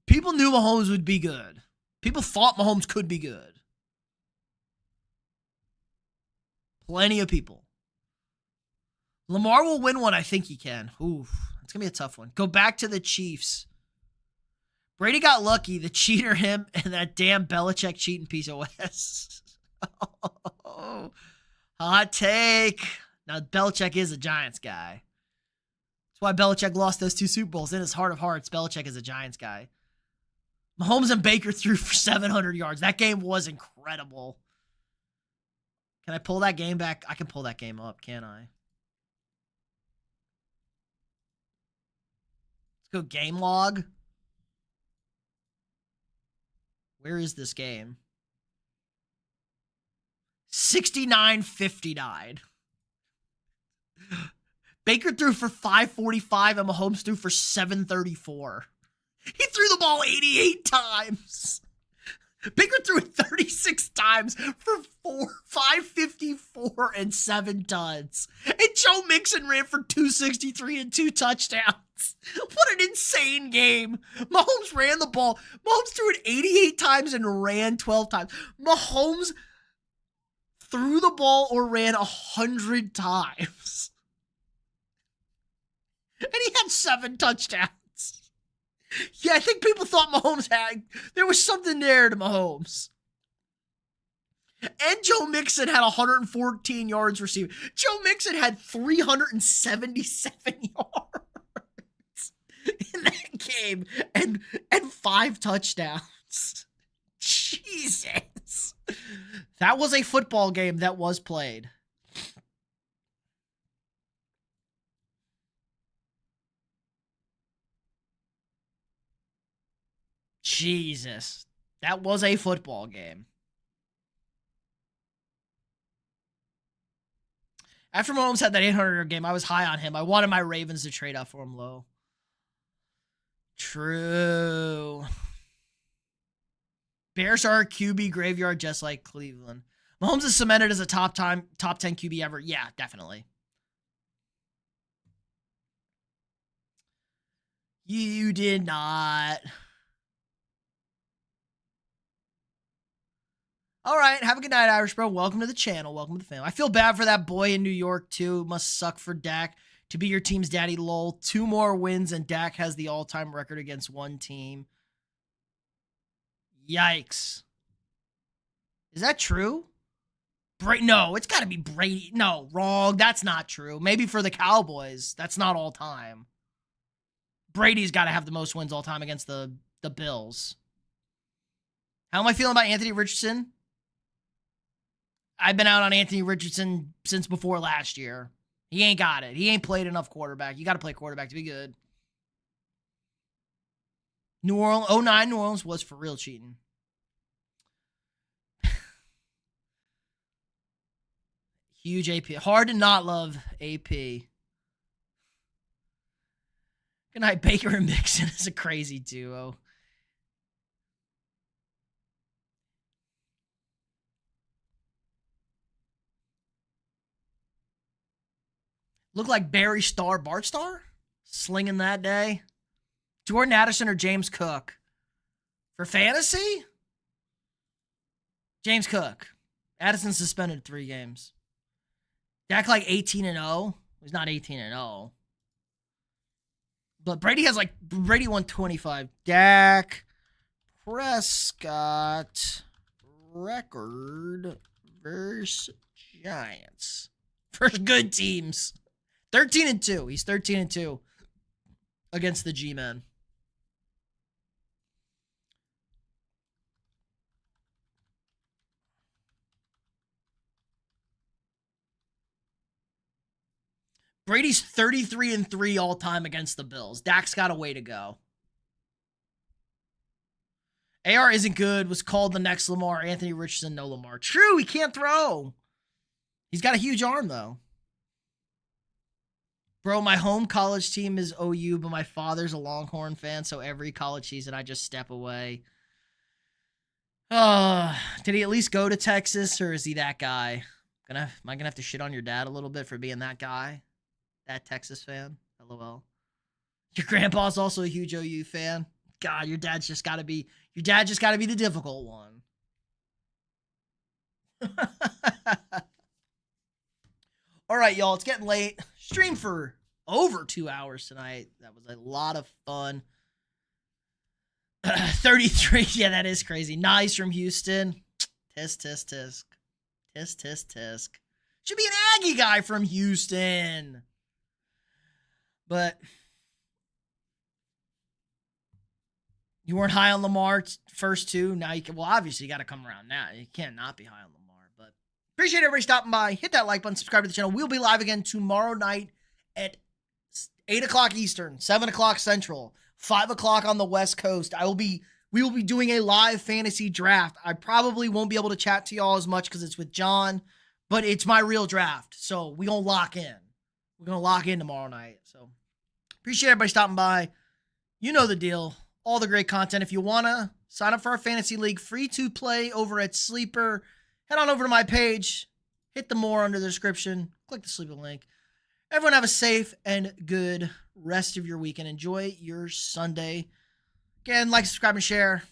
People knew Mahomes would be good. People thought Mahomes could be good. Plenty of people. Lamar will win one. I think he can. Oof. It's going to be a tough one. Go back to the Chiefs. Brady got lucky. The cheater him and that damn Belichick cheating piece of West. Oh, hot take. Now, Belichick is a Giants guy. That's why Belichick lost those 2 Super Bowls. In his heart of hearts, Belichick is a Giants guy. Mahomes and Baker threw for 700 yards. That game was incredible. Can I pull that game back? I can pull that game up, can't I? Let's go game log. Where is this game? 69-59. Baker threw for 545 and Mahomes threw for 734. He threw the ball 88 times. Baker threw it 36 times for 554 and 7 duds. And Joe Mixon ran for 263 and 2 touchdowns. What an insane game. Mahomes ran the ball. Mahomes threw it 88 times and ran 12 times. Mahomes threw the ball or ran 100 times. And he had 7 touchdowns. Yeah, I think people thought Mahomes there was something there to Mahomes. And Joe Mixon had 114 yards receiving. Joe Mixon had 377 yards in that game and 5 touchdowns. Jesus. That was a football game that was played. Jesus. That was a football game. After Mahomes had that 800-yard game, I was high on him. I wanted my Ravens to trade up for him low. True. Bears are a QB graveyard just like Cleveland. Mahomes is cemented as a top 10 QB ever. Yeah, definitely. You did not. All right, have a good night, Irish bro. Welcome to the channel. Welcome to the family. I feel bad for that boy in New York, too. Must suck for Dak to be your team's daddy, lol. 2 more wins, and Dak has the all-time record against one team. Yikes. Is that true? No, it's got to be Brady. No, wrong. That's not true. Maybe for the Cowboys. That's not all-time. Brady's got to have the most wins all-time against the Bills. How am I feeling about Anthony Richardson? I've been out on Anthony Richardson since before last year. He ain't got it. He ain't played enough quarterback. You got to play quarterback to be good. New Orleans, 09 New Orleans was for real cheating. Huge AP. Hard to not love AP. Good night, Baker and Mixon is a crazy duo. Look like Barry Starr, Bart Starr? Slinging that day. Jordan Addison or James Cook? For fantasy? James Cook. Addison suspended 3 games. Dak like 18-0. He's not 18-0. But Brady won 25. Dak Prescott record versus Giants. First good teams. 13-2. He's 13-2 against the G-Men. Brady's 33-3 all time against the Bills. Dak's got a way to go. AR isn't good. Was called the next Lamar. Anthony Richardson, no Lamar. True, he can't throw. He's got a huge arm, though. Bro, my home college team is OU, but my father's a Longhorn fan, so every college season I just step away. Did he at least go to Texas, or is he that guy? Am I gonna have to shit on your dad a little bit for being that guy? That Texas fan? LOL. Your grandpa's also a huge OU fan. God, your dad just gotta be the difficult one. All right, y'all, it's getting late. Streamed for over 2 hours tonight. That was a lot of fun. 33. Yeah, that is crazy. Nice from Houston. Tisk, tisk, tisk. Tisk, tisk, tisk. Should be an Aggie guy from Houston. But you weren't high on Lamar first 2. Now you can, well, obviously you got to come around now. You can't not be high on Lamar. But appreciate everybody stopping by. Hit that like button, subscribe to the channel. We'll be live again tomorrow night at 8 o'clock Eastern, 7 o'clock Central, 5 o'clock on the West Coast. We will be doing a live fantasy draft. I probably won't be able to chat to y'all as much because it's with John, but it's my real draft. So we're going to lock in. We're going to lock in tomorrow night. So appreciate everybody stopping by. You know the deal. All the great content. If you want to Sign up for our fantasy league, free to play over at Sleeper. Head on over to my page, hit the more under the description, click the Sleeper link. Everyone have a safe and good rest of your week and enjoy your Sunday. Again, like, subscribe, and share.